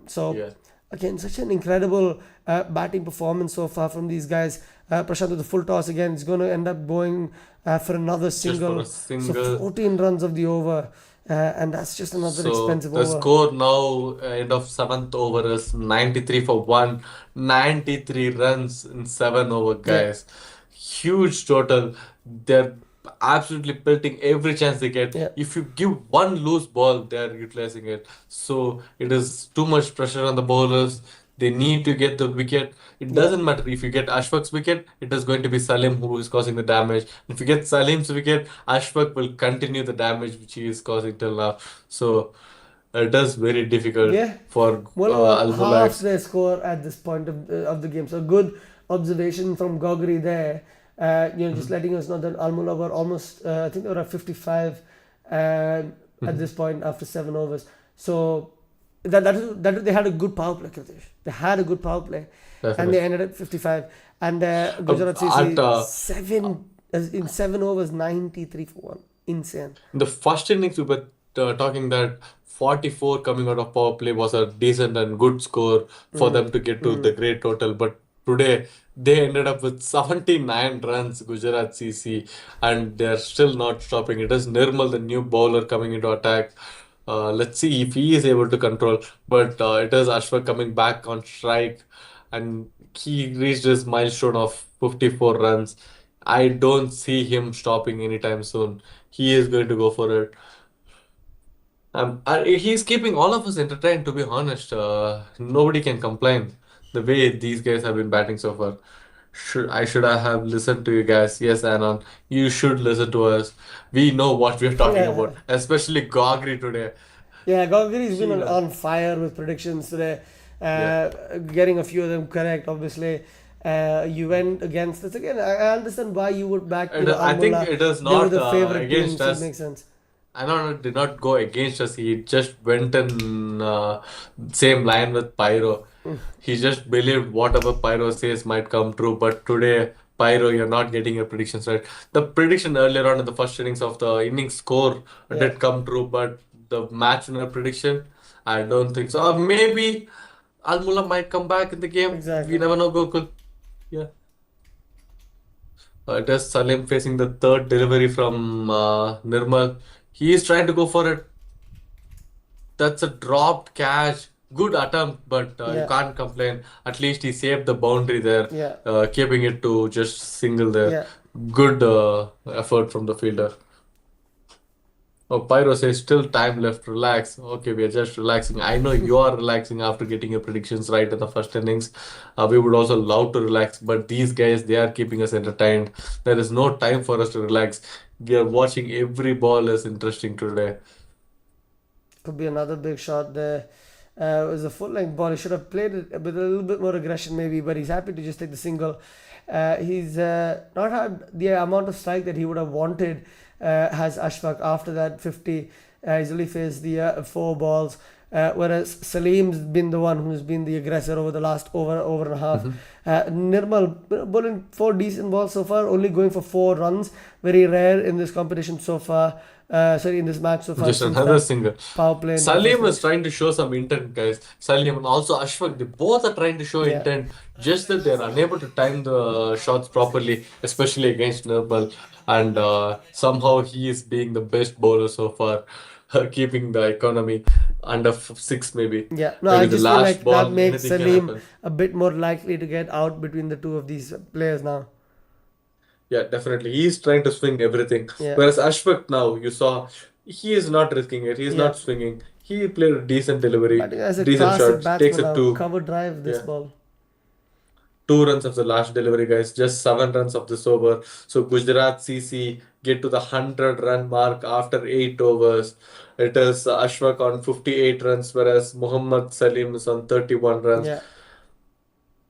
So Yeah. again, such an incredible batting performance so far from these guys. Prashant with the full toss again. It's going to end up going for another Just for single. a So single. 14 runs of the over. And that's just another So expensive the over. score now, end of seventh over, is 93 for 1. 93 runs in 7 over, Yeah, guys. Huge total. They're absolutely pelting every chance they get. yeah, If you give one loose ball, they're utilizing it. So it is too much pressure on the bowlers. They need to get the wicket. It yeah. doesn't matter if you get Ashfaq's wicket, it is going to be Salim who is causing the damage. If you get Salim's wicket, Ashfaq will continue the damage which he is causing till now. So it is very difficult Yeah. for Mulla were Al half Mulaks. their score at this point of the game. So good observation from Gogri there. Just letting us know that Al Mulla were almost, I think they were at 55 at this point after 7 overs. So that they had a good power play, Kritish. They had a good power play, and they Definitely. ended at 55. And Gujarat At CC in 7 overs, 93 for 1. Insane. In the first innings, we were talking that 44 coming out of power play was a decent and good score for them to get to the great total. But today, they ended up with 79 runs, Gujarat CC, and they're still not stopping. It is Nirmal, the new bowler, coming into attack. Let's see if he is able to control. But it is Ashfaq coming back on strike, and he reached his milestone of 54 runs. I don't see him stopping anytime soon. He is going to go for it. He's keeping all of us entertained, to be honest. Nobody can complain the way these guys have been batting so far. Should I have listened to you guys? Yes, Anon, you should listen to us. We know what we're talking Yeah. about, especially Gogri today. Yeah, Gogri's been He was, on fire with predictions today, yeah. getting a few of them correct. Obviously, you went against us again. I understand why you would back I think Almola. it is They were not the favorite team, against so it us. makes sense. I know it did not go against us. He just went in same line with Pyro. He just believed whatever Pyro says might come true. But today, Pyro, you're not getting your predictions right. The prediction earlier on in the first innings of the innings score Yeah, did come true, but the match winner prediction, I don't think so. Or maybe Almula might come back in the game. We exactly. never know, Gokul. Yeah. It is Salim facing the third delivery from Nirmal. He is trying to go for it. That's a dropped catch. Good attempt, but you Yeah, can't complain. At least he saved the boundary there, yeah, keeping it to just single there. yeah. Good effort from the fielder. Oh, Pyro says still time left. Relax. Okay, we are just relaxing. I know you are relaxing after getting your predictions right in the first innings. We would also love to relax, but these guys, they are keeping us entertained. There is no time for us to relax. We are watching every ball is interesting today. Could be another big shot there. It was a full length ball. He should have played it with a little bit more aggression, maybe, but he's happy to just take the single. He's not had the amount of strike that he would have wanted, has Ashfaq after that 50. He's only faced the 4 balls. Whereas Salim's been the one who's been the aggressor over the last over and a half. Mhm. Nirmal bowling 4 decent balls so far, only going for 4 runs. Very rare in this competition so far. In this match so far Just since another that single. power play in the first Salim is innings. trying to show some intent, guys. Salim and also Ashfaq, they both are trying to show Yeah. intent, just that they're unable to time the shots properly, especially against Nirmal. And somehow he is being the best bowler so far, keeping the economy under six, maybe. Yeah, no, I Maybe the just feel last like that ball, makes anything can Salim happen. a bit more likely to get out between the two of these players now. Yeah, definitely. He's trying to swing everything. Yeah, Whereas Ashfaq now, you saw, he is not risking it. He is yeah. not swinging. He played a decent delivery, Batting as a decent classic shots, takes batsman it now. to, Cover drive this yeah, ball. 2 runs of the last delivery, guys. Just 7 runs of this over. So Gujarat CC get to the 100-run mark after 8 overs. It is Ashfaq on 58 runs, whereas Muhammad Salim is on 31 runs. Yeah.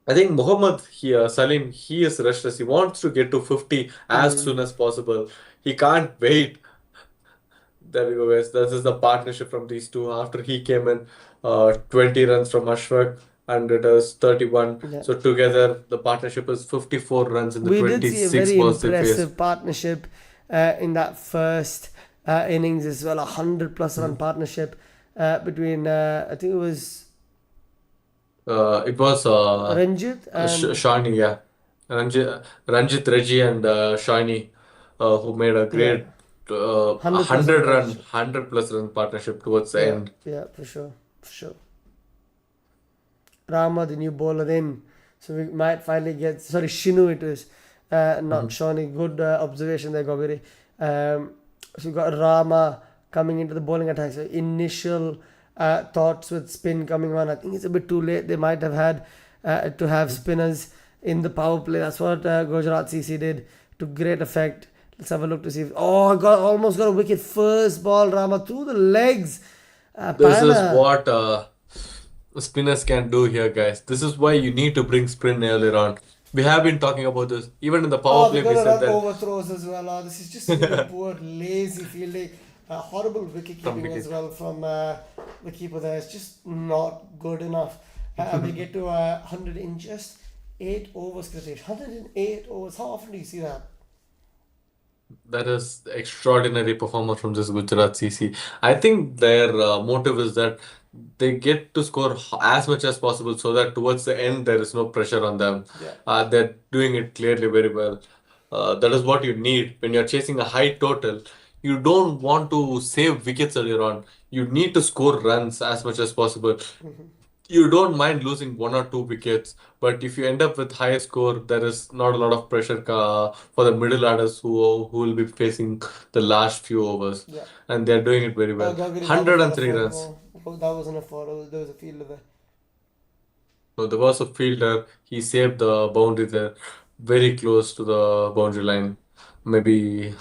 I think Muhammad here, Salim, he is restless. He wants to get to 50 as Mm. soon as possible. He can't wait. There we go, guys. This is the partnership from these two. After he came in, 20 runs from Ashfaq, and it is 31. Yeah. So together, the partnership is 54 runs in the We did see a 26 very balls they faced. impressive partnership in that first innings as well. 100+ run partnership between, I think it was It was Ranjit and Shani, yeah. Ranjit Reggie and Shani, who made a yeah, great 100+ run partnership. 100 plus run partnership towards the Yeah, end. yeah, for sure. Rama, the new bowler in. So we might finally get. Sorry, Shinu it was. Not Mhm. Shawnee. Good observation there, Gogiri. So we got Rama coming into the bowling attack. So initial thoughts with spin coming on. I think it's a bit too late. They might have had to have spinners in the power play. That's what Gujarat CC did to great effect. Let's have a look to see if. Oh, almost got a wicket. First ball, Rama through the legs. This is Pana. what spinners can do here, guys. This is why you need to bring spin earlier on. We have been talking about this. Even in the power Oh, they're play, we gonna said run that overthrows as well. Oh, this is just really poor, lazy fielding. Horrible wicket from keeping as wicket. well from the keeper there. It's just not good enough. They get to 100 in just 8 overs, Kritish. 108 overs. How often do you see that? That is extraordinary performance from this Gujarat CC. I think their motive is that they get to score as much as possible so that towards the end there is no pressure on them. Yeah. They're doing it clearly very well. That is what you need when you're chasing a high total. You don't want to save wickets earlier on. You need to score runs as much as possible. You don't mind losing 1 or 2 wickets, but if you end up with high score, there is not a lot of pressure for the middle orders who will be facing the last few overs, Yeah. and they're doing it very well. Gagari, that was not a 103 four. runs. No, that wasn't a four. There was a fielder there. So there was a fielder. He saved the boundary there, very close to the boundary line. Maybe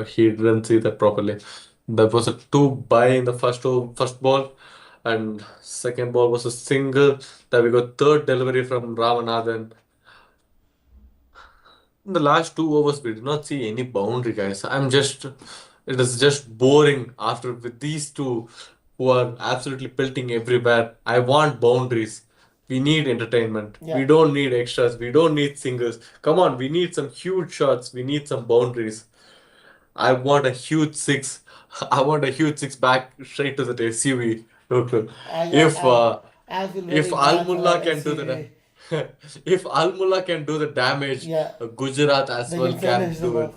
he didn't see that properly. That was a two by in the first ball, and second ball was a single. That we got third delivery from Ramanathan. In the last 2 overs, we did not see any boundary, guys. It is just boring after with these two who are absolutely pelting everywhere. I want boundaries. We need entertainment. Yeah. We don't need extras. We don't need singles. Come on, we need some huge shots. We need some boundaries. I want a huge six. I want a huge six back straight to the SUV. If I feel if very Al bad for Mullah that can do the SCV. if Al Mullah can do the damage, Yeah, Gujarat as they well can can finish them do it.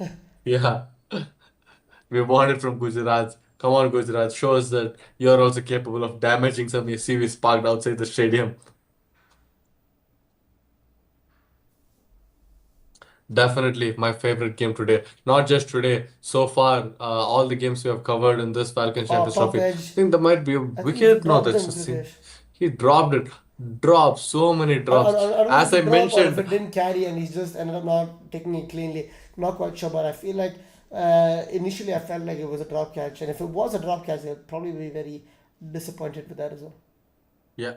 off. Yeah, we want it from Gujarat. Come on, Gujarat, show us that you're also capable of damaging some SUVs parked outside the stadium. Definitely my favorite game today. Not just today, so far, all the games we have covered in this Falcons Oh, Champions top Trophy. I edge. think there might be a I think he wicket. No, dropped that's them, just Kritish. he dropped it. Dropped so many drops. I don't know if As I it dropped or if mentioned, it didn't carry and he just ended up not taking it cleanly. Not quite sure, but I feel like initially I felt like it was a drop catch, and if it was a drop catch, I'd probably be very disappointed with that as well. Yeah.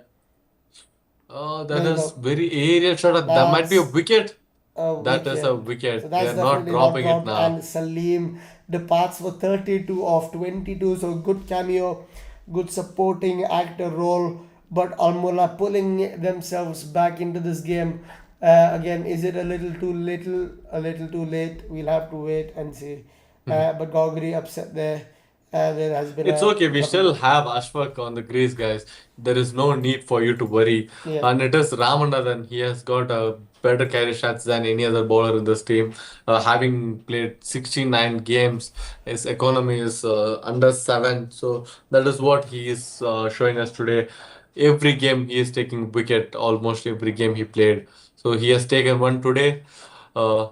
Oh, that There you is go. very aerial shot. That might be a That's wicket. a That is a wicket. So wicket. They that's are not definitely not dropping it dropped. now. And Salim departs for 32 of 22. So good cameo, good supporting actor role. But Almola pulling themselves back into this game. Again, is it a little too little, a little too late? We'll have to wait and see. But Gogri upset there. There has been It's a okay. We couple still of. have Ashfaq on the crease, guys. There is no need for you to worry. Yeah. And it is Ramanathan. He has got a better carry shots than any other bowler in this team. Having played 69 games, his economy is under 7. So that is what he is showing us today. Every game he is taking wicket, almost every game he played. So he has taken one today.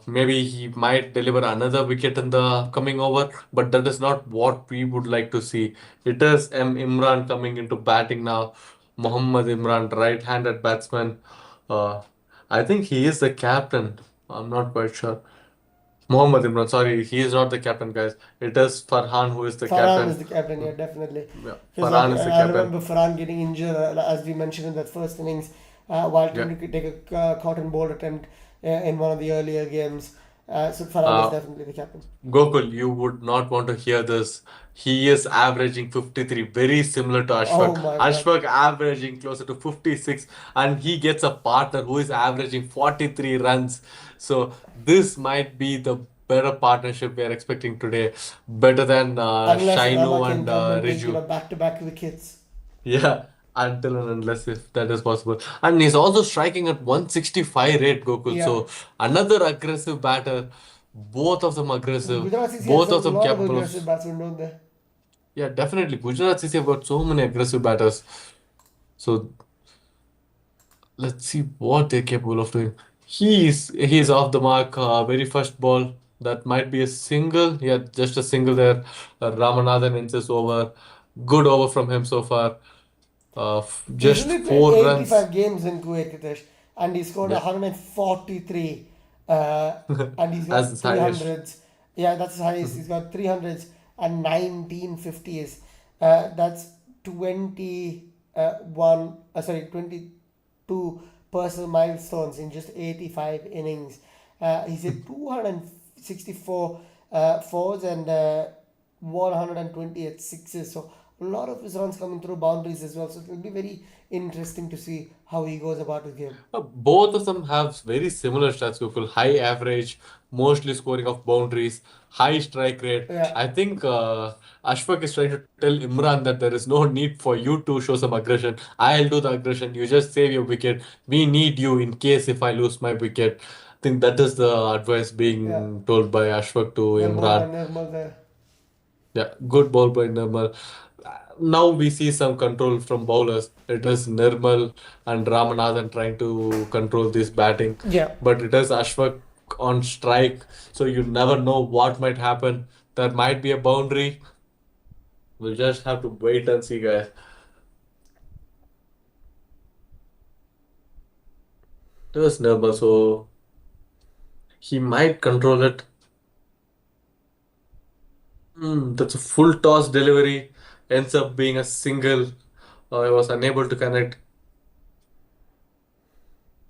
Maybe he might deliver another wicket in the upcoming over, but that is not what we would like to see. It is Imran coming into batting now. Muhammad Imran, right-handed batsman. Uh, I think he is the captain. I'm not quite sure. Muhammad Imran, sorry, he is not the captain, guys. It is Farhan who is the Farhan is captain. the captain, yeah, definitely. Yeah, Because Farhan is the I captain. remember Farhan getting injured, as we mentioned in that first innings, while Yeah. trying to take a cotton ball attempt in one of the earlier games. So Farhan is Uh, definitely the captain. Gokul, you would not want to hear this. He is averaging 53, very similar to Oh Ashfaq. my god. Ashfaq averaging closer to 56, and he gets a partner who is averaging 43 runs. So this might be the better partnership we are expecting today, better than Unless Rama Shainu can and come and take, Riju. back to back wickets. Yeah, until and unless if that is possible. And he's also striking at 165 rate, Gokul. Yeah. So another aggressive batter. Both of them aggressive. Gujarat CC has Both a of them lot of capable of. aggressive batsmen, don't they? Yeah, definitely. Gujarat CC have got so many aggressive batters. So let's see what they're capable of doing. He is off the mark. Very first ball. That might be a single. Yeah, just a single there. Ramanathan inches over. Good over from him so far. He's Just only played 4 runs 85 games in Kuwait, Hitesh, and he scored yeah, 143, uh, and he's as got his highest. 300s. Yeah, that's his highest. He's got 300s and 1950s. That's 22 personal milestones in just 85 innings. He's hit 264 fours and 120 at sixes. So a lot of his runs coming through boundaries as well. So it will be very interesting to see how he goes about his game. Both of them have very similar stats, Gokul. High average, mostly scoring of boundaries, high strike rate. Yeah, I think Ashfaq is trying to tell Imran that there is no need for you to show some aggression. I'll do the aggression. You just save your wicket. We need you in case if I lose my wicket. I think that is the advice yeah. being told by Ashfaq to Well bowled by Imran. Nirmal there. Yeah, good ball by Nirmal. Now we see some control from bowlers. It is Nirmal and Ramanathan trying to control this batting, Yeah. but it is Ashfaq on strike, so you never know what might happen. There might be a boundary. We'll just have to wait and see, guys. It was Nirmal, so he might control it. That's a full toss delivery. Ends up being a single. I was unable to connect.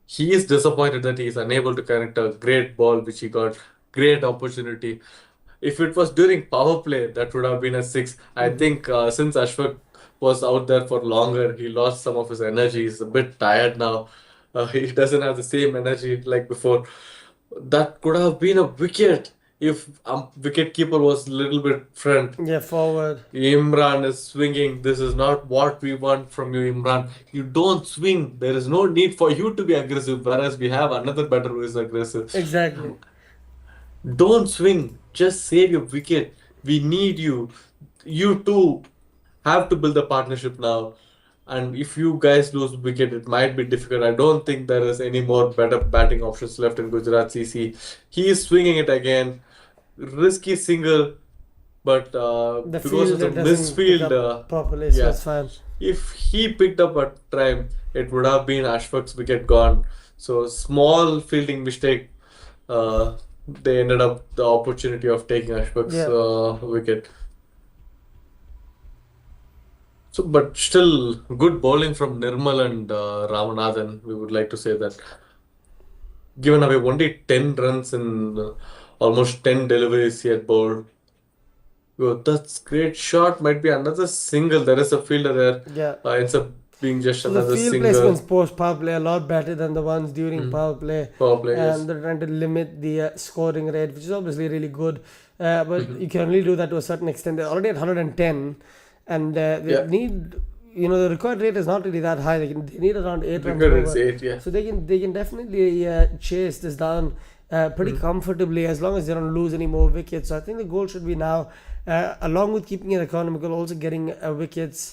He is disappointed that he is unable to connect a great ball which he got. Great opportunity. If it was during power play, that would have been a six. I think since Ashfaq was out there for longer, he lost some of his energy. He's a bit tired now. He doesn't have the same energy like before. That could have been a wicket if wicket keeper was a little bit front. Yeah, forward. Imran is swinging. This is not what we want from you, Imran. You don't swing. There is no need for you to be aggressive, whereas we have another batter who is aggressive. Exactly. Don't swing. Just save your wicket. We need you. You two have to build a partnership now. And if you guys lose wicket, it might be difficult. I don't think there is any more better batting options left in Gujarat CC. He is swinging it again. Risky single, but The because of the fielder doesn't pick misfield, up properly, so yeah, it's fine. if he picked up a time, it would have been Ashfaq's wicket gone. So small fielding mistake. They ended up the opportunity of taking Ashfaq's Yeah. wicket. So, but still, good bowling from Nirmal and Ramanathan. We would like to say that given away only 10 runs in almost 10 deliveries he had bowled. Oh, that's great shot. Might be another single. There is a fielder there. Yeah. Ends up being just So the another field single. placements post power play are a lot better than the ones during Mm. power play, Power play, yes. and they're trying to limit the scoring rate, which is obviously really good. But Mhm. you can only do that to a certain extent. They're already at 110, and they Yeah, need, the required rate is not really that high. They need around 8 runs record is over, 8, yeah. so they can definitely chase this down pretty Mm. comfortably as long as they don't lose any more wickets. So I think the goal should be now, along with keeping it economical, also getting wickets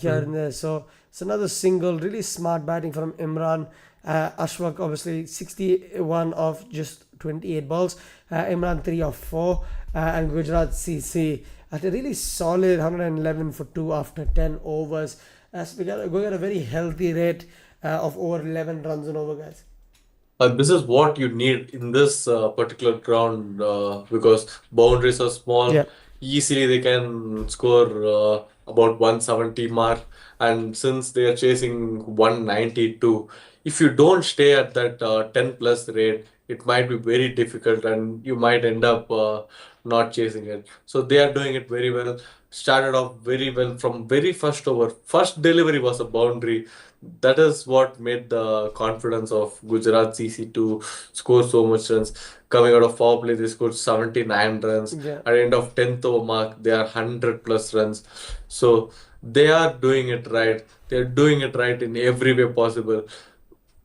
here Mm. and there. So it's another single, really smart batting from Imran. Ashfaq obviously 61 of just 28 balls. Imran 3 of 4. And Gujarat CC at a really solid 111 for 2 after 10 overs. So we got going at a very healthy rate of over 11 runs and over, guys. This is what you need in this particular ground because boundaries are small. Yeah. Easily they can score about 170 mark, and since they are chasing 192, if you don't stay at that 10 plus rate, it might be very difficult, and you might end up not chasing it. So they are doing it very well. Started off very well from very first over. First delivery was a boundary. That is what made the confidence of Gujarat CC to score so much runs. Coming out of power play, they scored 79 runs. Yeah. At the end of 10th over mark, they are 100 plus runs. So they are doing it right. They're doing it right in every way possible.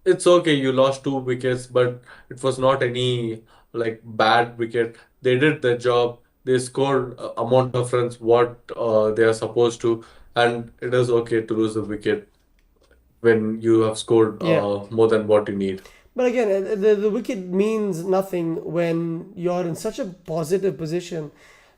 It's okay, you lost 2 wickets, but it was not any like bad wicket. They did their job. They scored amount of runs what they are supposed to, and it is okay to lose a wicket when you have scored Yeah. more than what you need. But again, the wicket means nothing when you're in such a positive position.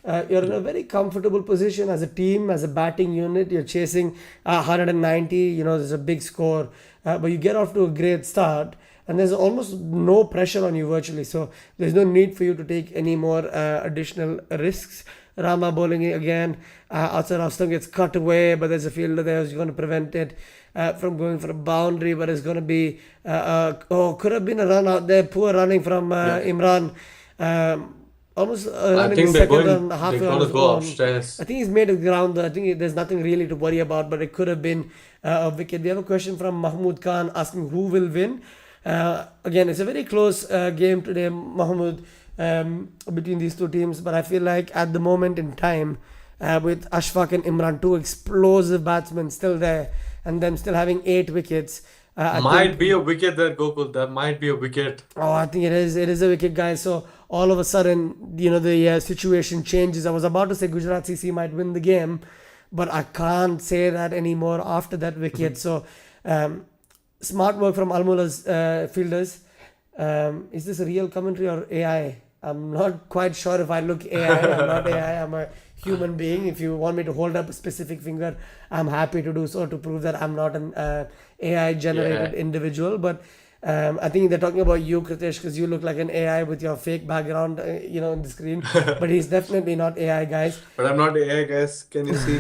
You're in a very comfortable position as a team, as a batting unit. You're chasing 190. There's a big score, but you get off to a great start, and there's almost no pressure on you virtually. So there's no need for you to take any more additional risks. Rama bowling again outside off stump gets cut away, but there's a fielder there who's going to prevent it from going for a boundary, but it's going to be could have been a run out there. Poor running from Yeah, Imran. Almost I running the think they're second going. run They're halfway on gonna his go own. upstairs. I think he's made a ground. I think there's nothing really to worry about, but it could have been a wicket. We have a question from Mahmood Khan asking who will win. Again, it's a very close game today, Mahmood, between these two teams. But I feel like at the moment in time, with Ashfaq and Imran, two explosive batsmen still there, and them still having 8 wickets, I Might think. be a wicket there, Gokul. There might be a wicket. Oh, I think it is. It is a wicket, guys. So all of a sudden, the situation changes. I was about to say Gujarat CC might win the game, but I can't say that anymore after that wicket. So smart work from Almula's fielders. Is this a real commentary or AI? I'm not quite sure if I look AI. I'm not AI. I'm a human being. If you want me to hold up a specific finger, I'm happy to do so to prove that I'm not an AI generated Yeah, individual. But I think they're talking about you, Kritesh, because you look like an AI with your fake background, on the screen. But he's definitely not AI, guys. but I'm not AI, guys. Can you see?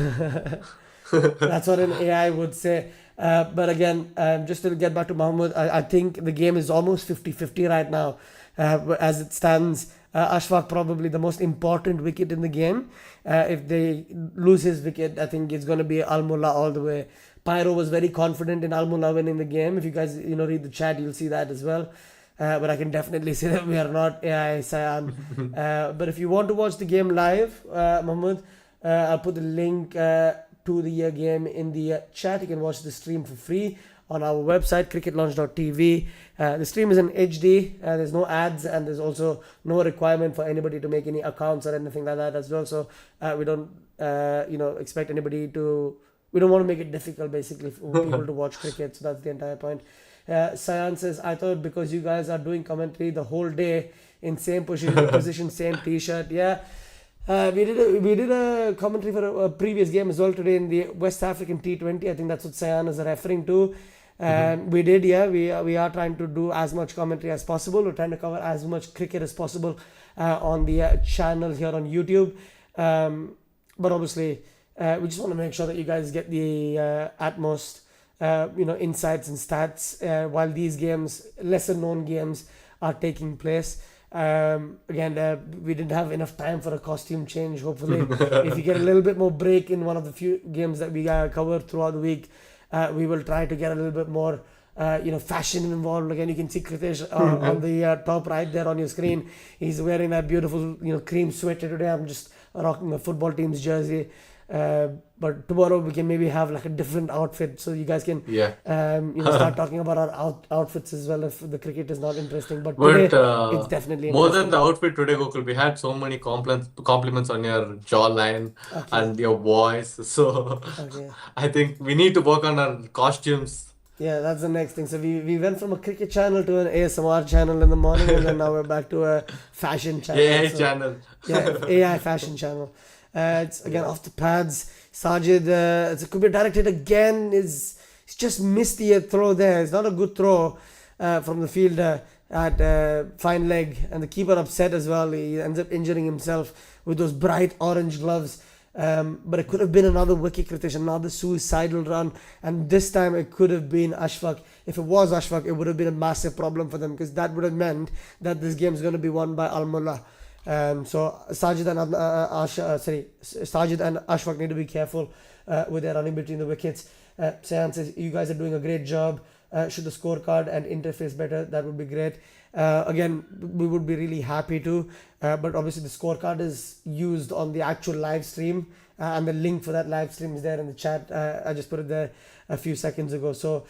That's what an AI would say. But again, just to get back to Mahmoud, I think the game is almost 50-50 right now. As it stands, Ashfaq probably the most important wicket in the game. If they lose his wicket, I think it's going to be Al Mulla all the way. Pyro was very confident in Al Mulla winning the game. If you guys read the chat, you'll see that as well. But I can definitely say that we are not AI Cyan. But if you want to watch the game live, Mahmoud, I'll put the link to the game in the chat. You can watch the stream for free on our website, cricketlaunch.tv. The stream is in HD. There's no ads, and there's also no requirement for anybody to make any accounts or anything like that as well. So we don't, expect anybody to. We don't want to make it difficult, basically, for people to watch cricket. So that's the entire point. Sayan says, I thought because you guys are doing commentary the whole day in same position, same T-shirt. Yeah. We did a commentary for a previous game as well today in the West African T20. I think that's what Sayan is referring to. And we did, yeah. We are trying to do as much commentary as possible. We're trying to cover as much cricket as possible on the channel here on YouTube. But obviously, We just want to make sure that you guys get the utmost, insights and stats while these games, lesser known games, are taking place. Again, we didn't have enough time for a costume change. Hopefully, if you get a little bit more break in one of the few games that we cover throughout the week, we will try to get a little bit more fashion involved. Again, you can see Kritesh on the top right there on your screen. He's wearing that beautiful, cream sweater today. I'm just rocking the football team's jersey. But tomorrow we can maybe have like a different outfit, so you guys can, Yeah. start talking about our outfits as well if the cricket is not interesting. But But today it's definitely more than interesting. the outfit today, Gokul, we had so many compliments on your jawline Okay, and your voice. So okay. I think we need to work on our costumes. Yeah, that's the next thing. So we went from a cricket channel to an ASMR channel in the morning, and then now we're back to a fashion channel. AI So channel. yeah, AI fashion channel. It's again off the pads. Sajid, it's a could be directed again. He's just missed the throw there. It's not a good throw from the fielder at fine leg, and the keeper upset as well. He ends up injuring himself with those bright orange gloves. But it could have been another wicket, Kritish, another suicidal run, and this time it could have been Ashfaq. If it was Ashfaq, it would have been a massive problem for them, because that would have meant that this game is going to be won by Al Mulla. So Sajid and Sajid and Ashfaq need to be careful with their running between the wickets. Sayan says you guys are doing a great job. Should the scorecard and interface better? That would be great. Again, we would be really happy to, but obviously the scorecard is used on the actual live stream, and the link for that live stream is there in the chat. I just put it there a few seconds ago, so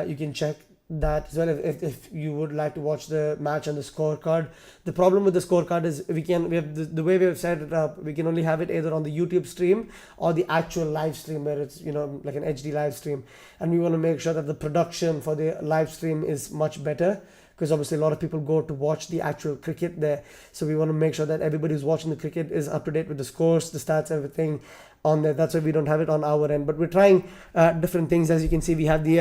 you can check that as well if you would like to watch the match and the scorecard. The problem with the scorecard is we have the way we have set it up, we can only have it either on the YouTube stream or the actual live stream, where it's like an HD live stream, and we want to make sure that the production for the live stream is much better, because obviously a lot of people go to watch the actual cricket there. So we want to make sure that everybody who's watching the cricket is up to date with the scores, the stats, everything on there. That's why we don't have it on our end. But we're trying different things. As you can see, we have the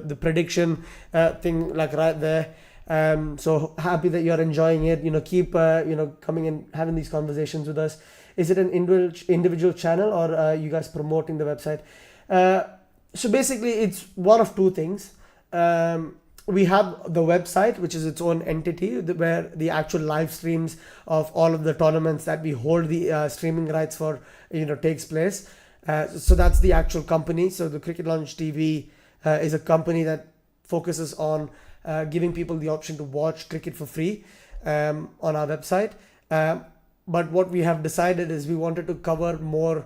the prediction thing like right there. So happy that you're enjoying it. Keep coming and having these conversations with us. Is it an individual channel, or you guys promoting the website? So basically, it's one of two things. We have the website, which is its own entity, where the actual live streams of all of the tournaments that we hold the streaming rights for takes place. So that's the actual company. So the Cricket Lounge TV is a company that focuses on giving people the option to watch cricket for free on our website. But what we have decided is we wanted to cover more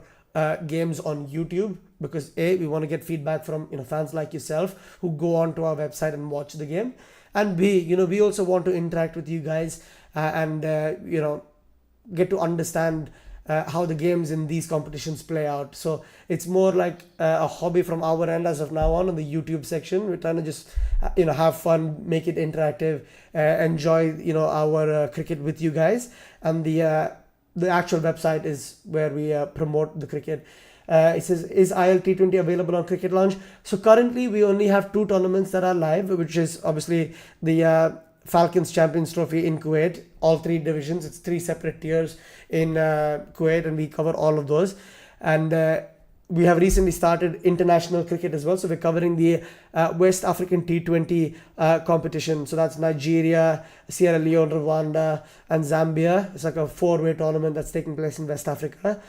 games on YouTube, because we want to get feedback from fans like yourself who go onto our website and watch the game, and we also want to interact with you guys and get to understand how the games in these competitions play out. So it's more like a hobby from our end as of now on the YouTube section. We're trying to just have fun, make it interactive, enjoy our cricket with you guys, and the actual website is where we promote the cricket. It says, is ILT20 available on Cricket Lounge? So currently we only have two tournaments that are live, which is obviously the Falcons Champions Trophy in Kuwait, all three divisions. It's three separate tiers in Kuwait, and we cover all of those. And we have recently started international cricket as well. So we're covering the West African T20 competition. So that's Nigeria, Sierra Leone, Rwanda, and Zambia. It's like a four-way tournament that's taking place in West Africa.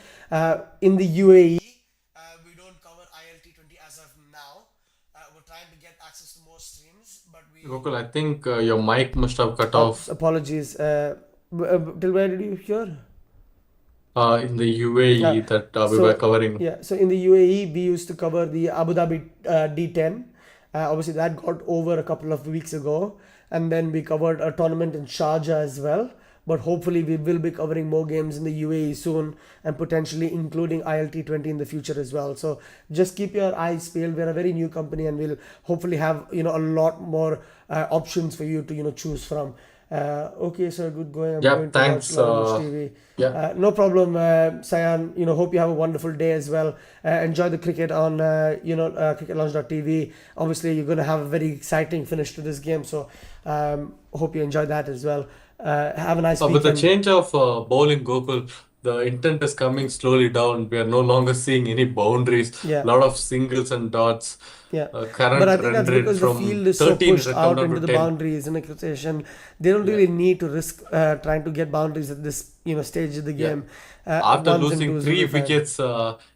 In the UAE, we don't cover ILT20 as of now. We're trying to get access to more streams, but Gokul, I think your mic must have cut off. Apologies. Till where did you hear? In the UAE that we were covering. Yeah, so in the UAE, we used to cover the Abu Dhabi D10. Obviously, that got over a couple of weeks ago. And then we covered a tournament in Sharjah as well. But hopefully, we will be covering more games in the UAE soon, and potentially including ILT20 in the future as well. So just keep your eyes peeled. We're a very new company, and we'll hopefully have a lot more options for you to choose from. Okay, so good going. I'm Yeah, going to thanks. watch Lounge TV. Yeah. No problem, Sayan. Hope you have a wonderful day as well. Enjoy the cricket on cricketlaunch.tv. Obviously, you're going to have a very exciting finish to this game, so hope you enjoy that as well. Have a nice With the weekend. change of bowling, Gokul, the intent is coming slowly down. We are no longer seeing any boundaries. Yeah. A lot of singles and dots. Yeah, but I Current think run that's rate because the from field is so 13 it pushed has come out down into to the 10. boundaries in a cricket. They don't Yeah, really need to risk trying to get boundaries at this stage of the yeah. game. After Ones and losing twos will three be fine. wickets,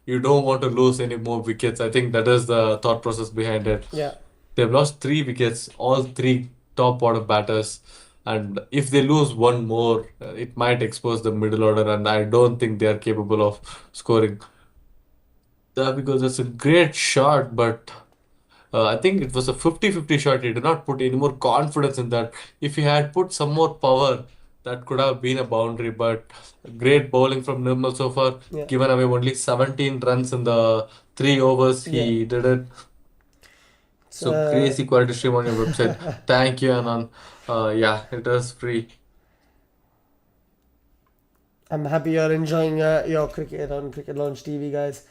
you don't want to lose any more wickets. I think that is the thought process behind it. Yeah. They've lost three wickets, all three top order batters. And if they lose one more, it might expose the middle order, and I don't think they are capable of scoring. Because it's a great shot, but I think it was a 50-50 shot. He did not put any more confidence in that. If he had put some more power, that could have been a boundary. But great bowling from Nirmal so far. Yeah. Given away only 17 runs in the 3 overs, Yeah. he did it. It's, So crazy quality stream on your website. Thank you, Anand. Yeah, it is free. I'm happy you're enjoying your cricket on Cricket Launch TV, guys.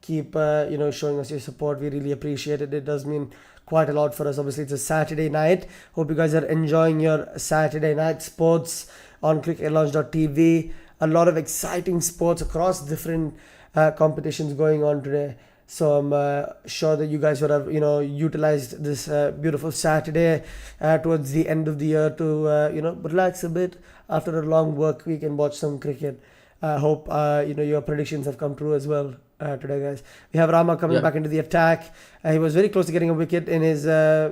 Keep showing us your support. We really appreciate it. It does mean quite a lot for us. Obviously, it's a Saturday night. Hope you guys are enjoying your Saturday night sports on cricketlaunch.tv. A lot of exciting sports across different competitions going on today. So I'm sure that you guys would have utilized this beautiful Saturday towards the end of the year to relax a bit after a long work week and watch some cricket. I hope your predictions have come true as well today, guys. We have Rama coming Yeah, back into the attack. He was very close to getting a wicket in his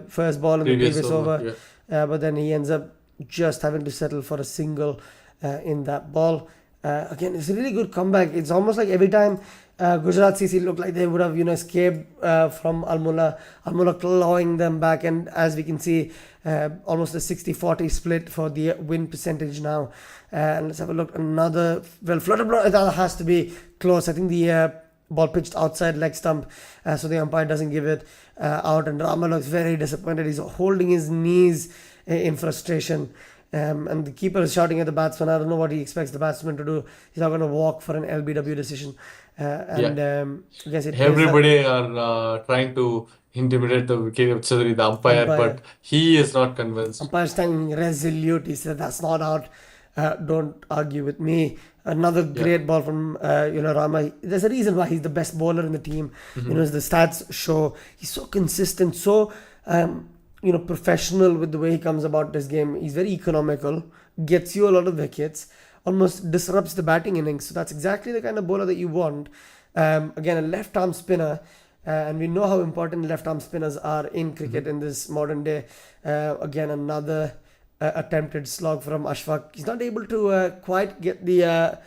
first ball in the previous previous over. over, Yeah. but then he ends up just having to settle for a single in that ball. Again, it's a really good comeback. It's almost like every time Gujarat CC looked like they would have escaped from Al Mulla clawing them back, and as we can see, almost a 60-40 split for the win percentage now. And let's have a look. Another floated ball. That has to be close. I think the ball pitched outside leg stump, so the umpire doesn't give it out. And Rama looks very disappointed. He's holding his knees in frustration. And the keeper is shouting at the batsman. I don't know what he expects the batsman to do. He's not going to walk for an LBW decision. Yeah. And I guess it pays the Everybody are trying to intimidate the wicket, sorry, the umpire, umpire. but he is not convinced. Umpire standing resolute. He said, "That's not out. Don't argue with me." Another Yeah. great ball from Rama. There's a reason why he's the best bowler in the team. Hmm. As the stats show, he's so consistent, so professional with the way he comes about this game. He's very economical, gets you a lot of wickets, almost disrupts the batting innings. So that's exactly the kind of bowler that you want. Again, a left arm spinner. And we know how important left arm spinners are in cricket in this modern day. Again, another attempted slog from Ashfaq. He's not able to quite get the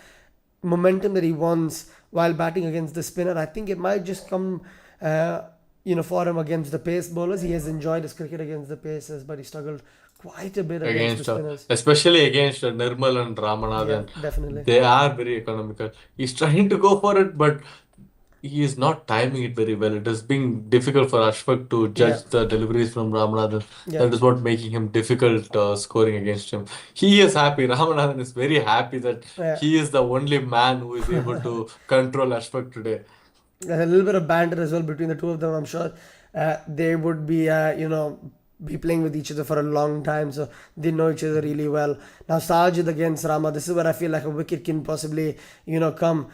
momentum that he wants while batting against the spinner. I think it might just come, for him against the pace bowlers. He has enjoyed his cricket against the pacers, but he struggled quite a bit against the Against, spinners. especially against Nirmal and Yeah, Ramanathan. definitely. They are very economical. He's trying to go for it, but he is not timing it very well. It is being difficult for Ashfaq to Yeah, judge the deliveries from Ramanathan. yeah, That is what making him difficult scoring against him. He is happy. Ramanathan is very happy that yeah. he is the only man who is able to control Ashfaq today. There's a little bit of banter as well between the two of them. I'm sure they would be playing with each other for a long time, so they know each other really well. Now Sajid against Rama. This is where I feel like a wicket can possibly come.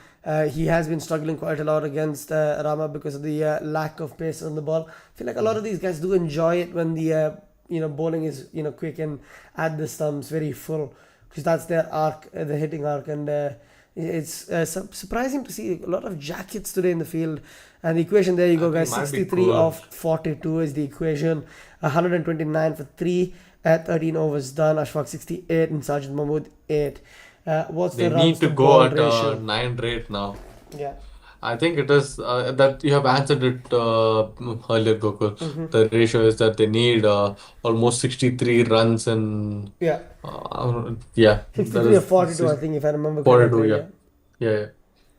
He has been struggling quite a lot against Rama because of the lack of pace on the ball. I feel like a lot of these guys do enjoy it when the bowling is quick and at the stumps very full, because that's their arc, the hitting arc, and it's surprising to see a lot of jackets today in the field. And the equation, there you I go, think guys. might be 63 good. of 42 is the equation. 129 for 3 at 13 overs done. Ashfaq 68 and Sajid Mahmood 8. What's They the runs need to to go ball at ratio? 9 rate now. Yeah. I think it is that you have answered it earlier, Gokul. The ratio is that they need almost 63 runs and Yeah. yeah, that 63 or is 42, I think, if I remember 42. correctly. Yeah, Yeah. yeah, yeah.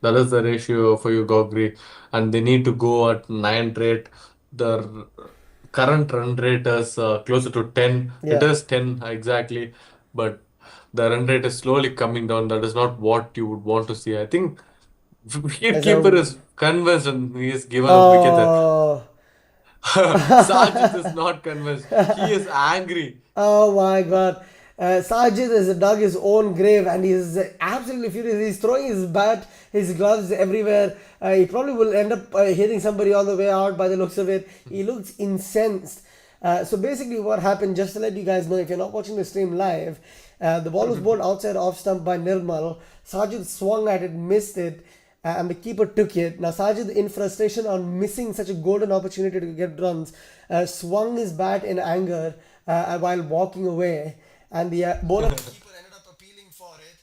That is the ratio for you, Gogri, and they need to go at 9 rate. The current run rate is closer to 10. It Yeah. is 10 exactly, but the run rate is slowly coming down. That is not what you would want to see. I think As wicketkeeper a. is convinced and he is given a wicket there. Oh. Sajid is not convinced. He is angry. Oh my god. Sajid has dug his own grave and he's absolutely furious. He's throwing his bat, his gloves everywhere. He probably will end up hitting somebody on the way out by the looks of it. He looks incensed. So basically, what happened, just to let you guys know, if you're not watching the stream live, the ball was bowled outside off stump by Nirmal. Sajid swung at it, missed it, and the keeper took it. Now, Sajid, in frustration on missing such a golden opportunity to get runs, swung his bat in anger while walking away, and the bowler and the keeper ended up appealing for it.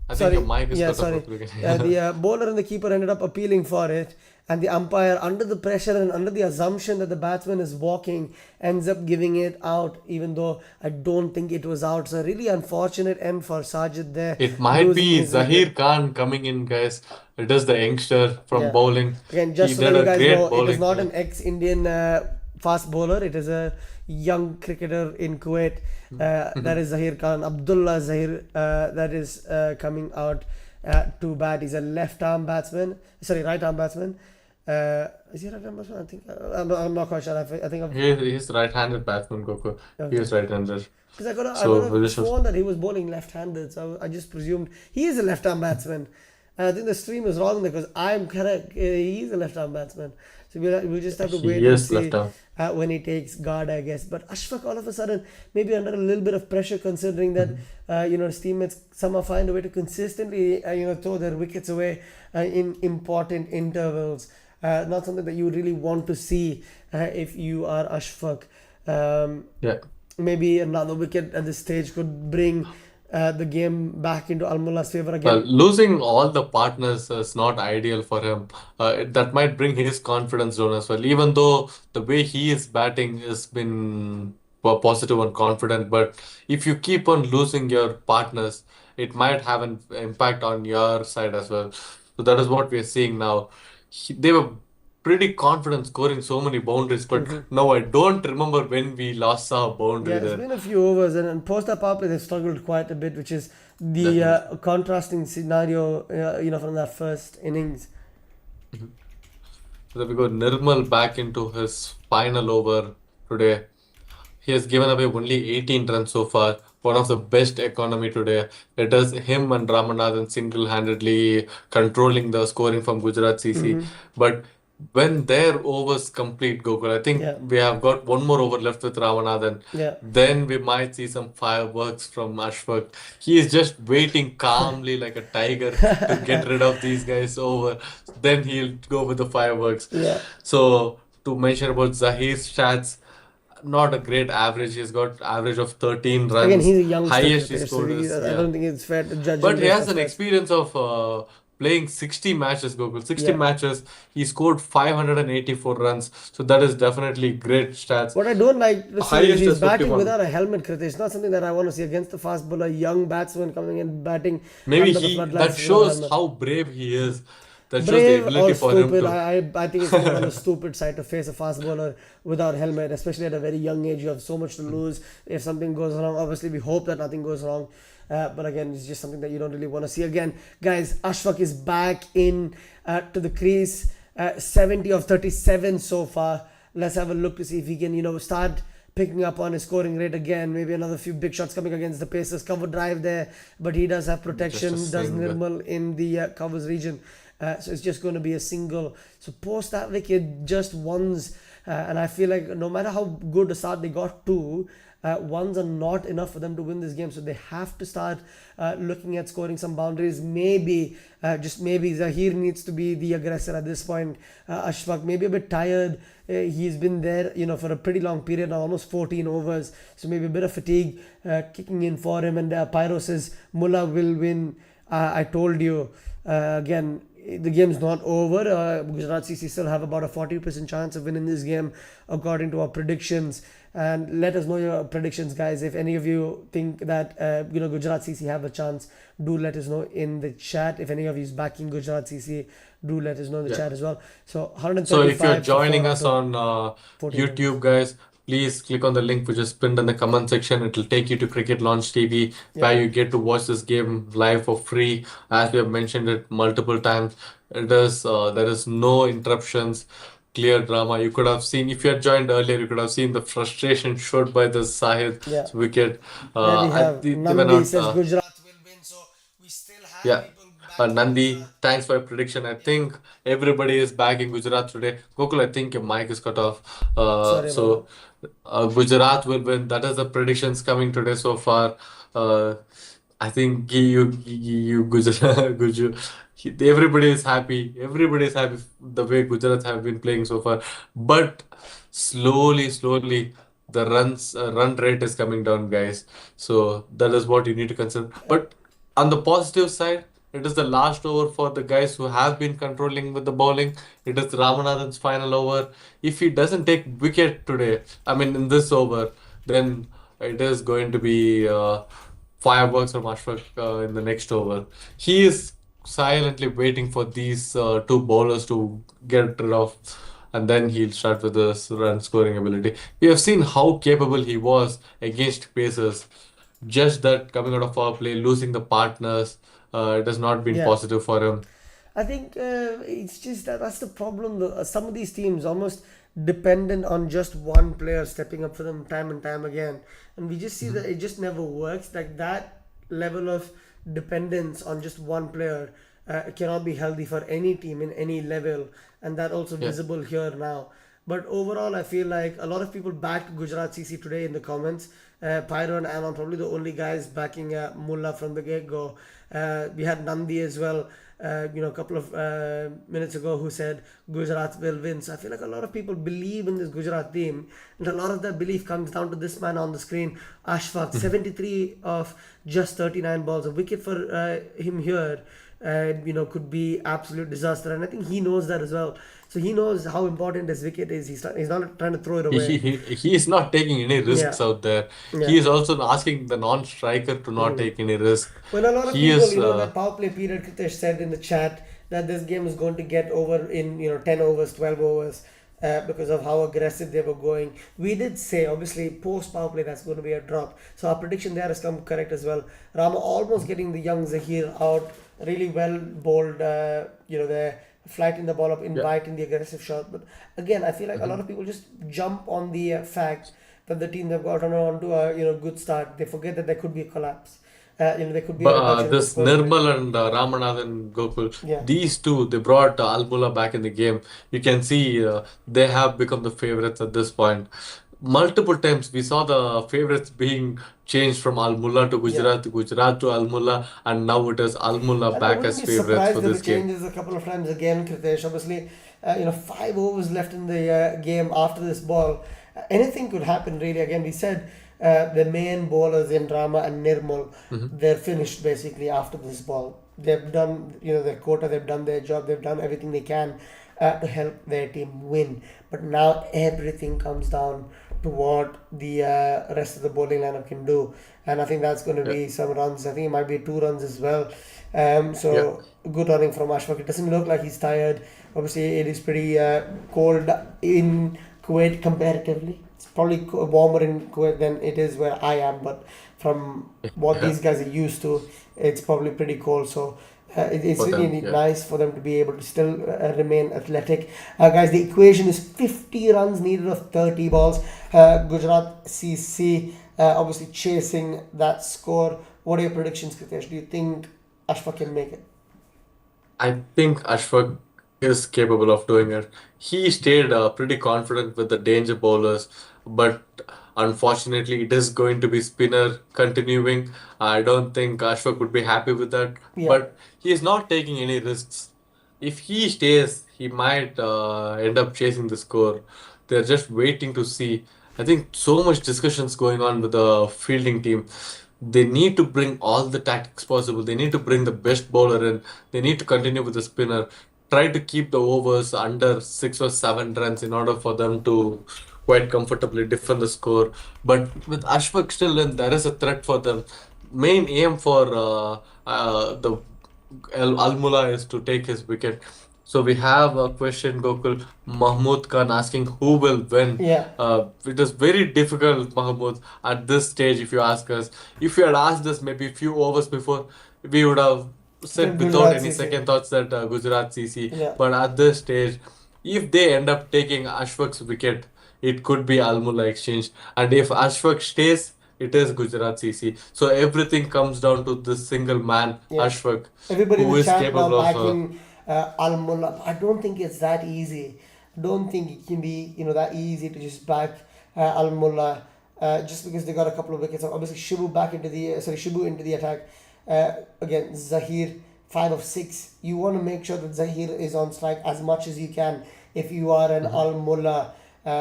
I think Sorry, your mic is yeah, cut sorry. off again. The bowler and the keeper ended up appealing for it, and the umpire, under the pressure and under the assumption that the batsman is walking, ends up giving it out, even though I don't think it was out. So, really unfortunate end for Sajid there, It might losing be his wicket. Zahir Khan coming in, guys. It is the youngster from Yeah. bowling. Again, He just to let did you a guys great know, it is bowling. not Yeah. an ex-Indian fast bowler. It is a young cricketer in Kuwait. That is Zahir Khan, Abdullah Zahir. That is coming out to bat. He's a left-arm batsman. Sorry, right-arm batsman. Is he right-arm batsman? I think I'm not quite sure. I think I'm He's right-handed batsman, Goku. He okay. is right-handed. Because I got So a we just sworn that he was bowling left-handed, so I just presumed he is a left-arm batsman. And I think the stream is wrong there because I'm correct. He is a left-arm batsman. So we'll just have to wait he and is see left-arm. when he takes guard, I guess. But Ashfaq, all of a sudden, maybe under a little bit of pressure, considering that his teammates somehow find a way to consistently throw their wickets away in important intervals. Not something that you really want to see if you are Ashfaq. Yeah. Maybe another wicket at this stage could bring the game back into Al Mullah's favor again. Losing all the partners is not ideal for him. That might bring his confidence down as well. Even though the way he is batting has been positive and confident, but if you keep on losing your partners, it might have an impact on your side as well. So that is what we are seeing now. They were pretty confident scoring so many boundaries, but now I don't remember when we last saw a boundary Yeah, it's there. been a few overs, and post that power play they've struggled quite a bit, which is the Definitely. contrasting scenario, from that first innings. So we got Nirmal back into his final over today. He has given away only 18 runs so far. One of the best economy today. It is him and Ramanathan single-handedly controlling the scoring from Gujarat CC. But when their overs complete, Gokul, I think Yeah, we have got one more over left with Ramanathan. yeah. Then we might see some fireworks from Ashfaq. He is just waiting calmly like a tiger to get rid of these guys over. Then he'll go with the fireworks. Yeah. So to mention about Zahir's stats, not a great average. He's got average of 13 Again, runs. he's a youngster, Highest he Kritesh, so scored is I yeah. don't think it's fair to judge But him he based has off an that. experience of playing 60 matches, Gokul. 60 Yeah. matches. He scored 584 runs. So that is definitely great stats. What I don't like to see is Highest he's is batting 51. without a helmet, Kritesh. It's not something that I want to see against the fast bowler, young batsman coming in batting Maybe under the that floodlights without a shows helmet. how brave he is. That shows the Brave ability or for him stupid, to. I think it's more on the stupid side to face a fast bowler without helmet, especially at a very young age. You have so much to lose. If something goes wrong, obviously we hope that nothing goes wrong. But again, it's just something that you don't really want to see again. Guys, Ashfaq is back in to the crease. 70 of 37 so far. Let's have a look to see if he can, start picking up on his scoring rate again. Maybe another few big shots coming against the Pacers. Cover drive there, but he does have protection. Just a Does single. Nirmal in the covers region. So it's just going to be a single. So post that wicket, just ones. And I feel like no matter how good a start they got to, ones are not enough for them to win this game. So they have to start looking at scoring some boundaries. Maybe, just maybe, Zahir needs to be the aggressor at this point. Ashfaq maybe a bit tired. He's been there, for a pretty long period now, almost 14 overs. So maybe a bit of fatigue kicking in for him. And Pyro says Mulla will win. I told you. Again, the game's not over. Gujarat CC still have about a 40% chance of winning this game according to our predictions. And let us know your predictions, guys. If any of you think that Gujarat CC have a chance, do let us know in the chat. If any of you is backing Gujarat CC, do let us know in the Yeah. chat as well. So So if 135 you're for 4 joining out us of on 14 overs. YouTube, guys, please click on the link which is pinned in the comment section. It will take you to Cricket Launch TV, where Yeah. you get to watch this game live for free. As we have mentioned it multiple times, there is no interruptions. clear drama. You could have seen, if you had joined earlier, you could have seen the frustration showed by the Yeah. Sahid's wicket. There we have They were Nandi not. says Gujarat will win. So we still have Yeah. people backing Nandi, Gujarat. thanks for your prediction. I Yeah. think everybody is backing Gujarat today. Gokul, I think your mic is cut off. Sorry about that. So Gujarat will win. That is the predictions coming today so far. Uh, I think Gujarat, everybody is happy. Everybody is happy the way Gujarat have been playing so far. But slowly, the run rate is coming down, guys. So that is what you need to consider. But on the positive side, it is the last over for the guys who have been controlling with the bowling. It is Ramanathan's final over. If he doesn't take wicket today, I mean in this over, then it is going to be fireworks from Ashfaq in the next over. He is silently waiting for these two bowlers to get rid of, and then he'll start with his run scoring ability. We have seen how capable he was against Pacers. Just that coming out of power play, losing the partners, it has not been Yeah. positive for him. I think it's just that's the problem. Some of these teams almost dependent on just one player stepping up for them time and time again, and we just see that Mhm. it just never works. Like that level of dependence on just one player cannot be healthy for any team in any level, and that also Yeah. visible here now. But overall, I feel like a lot of people backed Gujarat CC today in the comments. Pyro and Anon, probably the only guys backing Mulla from the get go. We had Nandi as well, a couple of minutes ago, who said Gujarat will win. So I feel like a lot of people believe in this Gujarat team, and a lot of that belief comes down to this man on the screen, Ashfaq, 73 of just 39 balls, a wicket for him here. Could be absolute disaster, and I think he knows that as well. So he knows how important his wicket is. He's not trying to throw it He, away. he, he is not taking any Yeah, risks out there. yeah. He is also asking the non-striker to not take any risk. Well, a lot of He people, is, that power play period, Kritesh said in the chat that this game is going to get over in 10 overs, 12 overs, because of how aggressive they were going. We did say, obviously, post power play that's going to be a drop. So our prediction there has come correct as well. Rama almost getting the young Zahir out, really well bowled. There, flighting the ball up, yeah. inviting the aggressive shot. But again, I feel like a lot Mhm. of people just jump on the fact that the team they've gotten on to a good start. They forget that there could be a collapse. There could be a But reduction in the this score today. Nirmal and Ramanathan Gokul, Yeah. these two, they brought Almula back in the game. You can see they have become the favorites at this point. Multiple times we saw the favorites being changed from Almula Yeah. to Gujarat to Almula, and now it is Almula And I back wouldn't as be favorites for surprised if this it game. changes a couple of times again, Kritesh. Obviously, 5 overs left in the game after this ball. Anything could happen, really. Again, we said the main bowlers in Rama and Nirmal, Mhm. they're finished basically after this ball. They've done, their quota, they've done their job, they've done everything they can to help their team win. But now everything comes down to what the rest of the bowling lineup can do. And I think that's going to Yeah, be some runs. I think it might be 2 runs as well. yeah, So good running from Ashfaq. It doesn't look like he's tired. Obviously, it is pretty cold in Kuwait comparatively. It's probably warmer in Kuwait than it is where I am, but from what yeah. these guys are used to, it's probably pretty cold. So it's For them, really yeah. nice for them to be able to still remain athletic. Guys, the equation is 50 runs needed of 30 balls. Gujarat CC obviously chasing that score. What are your predictions, Kritesh? Do you think Ashfaq can make it? I think Ashfaq is capable of doing it. He stayed pretty confident with the danger bowlers, but unfortunately, it is going to be spinner continuing. I don't think Ashfaq would be happy with that, Yeah. but he is not taking any risks. If he stays, he might end up chasing the score. They're just waiting to see. I think so much discussions going on with the fielding team. They need to bring all the tactics possible. They need to bring the best bowler in. They need to continue with the spinner. Try to keep the overs under 6 or 7 runs in order for them to quite comfortably defend the score. But with Ashfaq still in, there is a threat for them. Main aim for the Almula is to take his wicket. So we have a question, Gokul. Mahmood Khan asking who will win. Yeah. It is very difficult, Mahmood, at this stage, if you ask us. If you had asked us maybe a few overs before, we would have said without Gujarat any CC. second thoughts that Gujarat CC. Yeah. But at this stage, If they end up taking Ashfaq's wicket, it could be Almulla exchange. And if Ashfaq stays, it is Gujarat CC. So everything comes down to this single man, Yeah. Ashfaq, Everybody in who the is chat now capable of. backing Al Mulla. I don't think it's that easy. Don't think it can be that easy to just back Al Mulla just because they got a couple of wickets. Obviously, Shibu back into the Shibu into the attack. Again, Zahir 5 of 6. You want to make sure that Zahir is on strike as much as you can if you are an Mhm. Al Mulla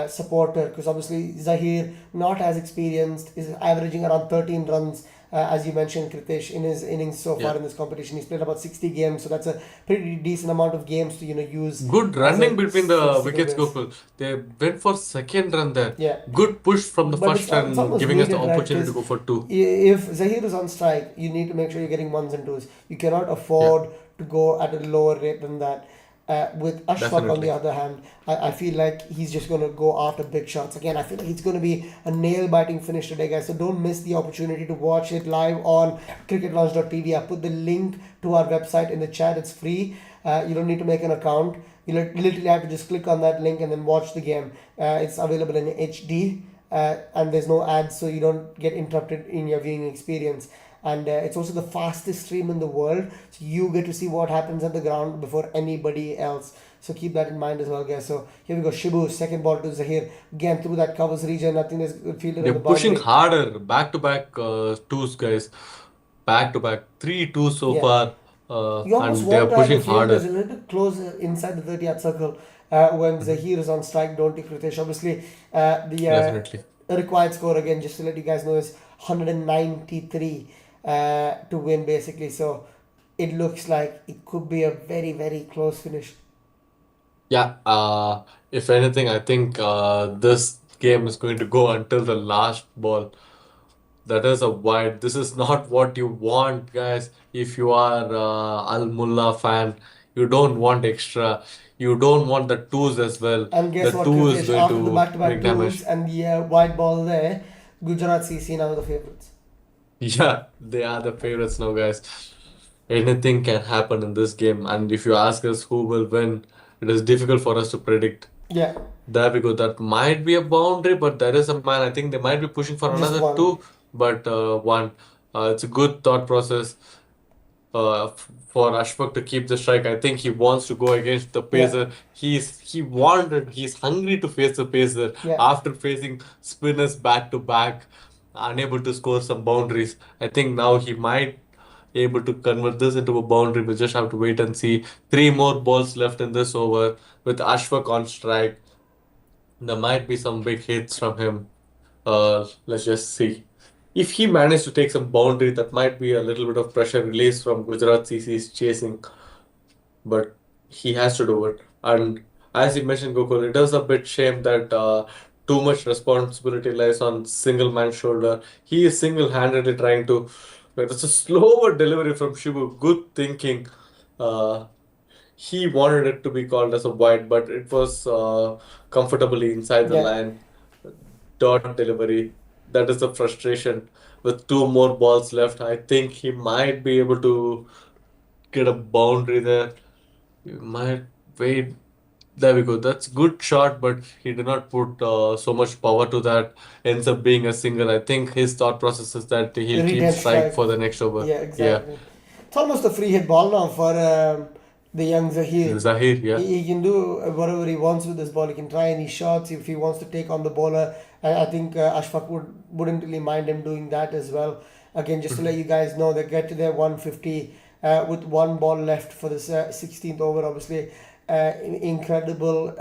supporter, because obviously Zahir not as experienced, is averaging around 13 runs as you mentioned, Kritesh, in his innings so far Yeah. in this competition. He's played about 60 games, so that's a pretty decent amount of games to use Good as running a between the fixed to wickets, base. Gokul. They went for second run there. Yeah, Good push from the but first it's and almost giving us the needed, right? opportunity Because to go for two. if Zahir is on strike, you need to make sure you're getting ones and twos. You cannot Yeah, afford to go at a lower rate than that. With Ashfaq, on the definitely. other hand, I feel like he's just going to go after big shots. Again, I feel like it's going to be a nail biting finish today, guys. So don't miss the opportunity to watch it live on cricketlaunch.tv. I put the link to our website in the chat. It's free. You don't need to make an account. You literally have to just click on that link and then watch the game. It's available in HD, and there's no ads, so you don't get interrupted in your viewing experience. And it's also the fastest stream in the world, so you get to see what happens at the ground before anybody else. So keep that in mind as well, guys. So here we go. Shibu, second ball to Zahir. Again, through that covers region. I think there's a fielder in They're the pushing boundary. harder, back to back twos, guys. Back to back, 3-2 so Yeah. far, You almost and they are want to have the pushing fielders harder. a little bit closer inside the 30-yard circle when Mhm. Zahir is on strike. Don't take Ritesh. Obviously, the Definitely. required score, again, just to let you guys know, is 193 to win, basically. So it looks like it could be a very, very close finish. Yeah, if anything, I think this game is going to go until the last ball. That is a wide. This is not what you want, guys. If you are Al Mullah fan, you don't want extra. You don't want the twos as well. And guess The what, two is Kritesh? going After the to back-to-back make twos damage. and the wide ball there, Gujarat CC now the favourites. Yeah, they are the favorites now, guys. Anything can happen in this game, and if you ask us who will win, it is difficult for us to predict. Yeah, There we go. That might be a boundary, but there is a man. I think they might be pushing for just another one. two, but one. It's a good thought process for Ashfaq to keep the strike. I think he wants to go against the Yeah, pacer. He's hungry to face the pacer yeah. after facing spinners back to back, unable to score some boundaries. I think now he might able to convert this into a boundary. We just have to wait and see. Three more balls left in this over with Ashfaq on strike. There might be some big hits from him. Let's just see. If he managed to take some boundary, that might be a little bit of pressure release from Gujarat CC's chasing, but he has to do it. And as you mentioned, Gokul, it is a bit shame that too much responsibility lies on single man's shoulder. He is single-handedly trying to. It's a slower delivery from Shibu. Good thinking. Uh, he wanted it to be called as a wide, but it was comfortably inside the Yeah, line. Dot delivery. That is the frustration. With two more balls left, I think he might be able to get a boundary there. He might wait. There we go. That's good shot, but he did not put so much power to that. Ends up being a single. I think his thought process is that he'll keep retain strike strike. for the next over. Yeah, Yeah, exactly. It's almost a free hit ball now for the young Zahir. Zahir. Yeah. He can do whatever he wants with this ball. He can try any shots if he wants to take on the bowler. I think Ashfaq wouldn't really mind him doing that as well. Again, just to let you guys know, they get to their 150 with one ball left for this 16th over. Obviously, incredible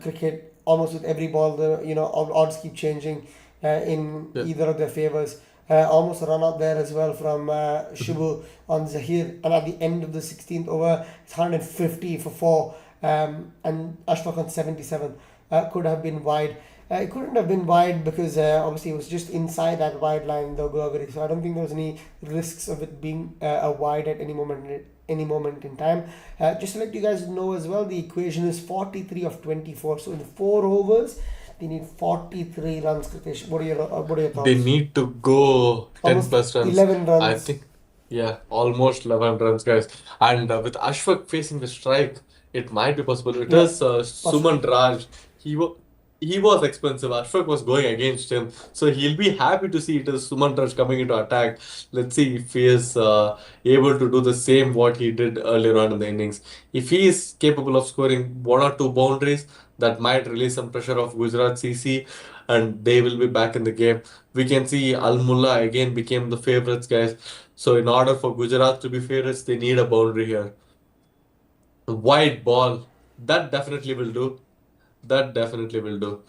cricket. Almost with every ball, the odds keep changing in Yeah. either of their favors. Almost a run out there as well from Shibu on Zahir, and at the end of the 16th over, it's 150 for four, and Ashfaq on 77 could have been wide. It couldn't have been wide because obviously it was just inside that wide line, though, Gurgarit. So I don't think there was any risks of it being a wide at any moment in time. Just to let you guys know as well, the equation is 43 of 24. So in 4 overs, they need 43 runs. Kritesh, what are your They thoughts? need to go 10 Almost plus runs. 11 I runs. think, yeah, almost 11 runs, guys. And with Ashfaq facing the strike, It might be possible. It Yeah, is possible. Suman Raj. He was he was expensive. Ashfaq was going against him, so he'll be happy to see it is Suman Raj coming into attack. Let's see if he is able to do the same what he did earlier on in the innings. If he is capable of scoring one or two boundaries, that might release some pressure of Gujarat CC, and they will be back in the game. We can see Al Mulla again became the favorites, guys. So in order for Gujarat to be favorites, they need a boundary here. Wide ball. That definitely will do. That definitely will do.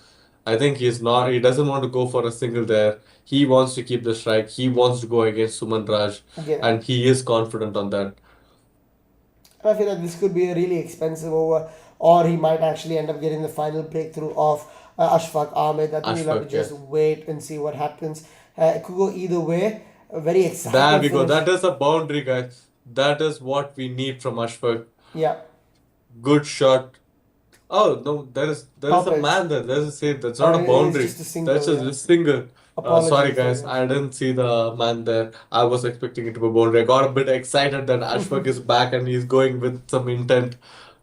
I think he doesn't want to go for a single there. He wants to keep the strike. He wants to go against Suman Raj, Again, and he is confident on that. I feel like this could be a really expensive over, or he might actually end up getting the final breakthrough of Ashfaq Ahmed. I think we'll have to Ashfaq, yeah. just wait and see what happens. It could go either way. A very There exciting we go. finish. That is a boundary, guys. That is what we need from Ashfaq. Yeah, Good shot. Oh no, there is top a edge. man there. There's a save. That's not a It's boundary. just a That's single, just yeah. a single. Sorry Apologies for guys, that. I didn't see the man there. I was expecting it to be a boundary. I got a bit excited that Ashfaq is back and he's going with some intent,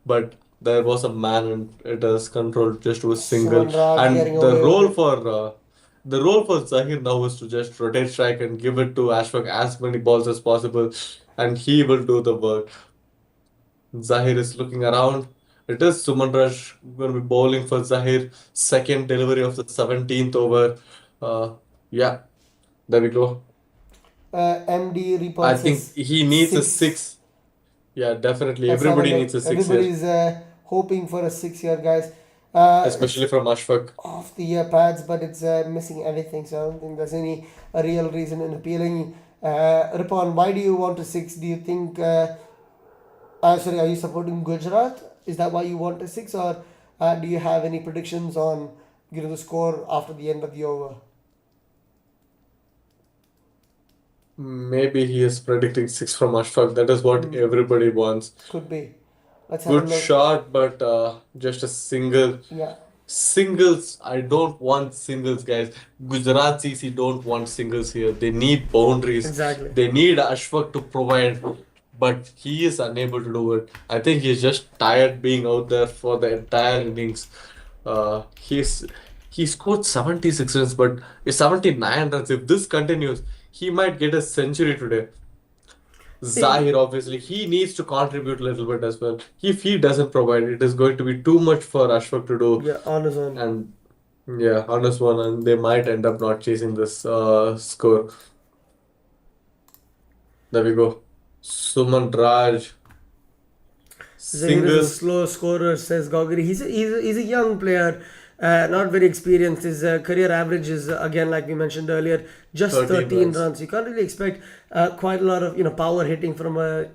but there was a man and it is controlled just to a single. Suman Raj And getting away with it. the role for Zahir now is to just rotate strike and give it to Ashfaq as many balls as possible, and he will do the work. Zahir is looking around. It is Suman Raj going to be bowling for Zahir. Second delivery of the 17th over. Uh, yeah, there we go. MD I think repulses he needs a 6. six. Yeah, definitely. Let's have a Everybody needs look. a six here, Everybody's hoping for a 6 here, guys. It's especially from Ashfaq. off the pads, but it's missing everything. So I don't think there's any real reason in appealing. Ripon, why do you want a 6? Do you think? Sorry, are you supporting Gujarat? Is that why you want a 6, or do you have any predictions on the score after the end of the over? Maybe he is predicting six from Ashfaq. That is what everybody wants. Could be. Let's have a Good look. shot, but just a single. Yeah. Singles, I don't want singles, guys. Gujarat CC don't want singles here. They need boundaries. Exactly. They need Ashfaq to provide, but he is unable to do it. I think he's just tired being out there for the entire innings. He scored 76 runs, but it's 79 runs. If this continues, he might get a century today. See, Zahir, obviously, he needs to contribute a little bit as well. If he doesn't provide, it is going to be too much for Ashfaq to do. yeah, on his own. And yeah, honest one, and they might end up not chasing this score. There we go. Suman Raj, Zahir is a single, slow scorer, says Gogri. He's a young player, not very experienced. His career average is, again, like we mentioned earlier, just 13 13 runs. runs. You can't really expect quite a lot of power hitting from a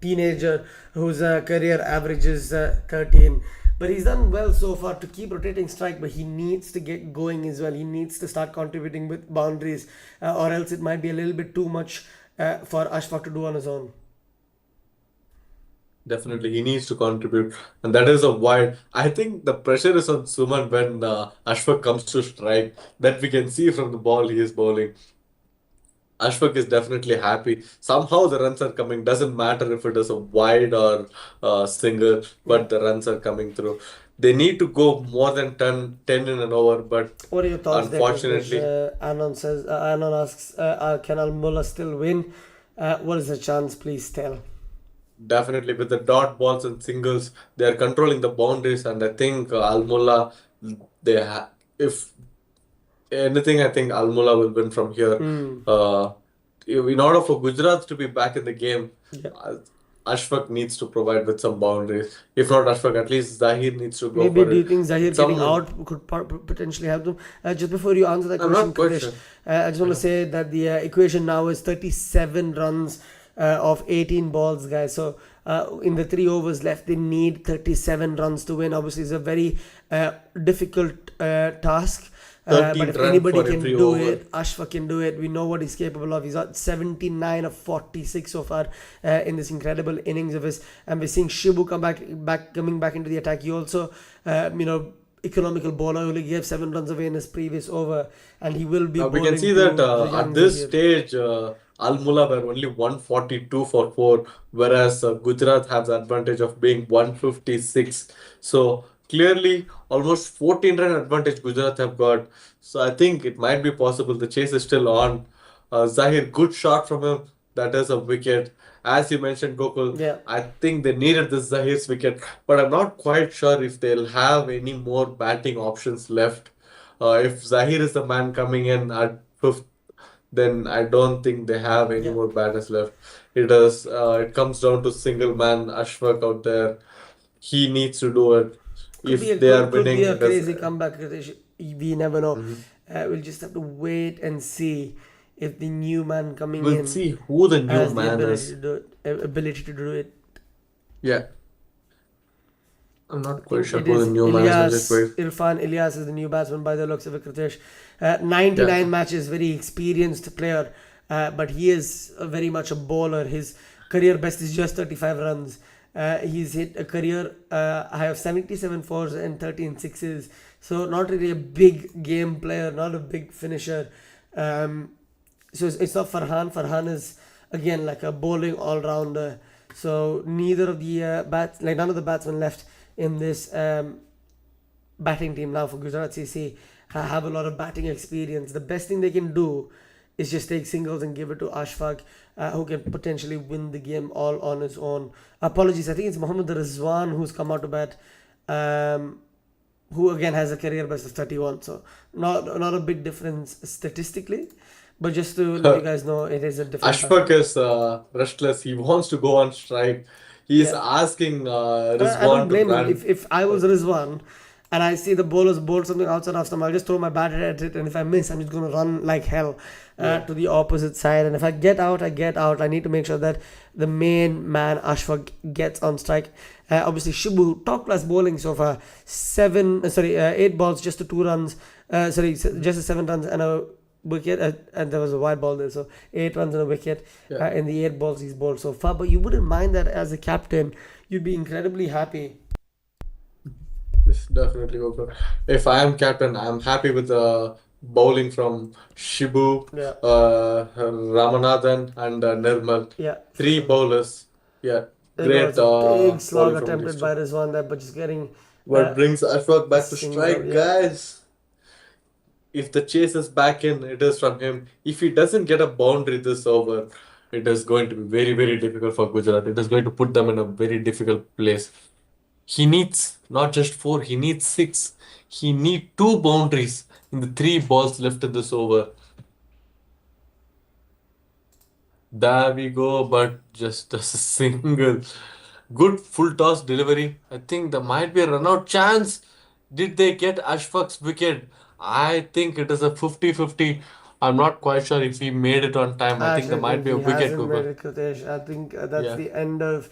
teenager whose career average is 13. But he's done well so far to keep rotating strike, but he needs to get going as well. He needs to start contributing with boundaries, or else it might be a little bit too much for Ashfaq to do on his own. Definitely, he needs to contribute, and that is a wide. I think the pressure is on Suman when Ashfaq comes to strike. That we can see from the ball he is bowling. Ashfaq is definitely happy. Somehow the runs are coming. Doesn't matter if it is a wide or single, Yeah. but the runs are coming through. They need to go more than 10 in an over, but What are your thoughts there, Krishnesh? unfortunately, Anon asks, can Al Mulla still win? What is the chance? Please tell. definitely with the dot balls and singles, they are controlling the boundaries, and I think Al Mulla, if anything, I think Al Mulla will win from here. Uh, in order for Gujarat to be back in the game, Yeah. uh, Ashfaq needs to provide with some boundaries. If not Ashfaq, at least Zahir needs to go Maybe for do you it. think Zahir getting Someone, out could potentially help them? Just before you answer that I'm question, not quite Krish, sure. I just want to say that the equation now is 37 runs of 18 balls, guys. So in the 3 overs left, they need 37 runs to win. Obviously, it's a very difficult task. But 13 if run anybody for can every do over. it, Ashfaq can do it. We know what he's capable of. He's got 79 of 46 so far in this incredible innings of his. And we're seeing Shibu coming back into the attack. He also, economical bowler, only gave 7 runs away in his previous over, and he will be We can bowling see to that the at young this Zahir. stage, Al Mulla were only 142 for 4, whereas Gujarat have the advantage of being 156. So clearly, almost 14 run advantage Gujarat have got. So I think it might be possible. The chase is still on. Zahir, good shot from him. That is a wicket. As you mentioned, Gokul, Yeah. I think they needed this Zahir's wicket, but I'm not quite sure if they'll have any more batting options left. If Zahir is the man coming in at fifth, then I don't think they have any Yeah. more batters left. It comes down to single man Ashfaq out there. He needs to do it. Could be If a they are could be winning, a it is. crazy comeback. Ritesh. We never know. Mhm. We'll just have to wait and see if the new man coming We'll in see who the new has the man ability to is. do it, ability to do it. Yeah, I'm I not quite think sure it who the is new man is. I'll just Ilyas, wait. Irfan Ilyas is the new batsman by the looks of it, Kritesh. Yeah. 99 matches, very experienced player, but he is very much a bowler. His career best is just 35 runs. He's hit a career high of 77 fours and 13 sixes. So not really a big game player, not a big finisher. Um, so it's not Farhan. Farhan is again like a bowling all rounder. So neither of the none of the batsmen left in this batting team now for Gujarat CC have a lot of batting experience. The best thing they can do is just take singles and give it to Ashfaq, who can potentially win the game all on his own. Apologies, I think it's Mohammad Rizwan who's come out to bat, who again has a career best of 31. So not a big difference statistically, but just to let you guys know, it is a different Ashfaq is restless. He wants to go on strike. He is yeah. asking I don't Rizwan to blame him. run. If I was Rizwan and I see the bowlers bowl something outside off stump, I'll just throw my bat at it, and if I miss, I'm just going to run like hell Yeah. to the opposite side. And if I get out, I get out. I need to make sure that the main man, Ashfaq, gets on strike. Obviously, Shibu, top class bowling so far. 8 balls, just to 2 runs. Just 7 runs and a wicket, and there was a wide ball there, so 8 runs and a wicket Yeah. in the 8 balls he's bowled so far. But you wouldn't mind that as a captain, you'd be incredibly happy. Yes, definitely go for it. If I am captain, I'm happy with the bowling from Shibu, Yeah, Ramanathan, and Nirmal. yeah, for Three sure. bowlers. Yeah, There great was a big slog bowling from these attempted two. by Rizwan there, but just getting What brings Ashfaq a back to single. strike, Yeah, guys? If the chase is back in, it is from him. If he doesn't get a boundary this over, it is going to be very, very difficult for Gujarat. It is going to put them in a very difficult place. He needs not just four, he needs six. He needs two boundaries in the three balls left in this over. There we go, but just a single. Good full toss delivery. I think there might be a run out chance. Did they get Ashfaq's wicket? I think it is a 50-50. I'm not quite sure if he made it on time. I I think there actually might think be a he wicket, hasn't made Google. it, Kritesh. I think that's Yeah. the end of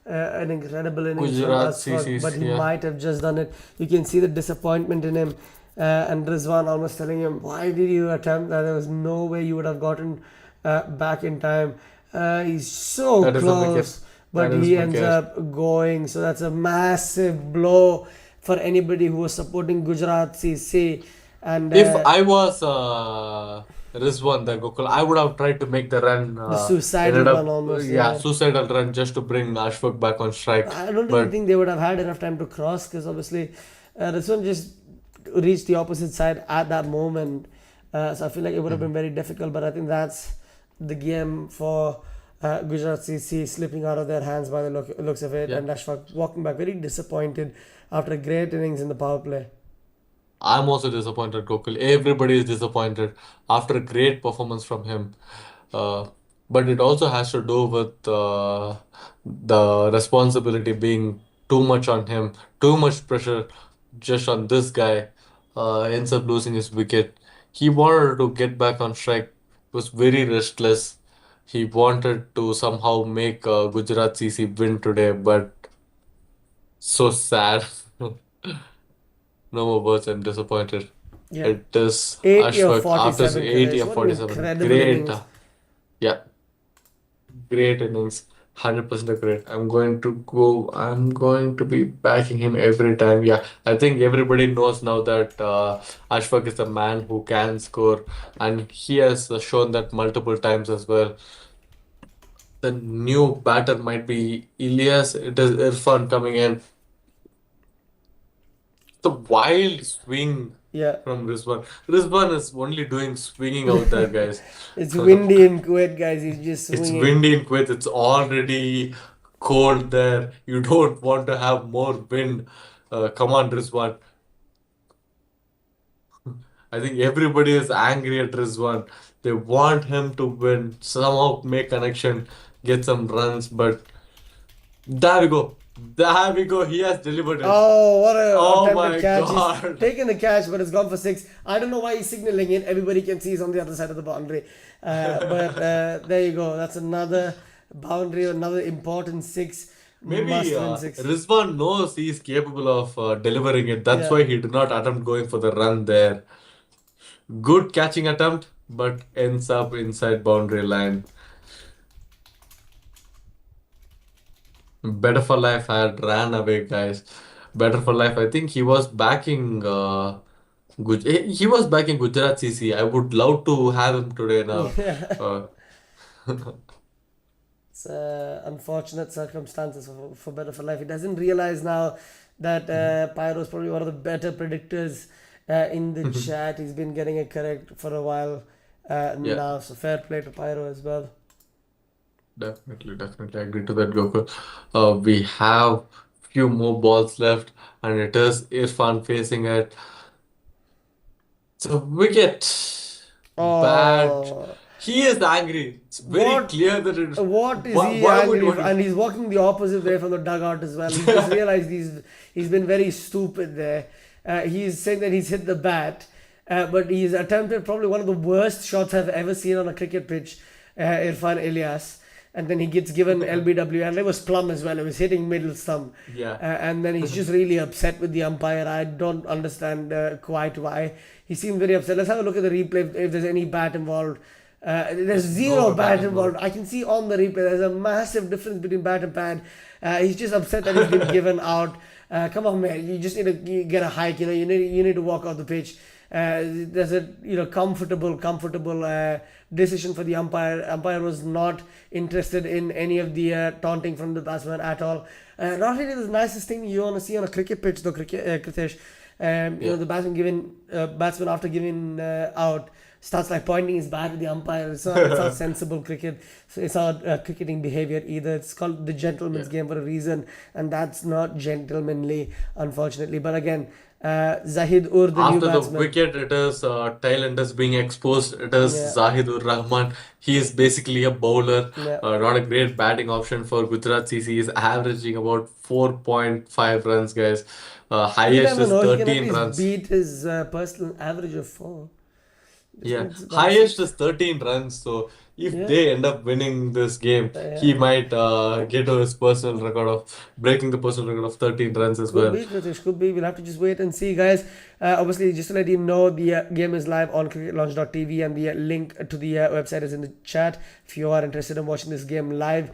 an incredible innings from Gujarat Ashfaq, but CC's, he yeah. might have just done it. You can see the disappointment in him, and Rizwan almost telling him, "Why did you attempt that? There was no way you would have gotten back in time." He's so That is a wicket. close, That but is he ends wicket. up going. So that's a massive blow for anybody who was supporting Gujarat CC. And If I was Rizwan, the Gokul, I would have tried to make the run. the suicidal Ended run up, almost, yeah, yeah. suicidal run just to bring Ashfaq back on strike. I don't really But think they would have had enough time to cross because obviously this one just reached the opposite side at that moment. So I feel like it would have been very difficult, but I think that's the game for Gujarat CC slipping out of their hands by the looks of it, yeah, and Ashfaq walking back very disappointed after a great innings in the power play. I'm also disappointed, Gokul. Everybody is disappointed after a great performance from him. Uh, but it also has to do with the responsibility being too much on him, too much pressure just on this guy. Ends up losing his wicket. He wanted to get back on strike, was very restless. He wanted to somehow make Gujarat CC win today, but so sad. No more words. I'm disappointed. Yeah, It is 80 of Ashfaq after 47, 80 Kadesh. of What an 47. incredible Great. innings. Yeah, great innings. 100% agreed. I'm going to be backing him every time. Yeah, I think everybody knows now that Ashfaq is the man who can score, and he has shown that multiple times as well. The new batter might be Ilyas. It is Irfan coming in. The wild swing Yeah. from Rizwan. Rizwan is only doing swinging out there, guys. It's windy in Kuwait, guys. He's just It's swinging. windy in Kuwait. It's already cold there. You don't want to have more wind. Come on, Rizwan. I think everybody is angry at Rizwan. They want him to win, somehow make connection, get some runs, but there we go. There we go. He has delivered it. Oh, what a Oh attempted my catch. He's God. taken the catch, but it's gone for six. I don't know why he's signaling it. Everybody can see he's on the other side of the boundary. But there you go. That's another boundary, another important six. Maybe Must win six. Rizwan knows he is capable of delivering it. That's Yeah. why he did not attempt going for the run there. Good catching attempt, but ends up inside boundary line. Better for Life had ran away, guys. Better for Life. I think he was backing. He was backing Gujarat CC. I would love to have him today now. Uh, It's unfortunate circumstances for Better for Life. He doesn't realize now that Pyro is probably one of the better predictors in the chat. He's been getting it correct for a while yeah, now. So fair play to Pyro as well. definitely agree to that, Gokul. We have few more balls left, and it is Irfan facing it. So wicket. Bad. Oh, He is angry. It's very what clear that it. what is he Why would angry you for? want And he's walking the opposite way from the dugout as well. He just realized he's been very stupid there. He's saying that he's hit the bat, but he's attempted probably one of the worst shots I've ever seen on a cricket pitch, Irfan Elias. And then he gets given LBW, and it was plum as well. It was hitting middle stump. Yeah. And then he's just really upset with the umpire. I don't understand quite why. He seemed very upset. Let's have a look at the replay if there's any bat involved. There's zero No bat bat involved. involved. I can see on the replay there's a massive difference between bat and pad. He's just upset that he's been given out. Come on, man. You just need to get a hike. You need to walk off the pitch. There's a comfortable decision for the umpire. Umpire was not interested in any of the taunting from the batsman at all. Not really the nicest thing you want to see on a cricket pitch, though, Kritesh. Yeah. The batsman after giving out starts like pointing his bat at the umpire. It's not sensible cricket. So it's not cricketing behavior either. It's called the gentleman's Yeah. game for a reason, and that's not gentlemanly, unfortunately. But again, Zahid Ur, the new After the batsman. wicket, it is Thailand is being exposed. It is Yeah. Zahidur Rahman. He is basically a bowler. Yeah. Not a great batting option for Gujarat CC. He is averaging about 4.5 runs, guys. You Highest never is know. He can at 13 least runs. beat his personal average of 4. This Yeah, means about highest is 13 runs. So if Yeah. they end up winning this game, Yeah. he might get to his personal record of breaking the personal record of 13 runs as Could well. be, Kritish, could be. We'll have to just wait and see, guys. Obviously, just to let you know, the game is live on cricketlaunch.tv, and the link to the website is in the chat. If you are interested in watching this game live,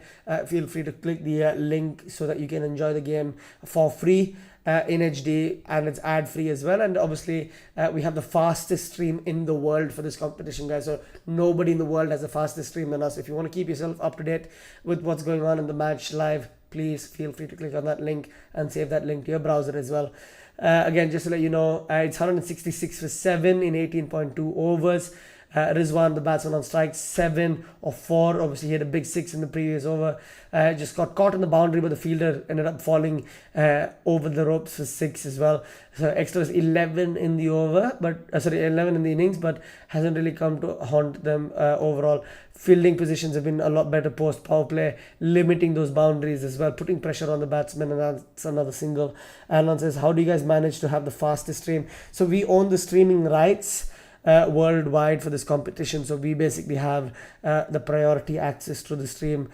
feel free to click the link so that you can enjoy the game for free. In HD, and it's ad free as well. And obviously, we have the fastest stream in the world for this competition, guys. So nobody in the world has a fastest stream than us. If you want to keep yourself up to date with what's going on in the match live, please feel free to click on that link and save that link to your browser as well. Again, just to let you know, it's 166 for 7 in 18.2 overs. Rizwan, the batsman on strike, 7 of 4. Obviously, he had a big 6 in the previous over. Just got caught in the boundary, but the fielder ended up falling over the ropes for 6 as well. So extras 11 in the over, but 11 in the innings, but hasn't really come to haunt them overall. Fielding positions have been a lot better post power play, limiting those boundaries as well, putting pressure on the batsman, and that's another single. Alan says, how do you guys manage to have the fastest stream? So we own the streaming rights. worldwide for this competition. So we basically have the priority access to the stream.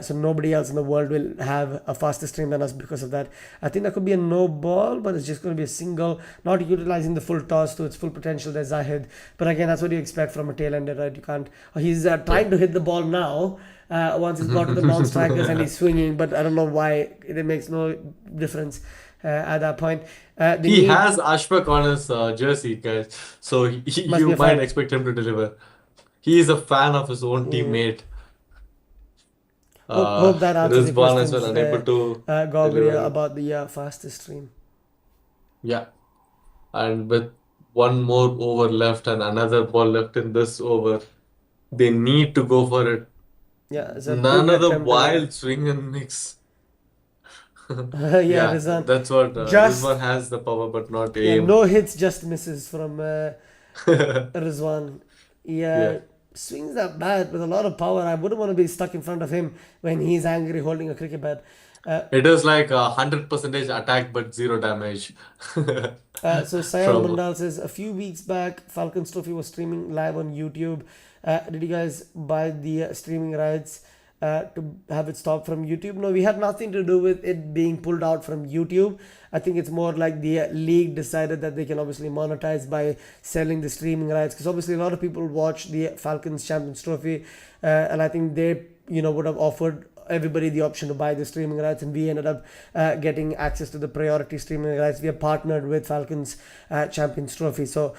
So nobody else in the world will have a faster stream than us because of that. I think that could be a no ball, but it's just going to be a single, not utilizing the full toss to its full potential. There's Zahid, but again, that's what you expect from a tail ender, right? You can't. He's trying to hit the ball now. Once he's got to the non-strikers and he's swinging, but I don't know why. It makes no difference at that point. He has Ashfaq on his jersey, guys, so Must be you a might fan. expect him to deliver. He is a fan of his own teammate, Hope that answers your Rizwan as well, questions, unable to Gabriel, deliver. about the fastest stream. Yeah, and with one more over left and another ball left in this over, they need to go for it. Yeah, it's a big Another attempt again. wild swing and mix. Yeah, Yeah, Rizwan. that's what Just, Rizwan has the power, but not yeah, aim. no hits, just misses from Rizwan. Yeah, Yeah, swings that bat with a lot of power. I wouldn't want to be stuck in front of him when he's angry holding a cricket bat. it is like 100% attack but zero damage. So Sayan From Mundal says a few weeks back, Falcons Trophy was streaming live on YouTube. Did you guys buy the streaming rights to have it stopped from YouTube? No, we had nothing to do with it being pulled out from YouTube. I think it's more like the league decided that they can obviously monetize by selling the streaming rights, because obviously a lot of people watch the Falcons Champions Trophy, and I think they would have offered everybody the option to buy the streaming rights, and we ended up getting access to the priority streaming rights. We are partnered with Falcons Champions Trophy, so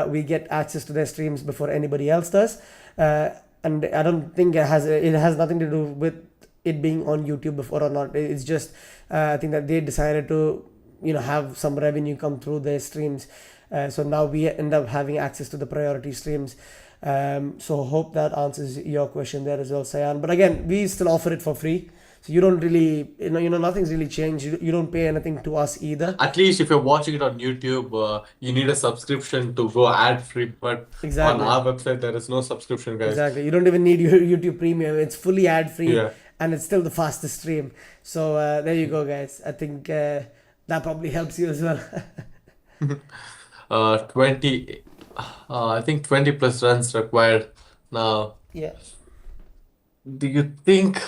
we get access to their streams before anybody else does. And I don't think it has nothing to do with it being on YouTube before or not. It's just I think that they decided to have some revenue come through their streams. So now we end up having access to the priority streams. So hope that answers your question there as well, Sayan. But again, we still offer it for free. So you don't really, nothing's really changed. You don't pay anything to us either. at least if you're watching it on YouTube, you need a subscription to go ad free. But on Exactly. our website, there is no subscription, guys. Exactly. You don't even need your YouTube Premium. It's fully ad free, Yeah. and it's still the fastest stream. So there you go, guys. I think that probably helps you as well. 20, I think 20 plus runs required. Now, Yeah. do you think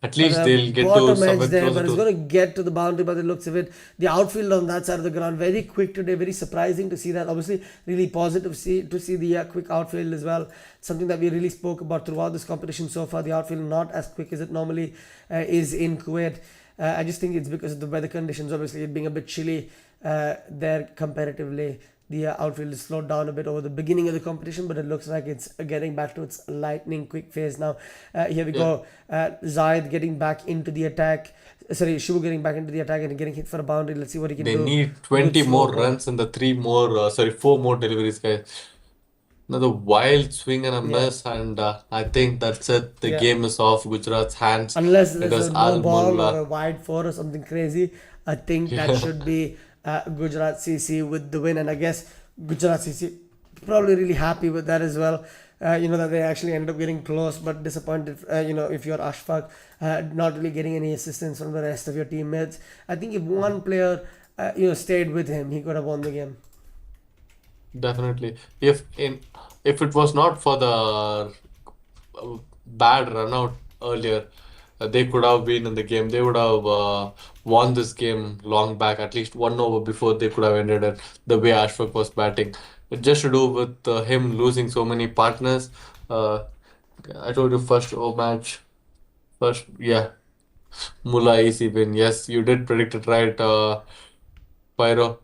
at least they'll get to Bottom edge somewhere there, closer but it's to? going to get to the boundary by the looks of it. The outfield on that side of the ground, very quick today, very surprising to see that. Obviously, really positive to see the quick outfield as well. Something that we really spoke about throughout this competition so far. The outfield not as quick as it normally is in Kuwait. I just think it's because of the weather conditions, obviously, it being a bit chilly there comparatively. The outfield is slowed down a bit over the beginning of the competition, but it looks like it's getting back to its lightning quick phase now. Here we Yeah. go. Zaid getting back into the attack. Sorry, Shivu getting back into the attack and getting hit for a boundary. Let's see what he can They do. need Good 20 slow more ball. runs and the four more deliveries, guys. Another wild swing and a Yeah. miss, and I think that's it. The Yeah. game is off Gujarat's hands. Unless It there's is a no Al ball or a Mulla. wide four or something crazy, I think that Yeah. should be Gujarat CC with the win. And I guess Gujarat CC probably really happy with that as well. That they actually ended up getting close, but disappointed. If you're Ashfaq, not really getting any assistance from the rest of your teammates. I think if one player, stayed with him, he could have won the game. Definitely. If it was not for the bad run out earlier, they could have been in the game. They would have won this game long back, at least one over before they could have ended it. The way Ashfaq was batting, it just to do with him losing so many partners. Uh, I told you first, yeah, Mulla easy win. Yes, you did predict it right, Pyro.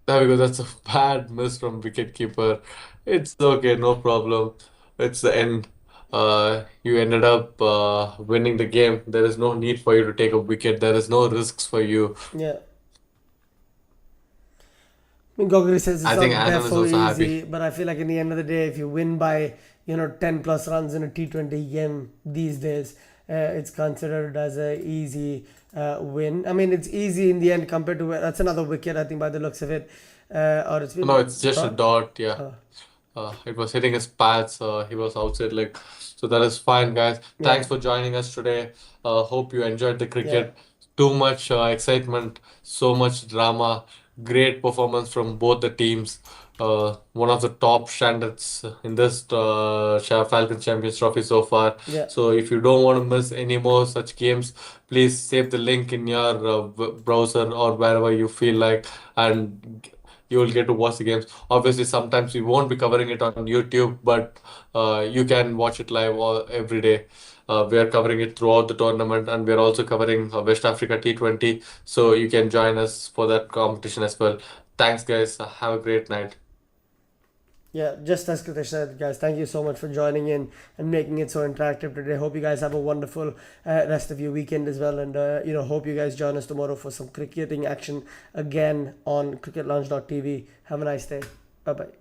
There we go. That's a bad miss from wicketkeeper. It's okay, no problem. It's the end. You ended up winning the game. There is no need for you to take a wicket. There is no risks for you. Yeah. I mean, Gogri says it's I think not Anand is so also easy, happy. but I feel like in the end of the day, if you win by 10 plus runs in a T20 game these days, it's considered as a easy win. I mean, it's easy in the end compared to that's another wicket, I think, by the looks of it, or it's No, been it's just a dot. dot. Yeah. It was hitting his pads. He was outside leg. So that is fine, guys. Yeah, Thanks for joining us today. Hope you enjoyed the yeah, cricket. Too much excitement, so much drama. Great performance from both the teams. one of the top standards in this Falcons Champions Trophy so far. Yeah. So if you don't want to miss any more such games, please save the link in your browser or wherever you feel like, and you will get to watch the games. Obviously, sometimes we won't be covering it on YouTube, but you can watch it live every day. We are covering it throughout the tournament, and we are also covering West Africa T20. So you can join us for that competition as well. Thanks, guys. Have a great night. Yeah, just as Kritish said, guys, thank you so much for joining in and making it so interactive today. Hope you guys have a wonderful rest of your weekend as well. And, hope you guys join us tomorrow for some cricketing action again on cricketlounge.tv. Have a nice day. Bye bye.